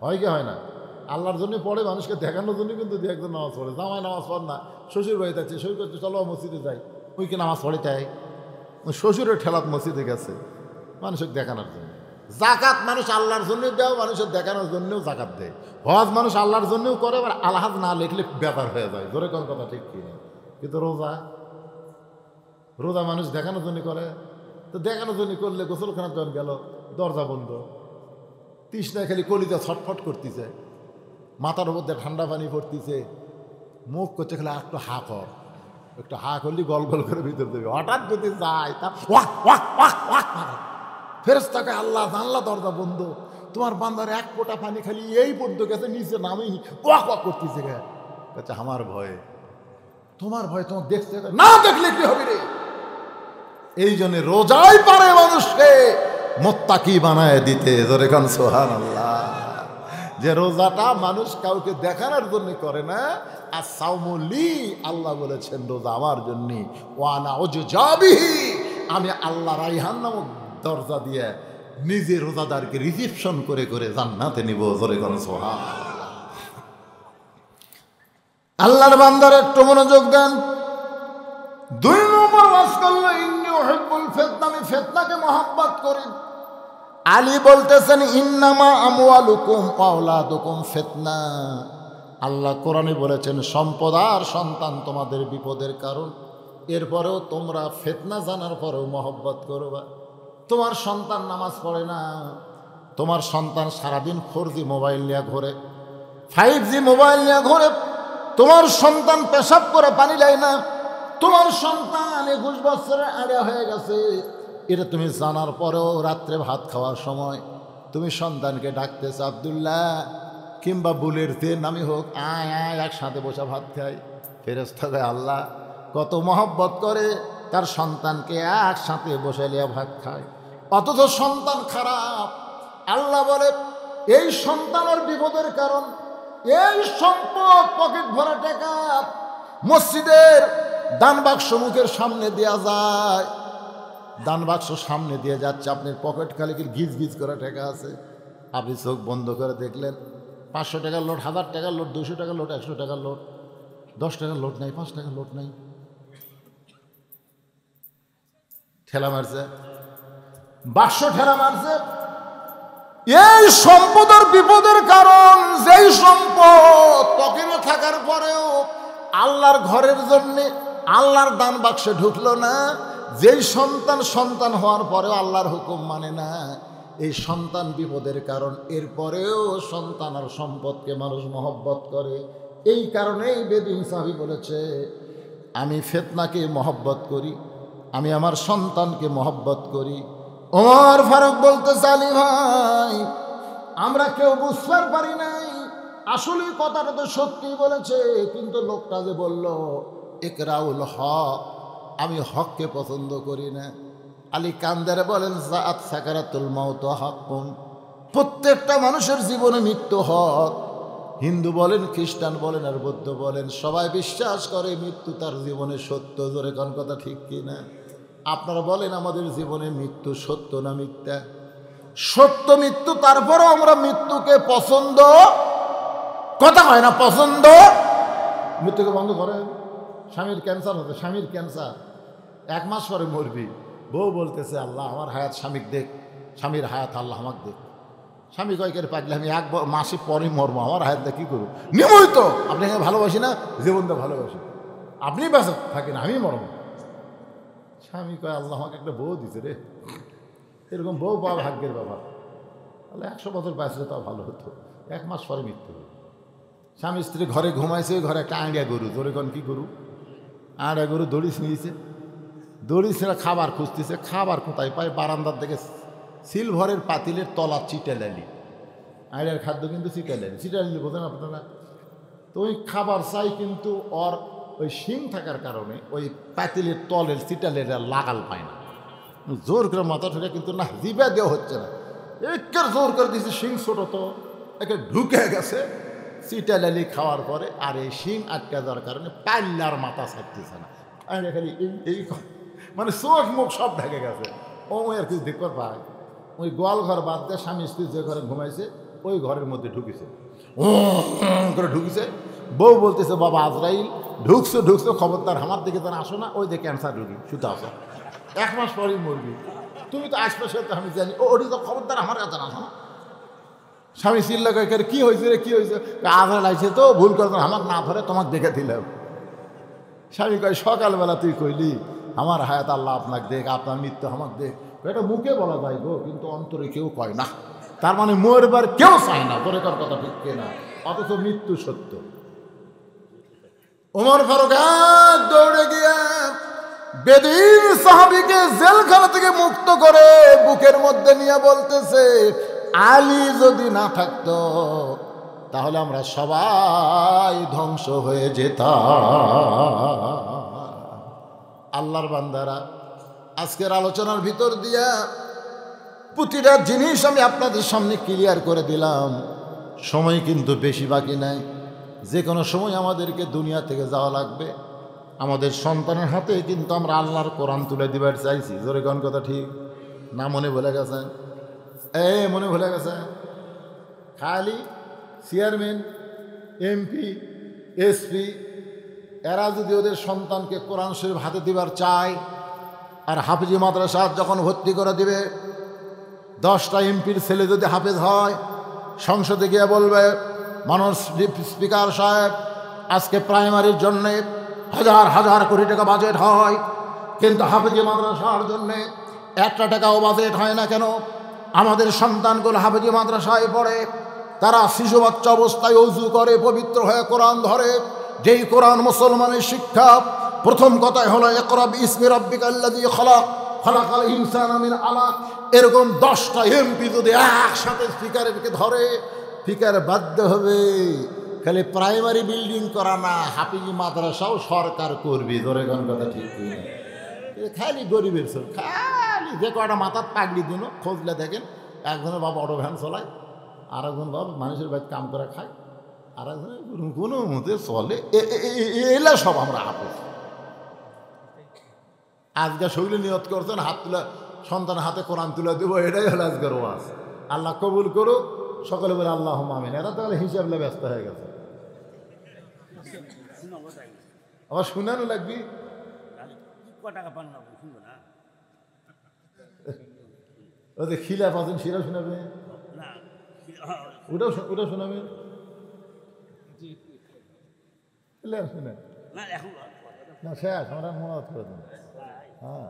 হয় কি হয় না? আল্লাহর জন্য পড়ে, মানুষকে দেখানোর জন্য কিন্তু দু একজন নামাজ পড়ে। জামাই নামাজ পড় না, শ্বশুর বাড়িতে আছে, সই করছে চলো মসজিদে যাই, ওই কি নামাজ পড়ে তাই ওই শ্বশুরের ঠেলাত মসজিদে গেছে মানুষকে দেখানোর জন্য। জাকাত মানুষ আল্লাহর জন্যই দেও, মানুষের দেখানোর জন্যও জাকাত দেয়। হজ মানুষ আল্লাহর জন্যও করে, আবার আলহাজ না লিখলে ব্যাপার হয়ে যায়। জোরে কোন কথা ঠিক কি না? কিন্তু রোজা, রোজা মানুষ দেখানোর জন্য করে। তো দেখানোর জন্য করলে গোসলখানার যখন গেল দরজা বন্ধ, তৃষ্ণায় খালি কলিজা ছটফট করতেছে, মাথার মধ্যে ঠান্ডা পানি পড়তেছে, মুখ করছে খালি একটু হা কর, একটু হা করলি গল গল করে ভিতর দেবে। হঠাৎ যদি যায় তার ওয়াক ওয়াক ওয়াক ওয়াক মারে, ফেরেশতাকে আল্লাহ জানলা দরজা বন্ধ, তোমার বান্দার এক ফোঁটা পানি খালি এই পর্যন্ত গেছে, নিচে নামেই ওয়াক ওয়াক করতেছে। আচ্ছা আমার ভয়ে, তোমার ভয় তোমার দেখতে না, দেখলে কি হবে রে? এই জন্য রোজাই পারে মানুষকে মুত্তাকি বানায় দিতে। জোরে কান সুবহানাল্লাহ। যে রোজাটা মানুষ কাউকে দেখানোর জন্য করে না, আর সাওমুলি আল্লাহ বলেছেন রোজা আমার জন্য, ওয়ানা উজজাবিহি, আমি আল্লাহ রাইহান নামক দরজা দিয়ে নিজে রোজাদারকে রিসিপশন করে করে জান্নাতে নিব। জোরে কান সুবহানাল্লাহ। আল্লাহর বান্দার একটু মনোযোগ দেন। 2 নম্বর ওয়াজ করলো ইন্নী উহিব্বুল ফিতনা, আমি ফিতনাকে মহব্বত করি। আলী বলতেছেন ইন্নামা আমওয়ালুকুম ওয়া আওলাদুকুম ফিতনা। আল্লাহ কোরআনে বলেছেন সম্পদ আর সন্তান তোমাদের বিপদের কারণ। এরপরেও তোমরা ফিতনা জানার পরেও মহব্বত করবা। তোমার সন্তান নামাজ পড়ে না, তোমার সন্তান সারাদিন 4G মোবাইল নিয়ে ঘোরে, 5G মোবাইল নিয়ে ঘোরে, তোমার সন্তান পেশাব করে পানি দেয় না, তোমার সন্তান 21 বছরের আড়া হয়ে গেছে, এটা তুমি জানার পরেও রাত্রে ভাত খাওয়ার সময় তুমি সন্তানকে ডাকতেছ আব্দুল্লাহ কিংবা বুলের তেল নামি হোক, আয় আয় একসাথে বসে ভাত খাই। ফেরেশতা কয় আল্লাহ কত মহব্বত করে তার সন্তানকে একসাথে বসে লিয়া ভাত খায়, অথচ সন্তান খারাপ। আল্লাহ বলে এই সন্তানের বিপদের কারণ, এই সম্পদ পকেট ভরা টাকা মসজিদের দান বাক্স মুখের সামনে দেওয়া যায়, দান বাক্স সামনে দিয়ে যাচ্ছে, আপনার পকেট খালি গিজ গিজ করা টাকা আছে, আপনি চোখ বন্ধ করে দেখলেন 500 টাকার লোট, 1000 টাকার লোট, 200 টাকার লোট, 100 টাকার লোট, 10 টাকার লোট নাই, 5 টাকার লোট নাই, ঠেলা মারছে, বাক্স ঠেলা মারছে। এই সম্পদের বিপদের কারণ, যেই সম্পদ পকেটে থাকার পরেও আল্লাহর ঘরের জন্য আল্লাহর দান বাক্সে ঢুকলো না, যেই সন্তান সন্তান হওয়ার পরেও আল্লাহর হুকুম মানে না, এই সন্তান বিপদের কারণ। এরপরেও সন্তান আর সম্পদকে মানুষ মহব্বত করে। এই কারণেই বেদুইন সাহাবী বলেছে আমি ফিতনাকে মহব্বত করি, আমি আমার সন্তানকে মহব্বত করি। ওমর ফারুক বলতে আলী ভাই আমরা কেউ বুঝতে পারি নাই, আসলে কথাটা তো সত্যি বলেছে, কিন্তু লোকটা যে বলল ইকরাউল হক, আমি হককে পছন্দ করি না। আলী কান্দারে বলেন জাআত সাকারাতুল মাউত হাক্কুন, প্রত্যেকটা মানুষের জীবনে মৃত্যু হক। হিন্দু বলেন, খ্রিস্টান বলেন আর বৌদ্ধ বলেন, সবাই বিশ্বাস করে মৃত্যু তার জীবনে সত্য। জোরে কোন কথা ঠিক কিনা? আপনারা বলেন আমাদের জীবনে মৃত্যু সত্য না মিথ্যা? সত্য মৃত্যু, তারপরও আমরা মৃত্যুকে পছন্দ, কথা হয় না পছন্দ, মৃত্যুকে বন্ধ করেন। স্বামীর ক্যান্সার হতে, স্বামীর ক্যান্সার 1 মাস পরে মরবি, বউ বলতেছে আল্লাহ আমার হায়াত স্বামীকে দেখ, স্বামীর হায়াত আল্লাহ আমাকে দেখ। স্বামী কয়েকের পাগলে আমি 1 মাসে পরে মরবো, আমার হায়াতটা কী করবো? নিয়মিত আপনাকে ভালোবাসি না, জীবনটা ভালোবাসি, আপনি বেঁচে থাকেন আমি মরবো। স্বামী কয় আল্লাহ আমাকে একটা বউ দিছে রে, এরকম বউ পাওয়া ভাগ্যের ব্যাপার, তাহলে 100 বছর বাঁচলে তাও ভালো হতো। 1 মাস পরে মৃত্যু। স্বামী স্ত্রী ঘরে ঘুমাইছে, ঘরে একটা আঁড়িয়া গরু, ধরে কোন কি গরু, আঁড়িয়া গরু দড়ি ছিঁড়িছে, দড়ি ছিঁড়া খাবার খুঁজতেছে, খাবার কোথায় পায়, বারান্দার দিকে সিলভারের পাতিলের তলা চিটালালি, আঁড়িয়ার খাদ্য কিন্তু চিটালালি, চিটালালি বোঝেন আপনারা? তো ওই খাবার চাই, কিন্তু ওর ওই শিং থাকার কারণে ওই পাতিলের তলের চিটালের লাগাল পায় না, জোর করে মাথা ঠুকে, কিন্তু না, জিভে দেওয়া হচ্ছে না, একের জোর করে দিয়েছে, শিং ছোট তো একে ঢুকে গেছে চিটালালি খাওয়ার পরে, আর এই শিং আটকে যাওয়ার কারণে পাল্লার মাথা ছাড়তেছে না, খালি এই মানে চোখ মুখ সব ঢেকে গেছে। ও আর কিছু দেখতে পায়, ওই গোয়াল ঘর বাদ দিয়ে স্বামী স্ত্রী যে ঘরে ঘুমাইছে ওই ঘরের মধ্যে ঢুকেছে, ও করে ঢুকেছে। বউ বলতেছে, বাবা আজরাইল ঢুকছো ঢুকছো, খবরদার আমার দিকে যেন আসো না, ওই যে ক্যান্সার রুগী শুধু আসো, 1 মাস পরেই মরবি, তুমি তো আশপাশে তো আমি জানি, ওটি তো খবরদার আমার কাছে আসো না। স্বামী চিল্লা করে, কি হয়েছে রে, কি হয়েছে? আজরাইল আইছে তো, ভুল করে আমার না ধরে তোমাকে দেখে দিলাম। স্বামী কয়, সকালবেলা তুই কইলি আমার হায়াত আল্লাহ আপনাকে দেখ, আপনার মৃত্যু আমাকে দেখ, এটা মুখে বলা যায় গো, কিন্তু অন্তরে কেউ কয় না, তার মানে মরবার কেউ চায় না, তোর কথা ঠিক না, অথচ মৃত্যু সত্য। ওমর ফারুক দৌড়ে গিয়ে বেদিন সাহাবীকে জেলখানা থেকে মুক্ত করে বুকের মধ্যে নিয়ে বলতেছে, আলী যদি না থাকতো তাহলে আমরা সবাই ধ্বংস হয়ে যেতাম। আল্লাহর বান্দারা, আজকের আলোচনার ভিতর দিয়া প্রতিটা জিনিস আমি আপনাদের সামনে ক্লিয়ার করে দিলাম। সময় কিন্তু বেশি বাকি নাই, যে কোনো সময় আমাদেরকে দুনিয়া থেকে যাওয়া লাগবে। আমাদের সন্তানের হাতে কিন্তু আমরা আল্লাহর কোরআন তুলে দিবার চাইছি, জোরে কোন কথা ঠিক না? মনে ভুলে গেছেন? মনে ভুলে গেছে? খালি চেয়ারম্যান, এমপি, এসপি এরা যদি ওদের সন্তানকে কোরআন শরীফ হাতে দিবার চায়, আর হাফিজি মাদ্রাসা যখন ভর্তি করে দিবে, 10টা এমপির ছেলে যদি হাফেজ হয়, সংসদে গিয়ে বলবে, মানুষ স্পিকার সাহেব, আজকে প্রাইমারির জন্যে হাজার হাজার কোটি টাকা বাজেট হয়, কিন্তু হাফিজি মাদ্রাসার জন্যে 1 টাকাও বাজেট হয় না কেন? আমাদের সন্তানগুলো হাফিজি মাদ্রাসায় পড়ে, তারা শিশু বাচ্চা অবস্থায় ওযু করে, পবিত্র হয়ে কোরআন ধরে, যেই কোরআন মুসলমানের শিক্ষা। প্রথম কথাই হলো ইকরা বিইসমি রাব্বিকাল্লাযী খলাক, খলাকাল ইনসানা মিন আলাক। এরকম 10টা এমপি যদি একসাথে স্পিকারকে ধরে, স্পিকার বাধ্য হবে খালি প্রাইমারি বিল্ডিং করা না, হাফিজি মাদ্রাসাও সরকার করবি, ধরে কোন কথা ঠিক না? খালি গরিবের সব, খালি যে কয়টা মাথার পাগড়ি দিন খোঁজলে দেখেন, একজনের বাবা অটো ভ্যান চলায়, আর একজন বাবা মানুষের বাড়িতে কাম করে খায়, আর একজনের কোনো মতে চলে, এলা সব আমরা হাফেজ। আজকে শৈলী নিয়ত করছেন হাত তুলে, সন্তানের হাতে কোরআন তুলে দেবো, এটাই হলো আজকের ওয়াজ। আল্লাহ কবুল করুক, সকলে বলে আল্লাহুম্মা আমিন। এরা তাহলে হিসাবলে ব্যস্ত হয়ে গেছে, আবার শুনানো লাগবি। ওদের খিলা পাচ্ছেন, সেটা শোনাবে, ওটাও শোনাবে, শুনে না শেষ, আমরা মনে করে দেন। হ্যাঁ,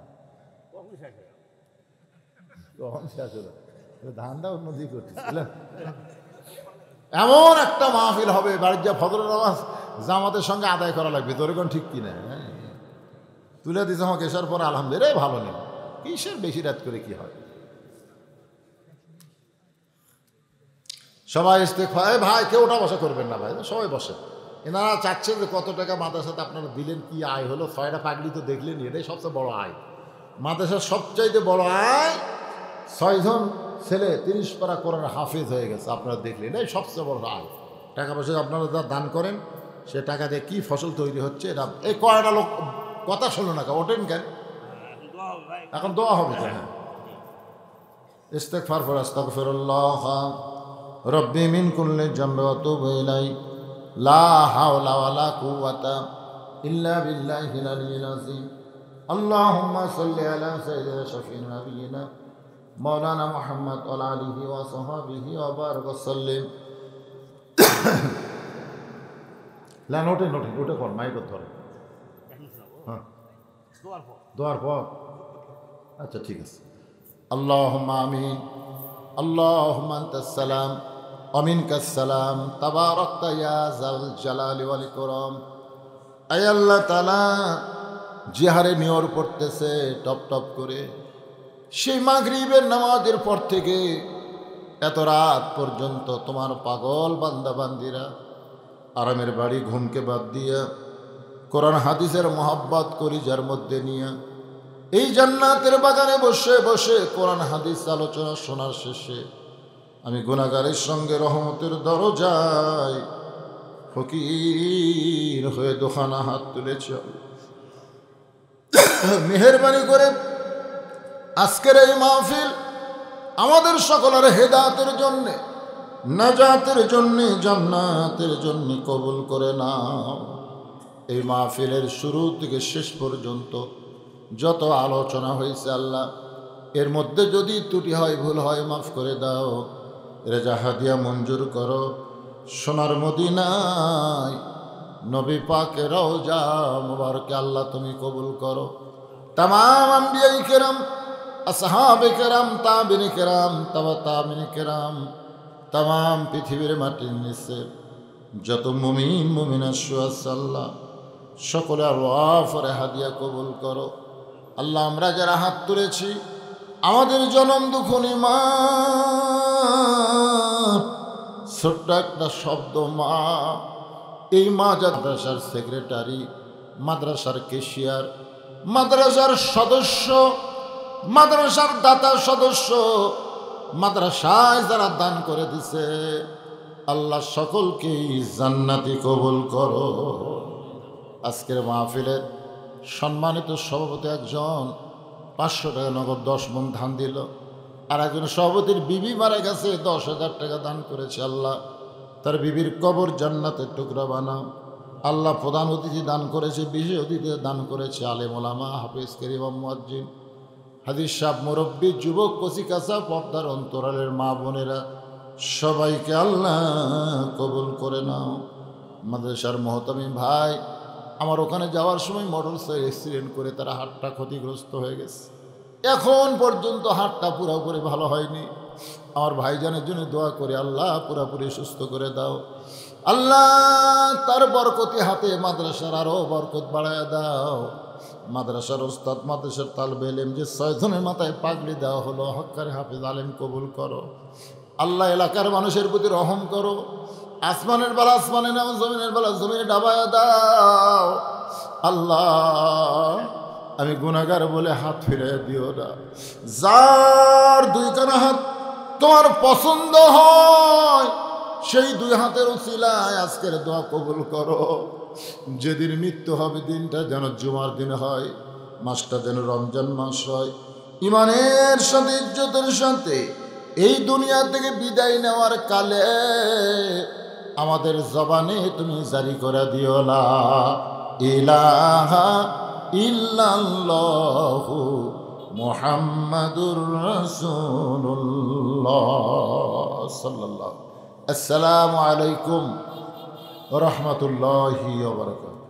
কখন শেষ হলো? ধানটা উন্নতি করতেছিলেন। এমন একটা মাহফিল হবে, বাড়ির যা ফজরের নামাজ জামাতের সঙ্গে আদায় করা লাগবে, তোর কোন ঠিক কিনা? তুলে দিতে আমাকে এসার পরে আলহামদুলিল্লাহ ভালো নেই, কিসের বেশি রাত করে কি হয়? সবাই ইস্তেগফার। ভাই কেউ ওটা বসা করবেন না ভাই, সবাই বসে। এনারা চাচ্ছে যে কত টাকা মাদ্রাসাতে আপনারা দিলেন, কি আয় হলো, 6টা পাগড়ি তো দেখলেন, এটাই সবচেয়ে বড় আয়। মাদ্রাসার সবচাইতে বড় আয় 6 জন ছেলে 30 পারা কোরআন হাফেজ হয়ে গেছে, আপনারা দেখলেন, এই সবচেয়ে বড় আয়। টাকা পয়সা আপনারা যা দান করেন, সে টাকা দিয়ে কী ফসল তৈরি হচ্ছে, এটা এই কয়টা লোক কথা শুনলো না, ওঠেন কেন? এখন দোয়া হবে তো। হ্যাঁ, ইস্তেগফার ফর আস্তাগফিরুল্লাহ রব্বি মিন কুল্লি যামবি ওয়া আতুবু ইলাইহি লা হাওলা ওয়ালা কুওয়াতা ইল্লা বিল্লাহিল আলিয়্যিল আযীম। আল্লাহুম্মা সাল্লি আলা সাইয়্যিদিনা শাফিঈনা নাবিয়িনা মাওলানা মুহাম্মদ ওয়া আলা আলিহি ওয়া সাহবিহি ওয়া বারাক ওয়া সাল্লিম। লা নোটে কোন মাইক ধরে? হ্যাঁ, দোয়ার পর। আচ্ছা ঠিক আছে। আল্লাহুম্মা আমিন। আল্লাহুম্মা আনতাস সালাম অমিনকাস সালাম তাবারাকতা ইয়া যাল জালালি ওয়াল ইকরাম। আয় আল্লাহ তাআলা, যে হারে নিয়র পড়তেছে টপ টপ করে, সেই মাগরিবের নামাজের পর থেকে এত রাত পর্যন্ত তোমার পাগল বান্দা বান্দিরা আরামের বাড়ি ঘুমকে বাদ দিয়া কোরআন হাদিসের মোহাব্বত করি যার মধ্যে নিয়ে এই জান্নাতের বাগানে বসে বসে কোরআন হাদিস আলোচনা শোনার শেষে আমি গুনাহগারের সঙ্গে রহমতের দরজায় ফকির হয়ে দোখানা হাত তুলেছি। মেহেরবানি করে আজকের এই মাহফিল আমাদের সকলের হেদায়েতের জন্যে, নাজাতের জন্যে, জান্নাতের জন্যে কবুল করে নাও। এই মাহফিলের শুরু থেকে শেষ পর্যন্ত যত আলোচনা হয়েছে আল্লাহ, এর মধ্যে যদি ত্রুটি হয়, ভুল হয়, মাফ করে দাও। রেজা হাদিয়া মঞ্জুর করো। সোনার মদিনায় নবী পাকের রওজা মুবারকে আল্লাহ তুমি কবুল করো। তামাম আম্বিয়ায়ে কেরাম, আসহাবে কেরাম, তাবিঈন কেরাম, তাবিঈন কেরাম, তামাম পৃথিবীর মাটির নিচে যত মুমিন মুমিনা আছে আল্লাহ সকলে আল্লাহরে হাদিয়া কবুল করো। আল্লাহ আমরা যারা হাত তুলেছি, আমাদের জনম দুঃখনী মা, ছোট্ট একটা শব্দ মা, এই মা মাদ্রাসার সেক্রেটারি, মাদ্রাসার ক্যাশিয়ার, মাদ্রাসার সদস্য, মাদ্রাসার দাতা সদস্য, মাদ্রাসায় যারা দান করে দিছে আল্লাহ সকলকেই জান্নাতি কবুল করো। আজকের মাহফিলের সম্মানিত সভাপতি একজন 500 টাকা নগদ 10 মণ ধান দিল, আর একজন সভাপতির বিবি মারা গেছে, 10,000 টাকা দান করেছে। আল্লাহ তার বিবির কবর জান্নাতের টুকরা বানাও। আল্লাহ প্রধান অতিথি দান করেছে, বিশেষ অতিথি দান করেছে আলেম ওলামা, হাফেজ কারীম, মুয়াজ্জিন, হাদিস সাহেব, মুরব্বী, যুবক, কচিকাঁচা, পর্দার অন্তরালের মা বোনেরা সবাইকে আল্লাহ কবুল করে নাও। মাদ্রাসার মোহতামিম ভাই, আমার ওখানে যাওয়ার সময় মোটর সাইকেল অ্যাক্সিডেন্ট করে তারা হাতটা ক্ষতিগ্রস্ত হয়ে গেছে, এখন পর্যন্ত হাতটা পুরোপুরি ভালো হয়নি। আমার ভাইজানের জন্য দোয়া করে আল্লাহ পুরোপুরি সুস্থ করে দাও। আল্লাহ তার বরকতি হাতে মাদ্রাসার আরও বরকত বাড়ায় দাও। মাদ্রাসার ওস্তাদ, মাদ্রাসার তালবে ইলম যে 6 জনের মাথায় পাগড়ি দেওয়া হলো, হক্কারে হাফেজ আলেম কবুল করো। আল্লাহ এলাকার মানুষের প্রতি রহম করো। আসমানের বেলা আসমানে নাও, জমিনের বেলা জমিনে ডাবায়া দাও। আল্লাহ আমি গুনাহগার বলে হাত ফিরে দিও না। যার 2 হাত তোমার পছন্দ হয়, সেই 2 হাতের উসিলায় আজকের দোয়া কবুল করো। যেদিন মৃত্যু হবে দিনটা যেন জুমার দিন হয়, মাসটা যেন রমজান মাস হয়। ইমানের সাথে, ইজ্জতের সাথে এই দুনিয়া থেকে বিদায় নেওয়ার কালে আমাদের জবানে তুমি জারি করে দিও লা ইলাহা ইল্লাল্লাহু মুহাম্মাদুর রাসূলুল্লাহ সাল্লাল্লাহু। আসসালামু আলাইকুম ওয়া রাহমাতুল্লাহি ওয়া বারাকাতুহু।